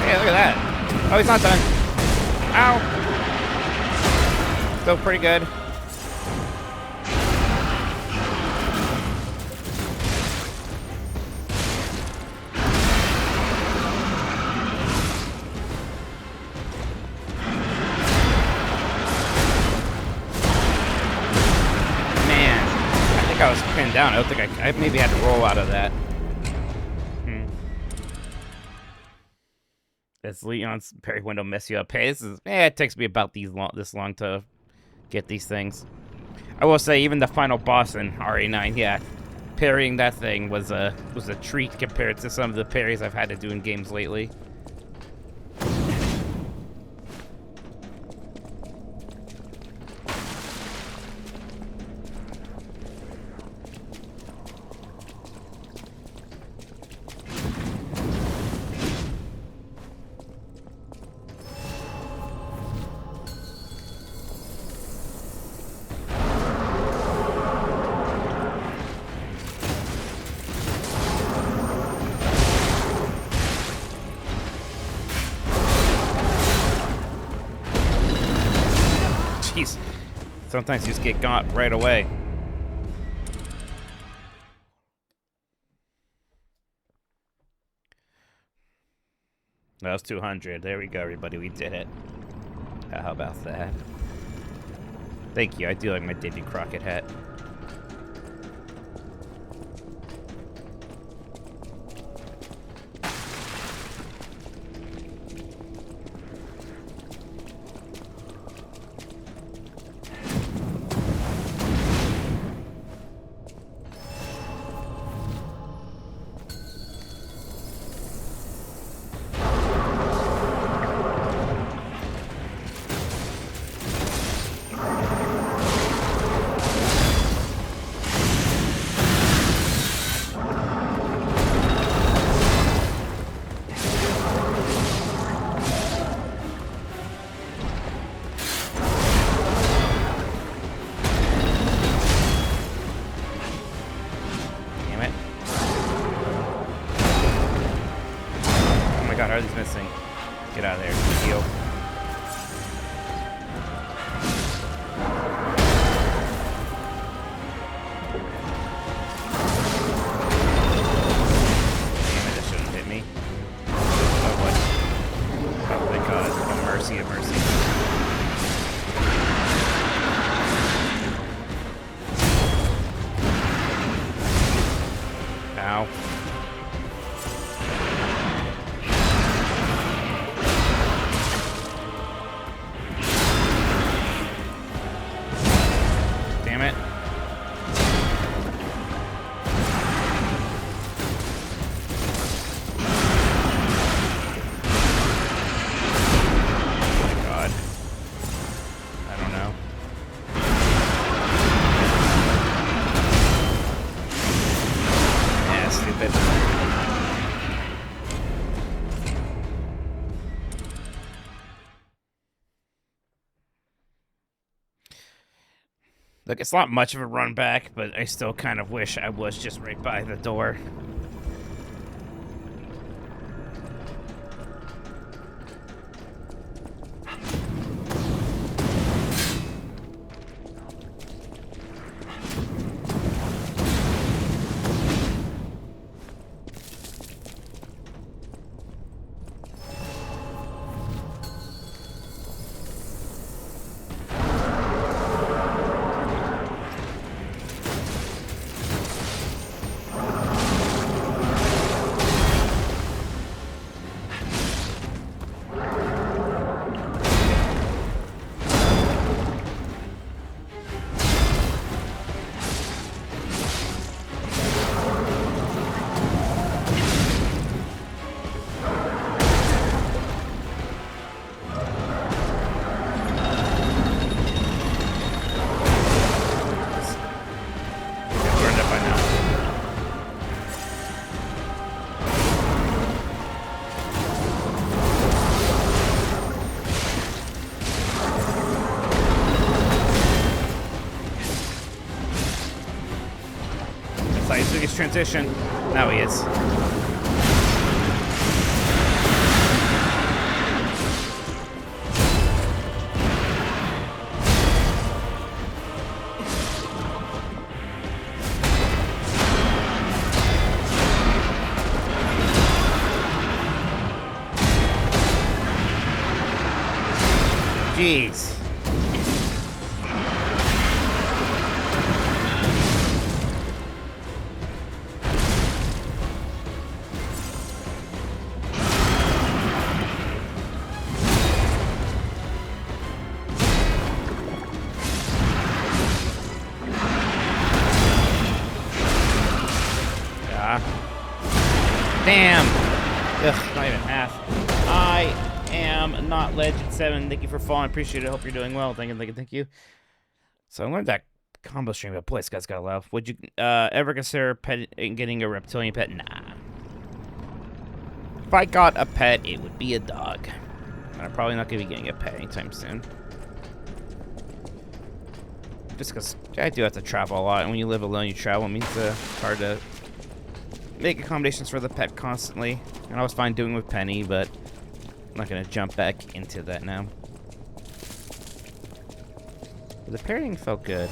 S7: Hey, look at that. Oh, he's not done. Ow. Still pretty good. I was pinned down. I don't think I maybe had to roll out of that. Does Leon's parry window mess you up? Hey, it takes me about this long to get these things. I will say, even the final boss in RA9, yeah, parrying that thing was a treat compared to some of the parries I've had to do in games lately. Sometimes you just get got right away. That was 200. There we go, everybody. We did it. How about that? Thank you. I do like my Davy Crockett hat. Harley's missing. Get out of there. Heal. Damn it, that shouldn't hit me. Oh, what? Oh, thank God. Oh, mercy, a mercy. Ow. Look, it's not much of a run back, but I still kind of wish I was just right by the door. Transition. Now he is. Jeez. Damn! Ugh, not even half. I am not Legend 7. Thank you for following. Appreciate it. Hope you're doing well. Thank you. So I learned that combo stream, but boy, this guy's got a laugh. Would you ever consider getting a reptilian pet? Nah. If I got a pet, it would be a dog. And I'm probably not going to be getting a pet anytime soon. Just because I do have to travel a lot, and when you live alone, you travel. It means it's hard to make accommodations for the pet constantly. And I was fine doing with Penny, but I'm not going to jump back into that now. But the parroting felt good.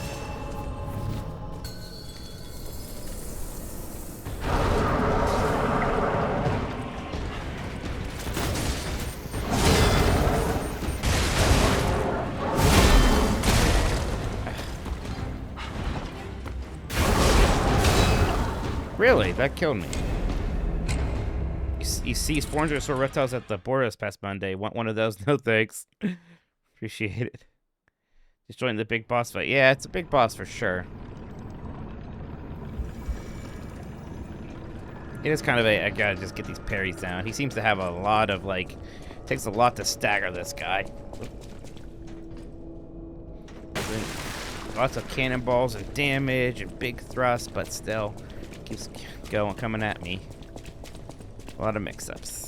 S7: Really? That killed me. You see 400 sword reptiles at the border this past Monday. Want one of those? No thanks. Appreciate it. Just joined the big boss fight. Yeah, it's a big boss for sure. It is kind of I gotta just get these parries down. He seems to have a lot of, like, takes a lot to stagger this guy. Lots of cannonballs and damage and big thrust, but still keeps coming at me. A lot of mix-ups.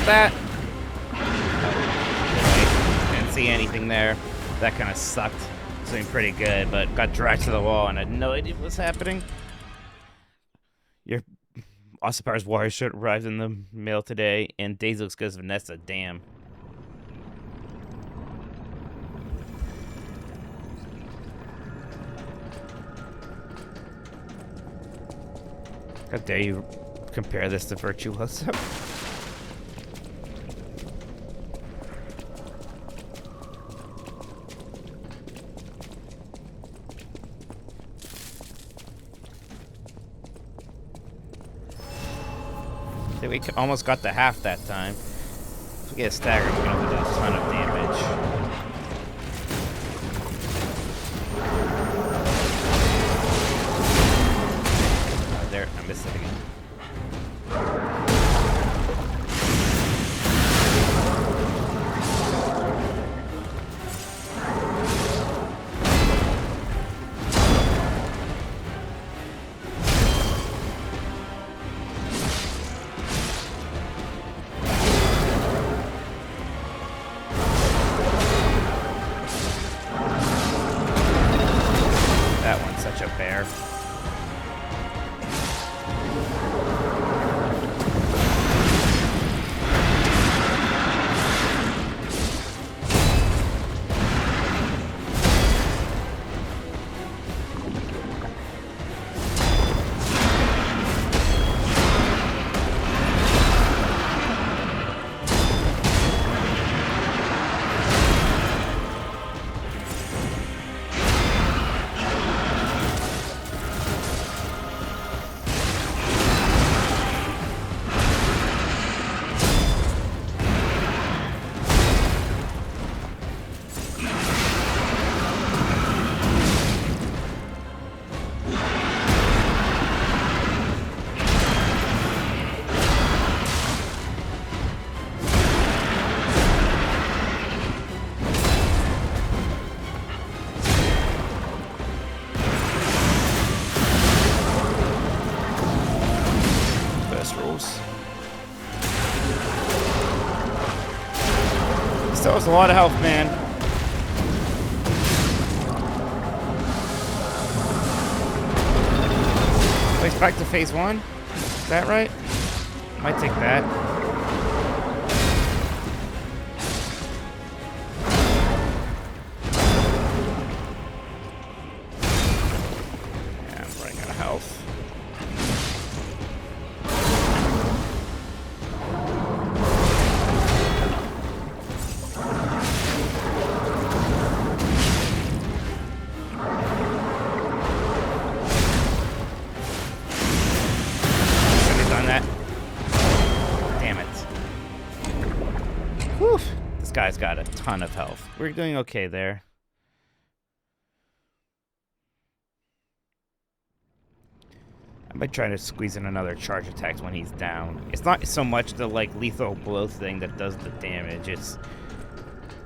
S7: That. Didn't see anything there. That kind of sucked. It was doing pretty good, but got dragged to the wall and I had no idea what was happening. Your Austin Powers Warrior shirt arrived in the mail today, and Daisy looks good as Vanessa. Damn. How dare you compare this to Virtuoso? We almost got to half that time. If we get a stagger, we're gonna do a ton of damage. Oh, there, I missed it again. a lot of health, man. Place back to phase 1? Is that right? Might take that. Yeah, I'm running out of health. Guy's got a ton of health. We're doing okay there. I might try to squeeze in another charge attacks when he's down. It's not so much the like lethal blow thing that does the damage. It's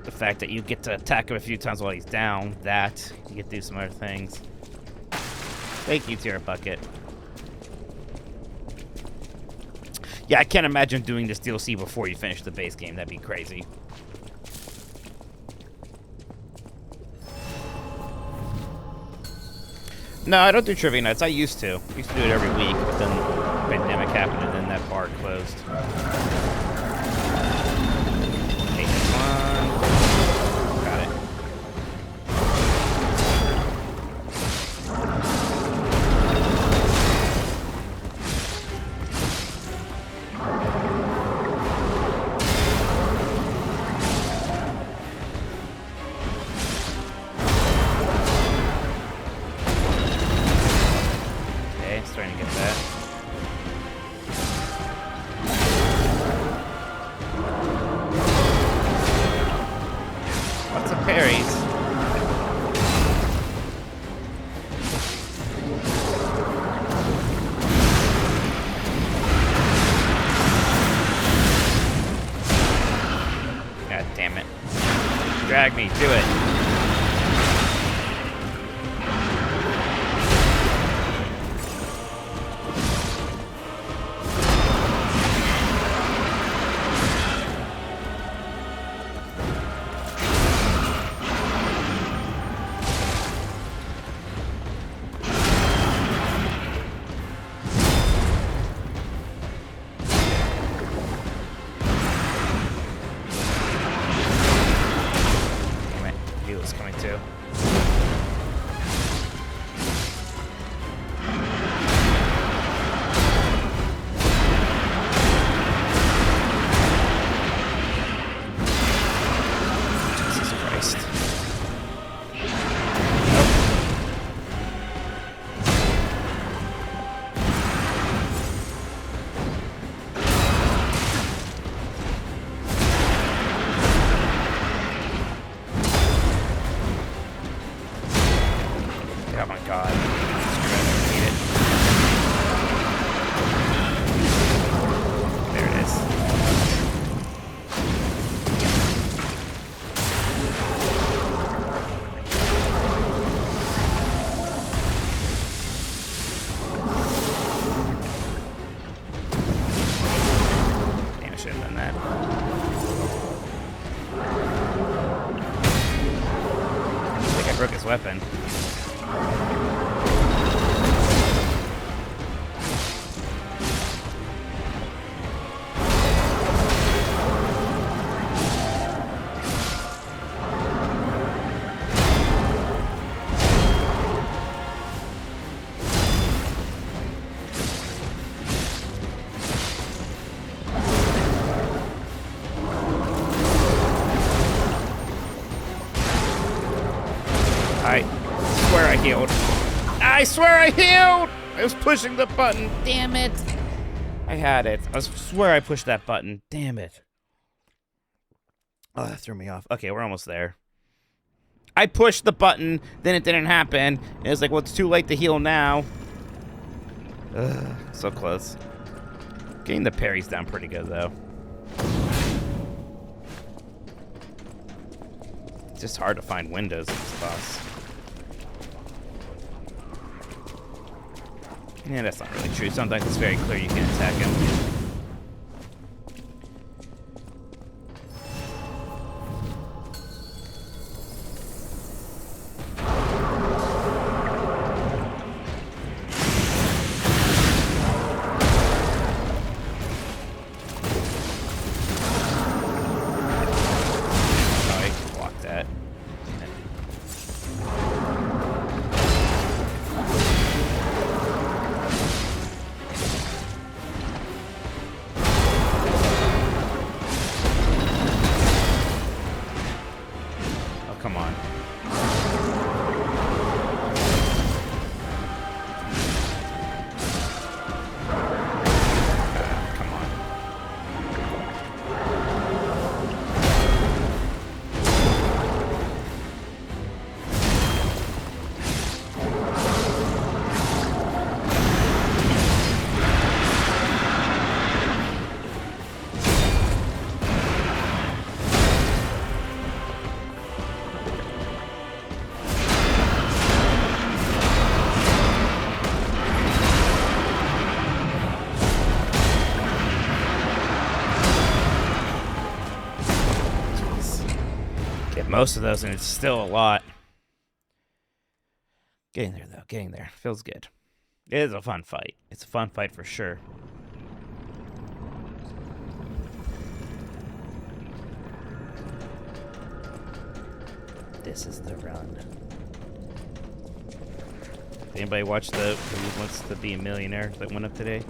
S7: the fact that you get to attack him a few times while he's down. That you get to do some other things. Thank you, Tira Bucket. Yeah, I can't imagine doing this DLC before you finish the base game. That'd be crazy. No, I don't do trivia nights. I used to. I used to do it every week, but then the pandemic happened and then that bar closed. Got it. Drag me, do it. Weapon. I swear I healed! I was pushing the button. Damn it. I had it. I swear I pushed that button. Damn it. Oh, that threw me off. Okay, we're almost there. I pushed the button, then it didn't happen. And it's like, well, it's too late to heal now. Ugh, so close. Getting the parries down pretty good, though. It's just hard to find windows in this boss. Yeah, that's not really true. Sometimes it's very clear you can attack him. Most of those, and it's still a lot. Getting there, though. Getting there. Feels good. It is a fun fight. It's a fun fight for sure. This is the run. Anybody watch the Who Wants to Be a Millionaire that went up today?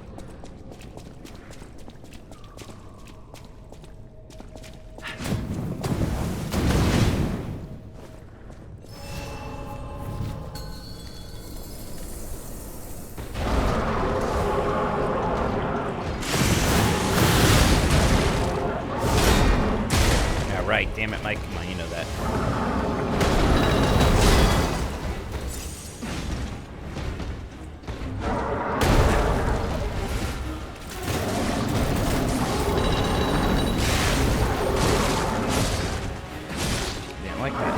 S7: Right, damn it, Mike. Come on, you know that. Damn, like that.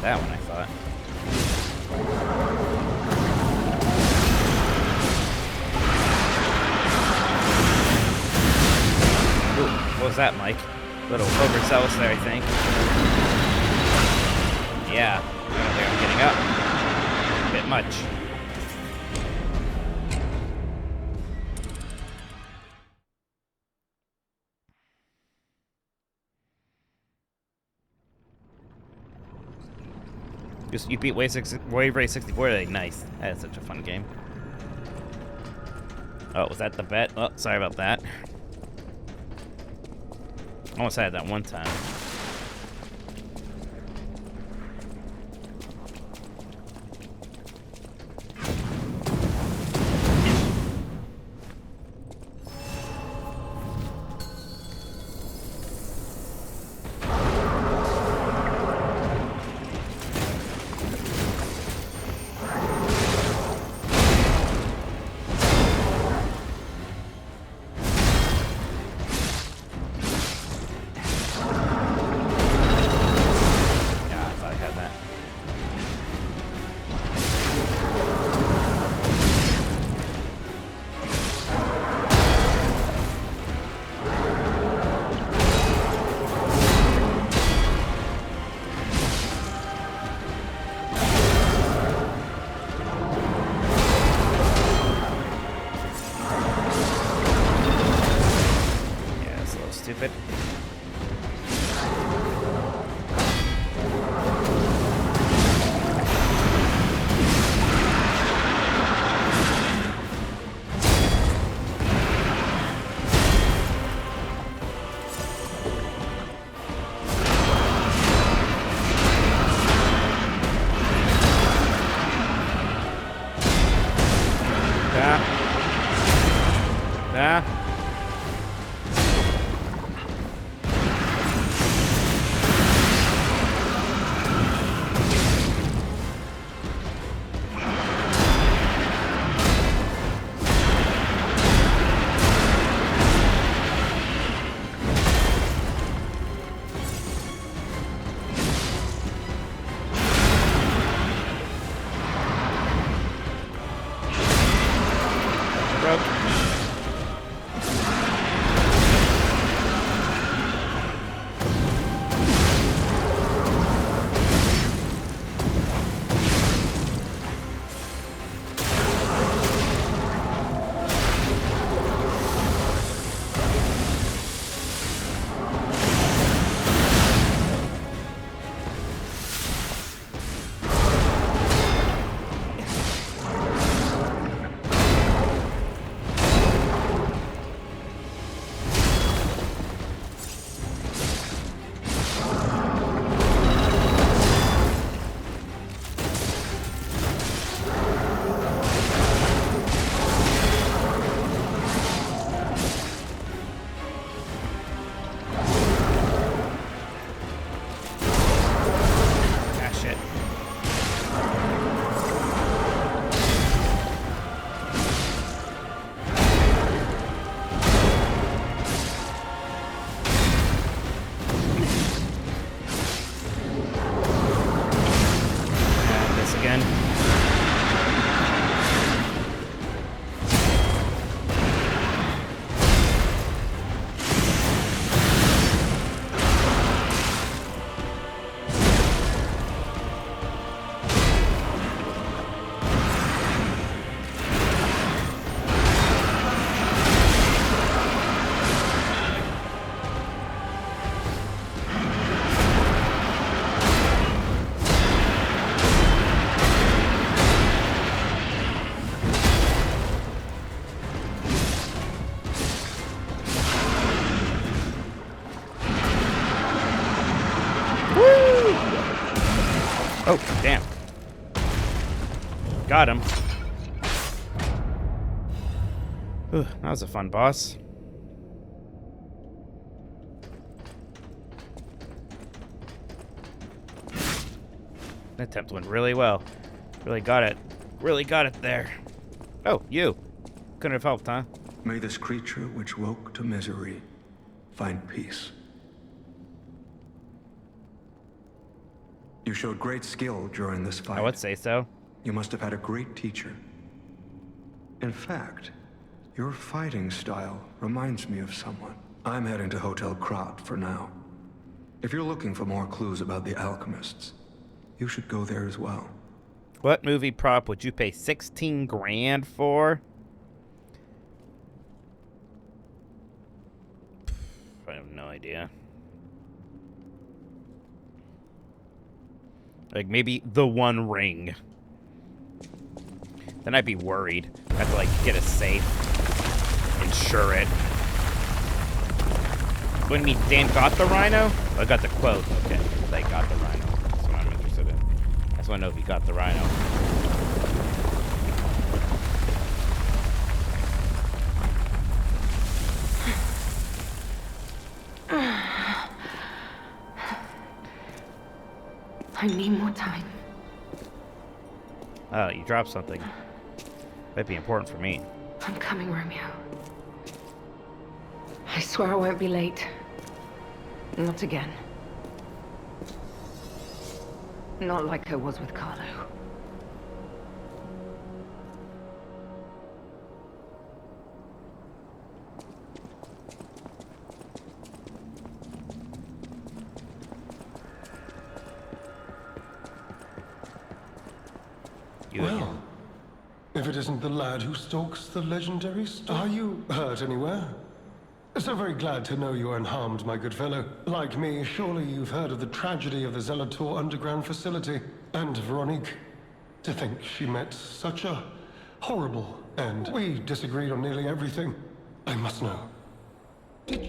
S7: That one, I thought. Ooh, what was that, Mike? A little overzealous there, I think. Yeah, I'm getting up. A bit much. You beat Wave Race 64 today. Nice. That is such a fun game. Oh, was that the bet? Oh, sorry about that. Almost had that one time. Stupid. Yeah. Yeah. Oh, damn. Got him. Whew, that was a fun boss. That attempt went really well. Really got it. Really got it there. Oh, you. Couldn't have helped, huh?
S14: May this creature which woke to misery find peace. You showed great skill during this fight.
S7: I would say so.
S14: You must have had a great teacher. In fact, your fighting style reminds me of someone. I'm heading to Hotel Krat for now. If you're looking for more clues about the alchemists, you should go there as well.
S7: What movie prop would you pay 16 grand for? I have no idea. Like, maybe The One Ring. Then I'd be worried. I have to, like, get a safe. Insure it. What do you mean, Dan got the rhino? Oh, I got the quote. Okay, they got the rhino. That's what I'm interested in. I just want to know if he got the rhino.
S9: I need more time.
S7: Oh, you dropped something. Might be important for me.
S9: I'm coming, Romeo. I swear I won't be late. Not again. Not like I was with Carlo.
S13: Well, if it isn't the lad who stalks the legendary star. Are you hurt anywhere? So very glad to know you're unharmed, my good fellow. Like me, surely you've heard of the tragedy of the Zelator underground facility. And Veronique, to think she met such a horrible end. We disagreed on nearly everything. I must know.
S7: I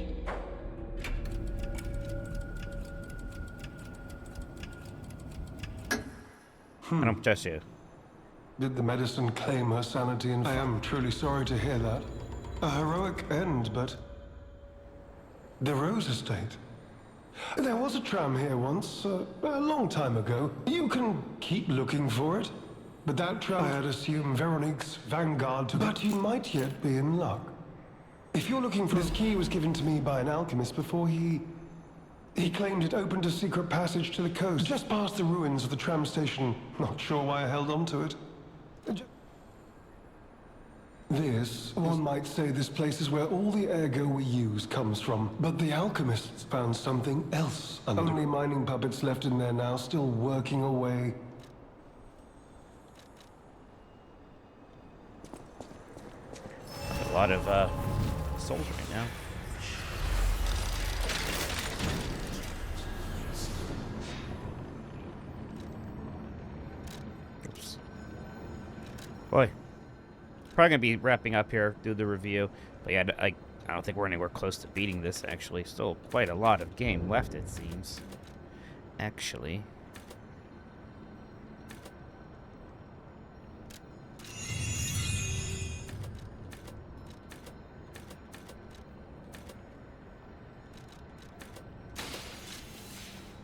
S7: don't trust you.
S13: Did the medicine claim her sanity? And I am truly sorry to hear that. A heroic end, but... The Rose Estate. There was a tram here once, a long time ago. You can keep looking for it. But that tram, I'd assume Veronique's vanguard to... But you might yet be in luck. If you're looking for... This key was given to me by an alchemist before he claimed it opened a secret passage to the coast, just past the ruins of the tram station. Not sure why I held on to it. One might say this place is where all the ergo we use comes from. But the alchemists found something else under. Only mining puppets left in there now, still working away.
S7: A lot of souls right now. Oops. Boy. Probably gonna be wrapping up here, do the review. But yeah, I don't think we're anywhere close to beating this, actually. Still quite a lot of game left, it seems. Actually.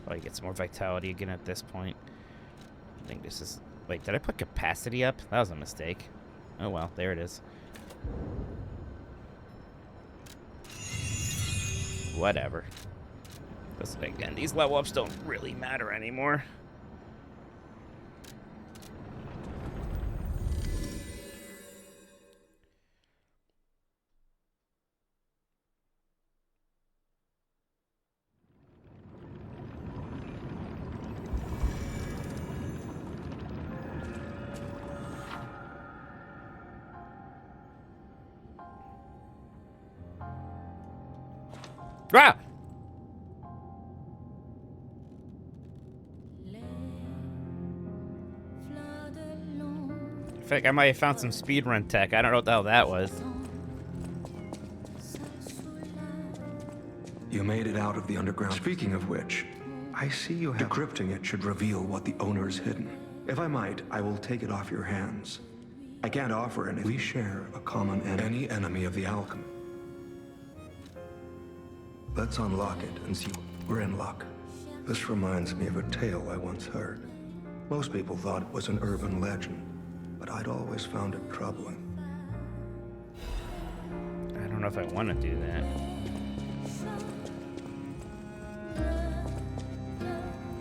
S7: Probably get some more vitality again at this point. I think this is... Wait, did I put capacity up? That was a mistake. Oh well, there it is. Whatever. Listen, again, these level ups don't really matter anymore. Ah! I feel like I might have found some speedrun tech. I don't know what the hell that was.
S14: You made it out of the underground. Speaking of which, I see you have... Decrypting it should reveal what the owner's hidden. If I might, I will take it off your hands. I can't offer anything. We share a common enemy. Any enemy of the alchemy. Let's unlock it and see. We're in luck. This reminds me of a tale I once heard. Most people thought it was an urban legend, but I'd always found it troubling.
S7: I don't know if I want to do that.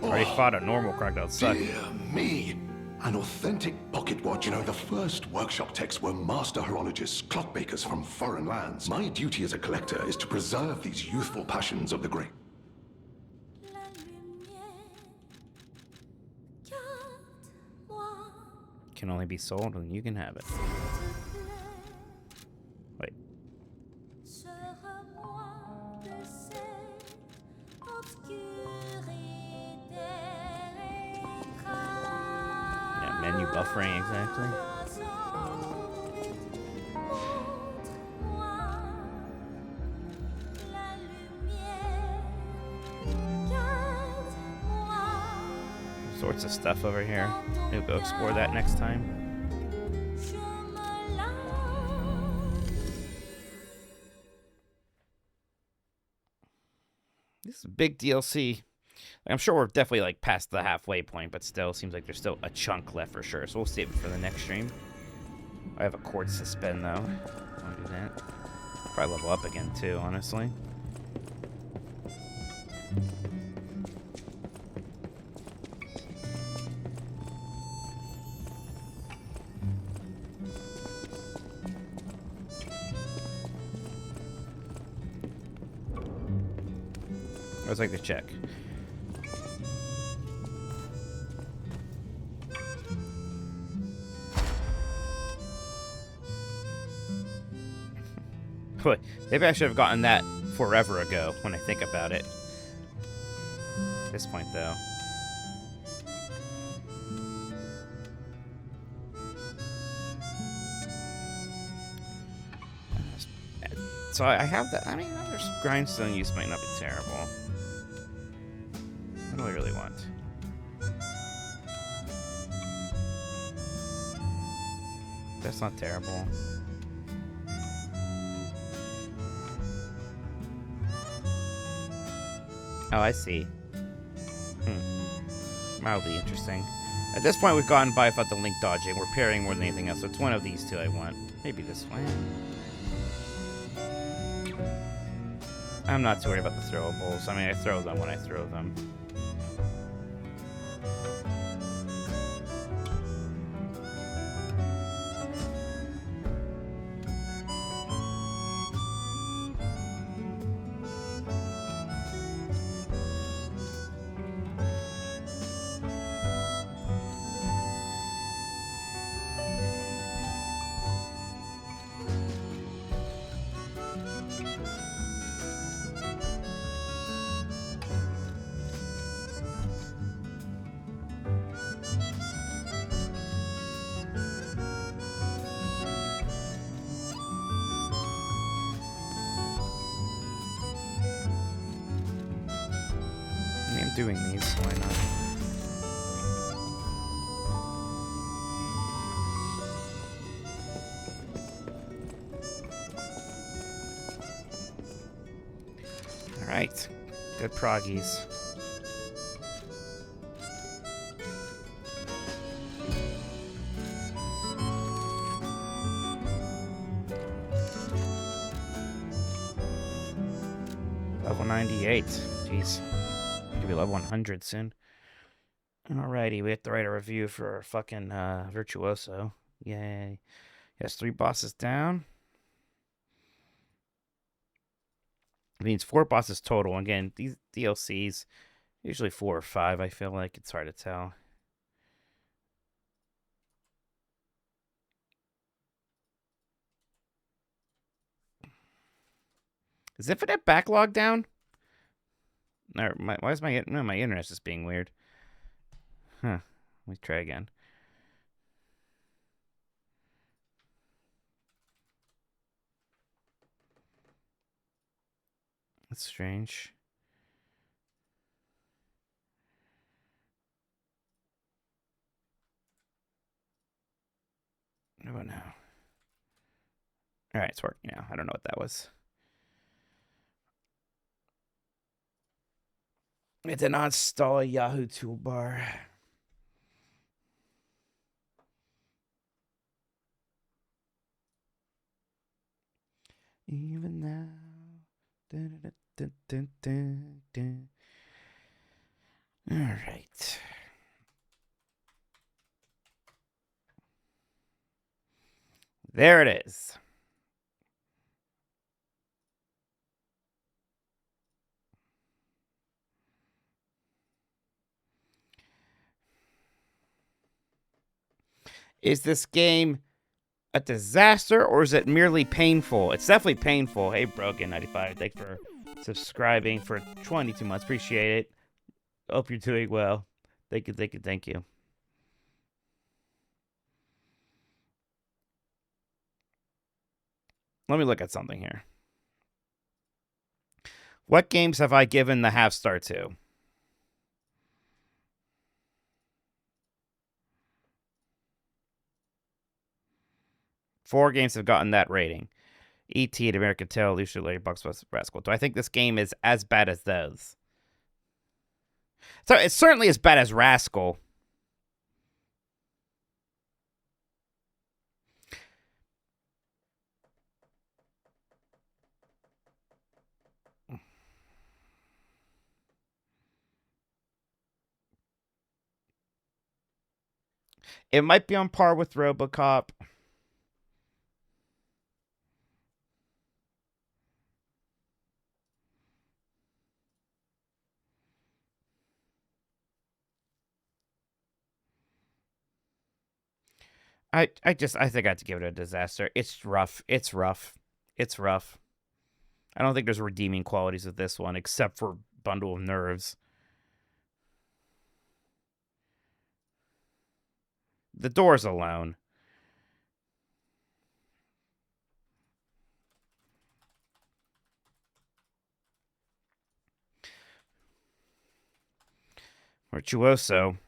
S7: Already fought a normal crocodile. Suck.
S12: Dear me! An authentic pocket watch. You know, the first workshop techs were master horologists, clockmakers from foreign lands. My duty as a collector is to preserve these youthful passions of the great.
S7: Can only be sold when you can have it. Wait. Yeah, menu buffering exactly. Sorts of stuff over here. We'll go explore that next time. This is a big DLC. I'm sure we're definitely like past the halfway point, but still seems like there's still a chunk left for sure. So we'll save it for the next stream. I have a cord suspend though. I'll do that. Probably level up again too, honestly. I always like to check. Maybe I should have gotten that forever ago when I think about it. At this point, though. So I have that. I mean, there's grindstone use might not be terrible. What do I really want? That's not terrible. Oh, I see. Mildly interesting. At this point, we've gotten by without the link dodging. We're parrying more than anything else, so it's one of these two I want. Maybe this one. I'm not too worried about the throwables. I mean, I throw them when I throw them. Doing these, so why not? Alright. Good proggies. Level 98. Jeez. Be level 100 soon. Alrighty, we have to write a review for our fucking Virtuoso. Yay. Yes, 3 bosses down. It means 4 bosses total. Again, these DLCs, usually 4 or 5, I feel like. It's hard to tell. Is Infinite Backlog down? Or why is my internet's just being weird? Huh. Let me try again. That's strange. What about now? All right, it's working now. I don't know what that was. It did not install a Yahoo toolbar. Even now. Dun, dun, dun, dun, dun, dun. All right. There it is. Is this game a disaster or is it merely painful? It's definitely painful. Hey, Broken95, thanks for subscribing for 22 months. Appreciate it. Hope you're doing well. Thank you, thank you, thank you. Let me look at something here. What games have I given the half star to? Four games have gotten that rating. E.T. and American Tail, Lucia Larry, Bugs Bus Rascal. Do I think this game is as bad as those? So it's certainly as bad as Rascal. It might be on par with RoboCop. I think I have to give it a disaster. It's rough. It's rough. It's rough. I don't think there's redeeming qualities of this one except for Bundle of Nerves. The doors alone. Virtuoso.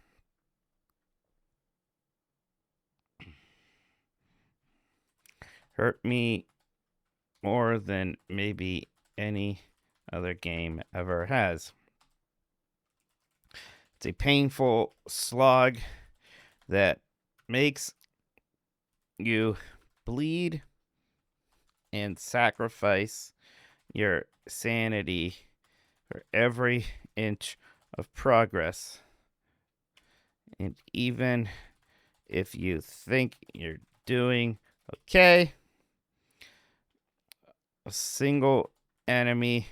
S7: Hurt me more than maybe any other game ever has. It's a painful slog that makes you bleed and sacrifice your sanity for every inch of progress. And even if you think you're doing okay, a single enemy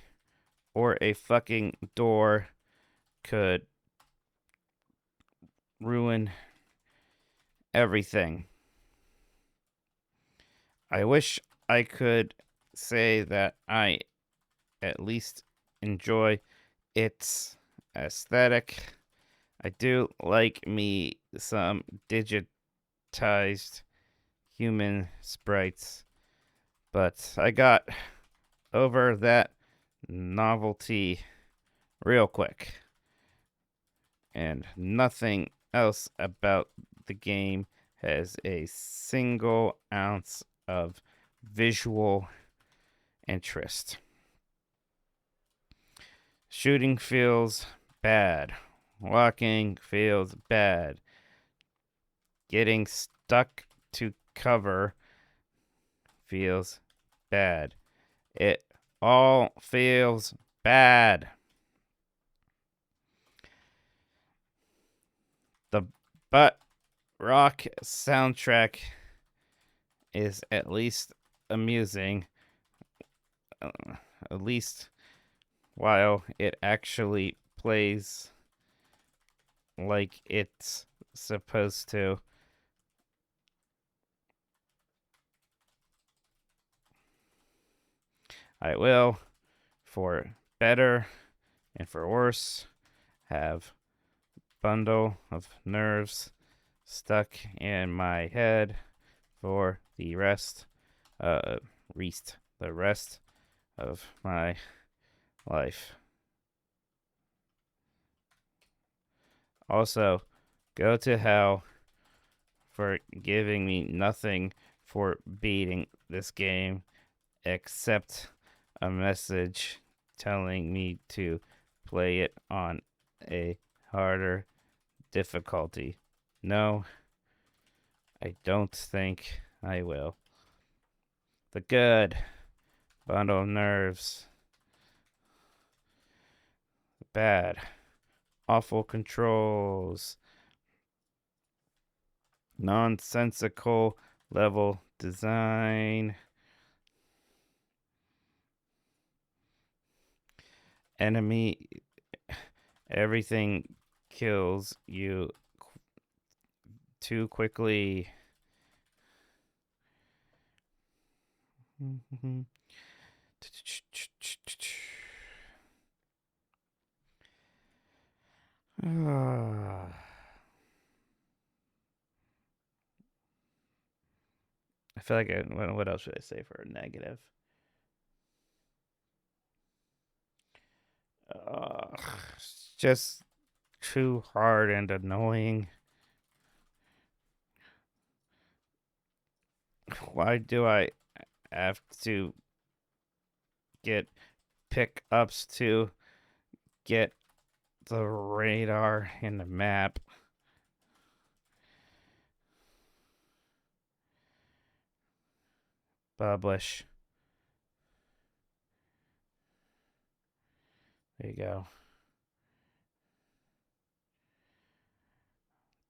S7: or a fucking door could ruin everything. I wish I could say that I at least enjoy its aesthetic. I do like me some digitized human sprites, but I got over that novelty real quick. And nothing else about the game has a single ounce of visual interest. Shooting feels bad. Walking feels bad. Getting stuck to cover feels bad. It all feels bad. The butt rock soundtrack is at least amusing. At least while it actually plays like it's supposed to. I will, for better and for worse, have Bundle of Nerves stuck in my head for the rest of my life. Also, go to hell for giving me nothing for beating this game except a message telling me to play it on a harder difficulty. No, I don't think I will. The good bundle of nerves. The bad, awful controls. Nonsensical level design. Enemy. Everything kills you too quickly. I feel like what else should I say for a negative? It's just too hard and annoying. Why do I have to get pickups to get the radar in the map? Publish. There you go.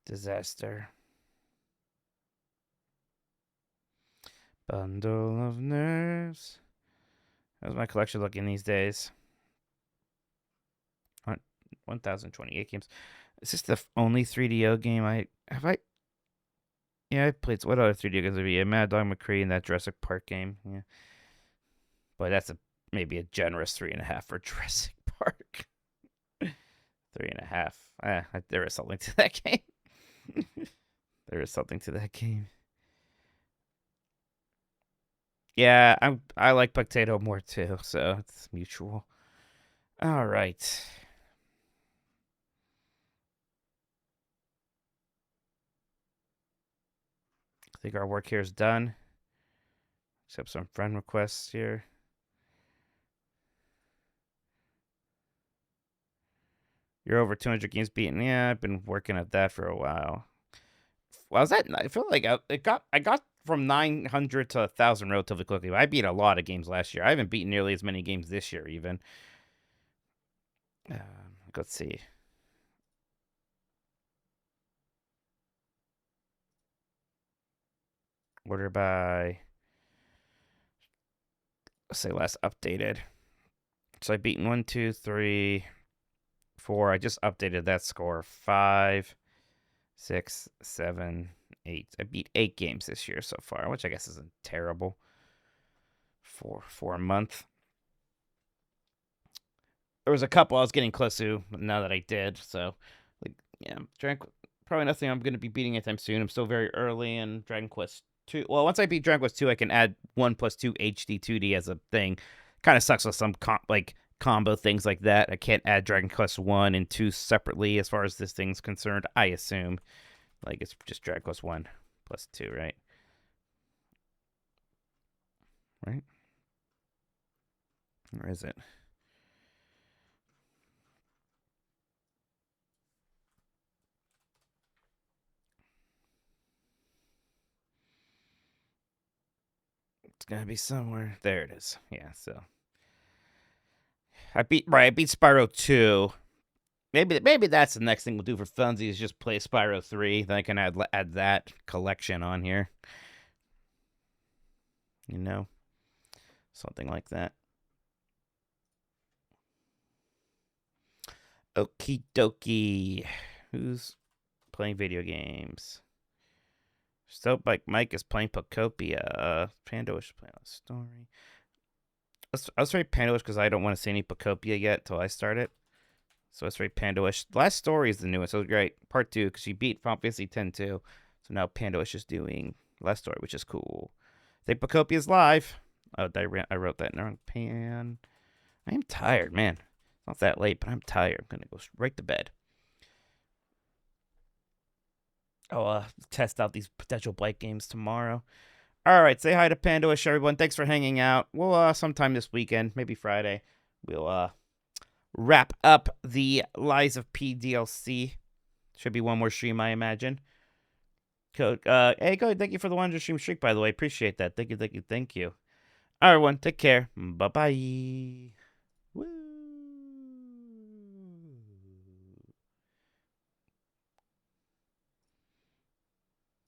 S7: Disaster. Bundle of nerves. How's my collection looking these days? 1,028 games. Is this the only 3DO game Yeah, I played. What other 3D games would be? A Mad Dog McCree and that Jurassic Park game. Yeah, but that's maybe a generous 3.5 for Jurassic Park. 3.5. There is something to that game. There is something to that game. Yeah, I like Potato more too, so it's mutual. All right. I think our work here is done. Except some friend requests here. You're over 200 games beaten. Yeah, I've been working at that for a while. Well, I feel like I got from 900 to 1,000 relatively quickly. I beat a lot of games last year. I haven't beaten nearly as many games this year, even. Let's see. Order by, let's say, last updated. So I've beaten 1, 2, 3, 4. I just updated that score. 5, 6, 7, 8. I beat 8 games this year so far, which I guess isn't terrible for a month. There was a couple I was getting close to now that I did. So, probably nothing I'm going to be beating anytime soon. I'm still very early in Dragon Quest 2. Well, once I beat Dragon Quest 2, I can add 1+2 HD 2D as a thing. Kind of sucks with some combo things like that. I can't add Dragon Quest 1 and 2 separately as far as this thing's concerned, I assume. Like, it's just Dragon Quest 1 plus 2, right? Right? Where is it? It's gotta be somewhere. There it is. Yeah, so I beat Spyro 2. Maybe that's the next thing we'll do for funsies, is just play Spyro 3. Then I can add that collection on here. You know? Something like that. Okie dokie. Who's playing video games? Soap like Mike is playing Pocopia. Pandoish is playing a story. I was very Pandoish because I don't want to see any Pocopia yet until I start it. So it's very Pandoish. Last story is the newest. So great. Part 2, because she beat Final Fantasy 10 too. So now Pandoish is doing Last Story, which is cool. I think Pocopia is live. Oh, I wrote that in the wrong pan. I am tired, man. It's not that late, but I'm tired. I'm going to go right to bed. I'll test out these potential Blight games tomorrow. All right, say hi to Pandoish, everyone. Thanks for hanging out. We'll sometime this weekend, maybe Friday, we'll wrap up the Lies of P DLC. Should be one more stream, I imagine. Hey, good. Thank you for the 100 stream streak, by the way. Appreciate that. Thank you. All right, everyone. Take care. Bye-bye.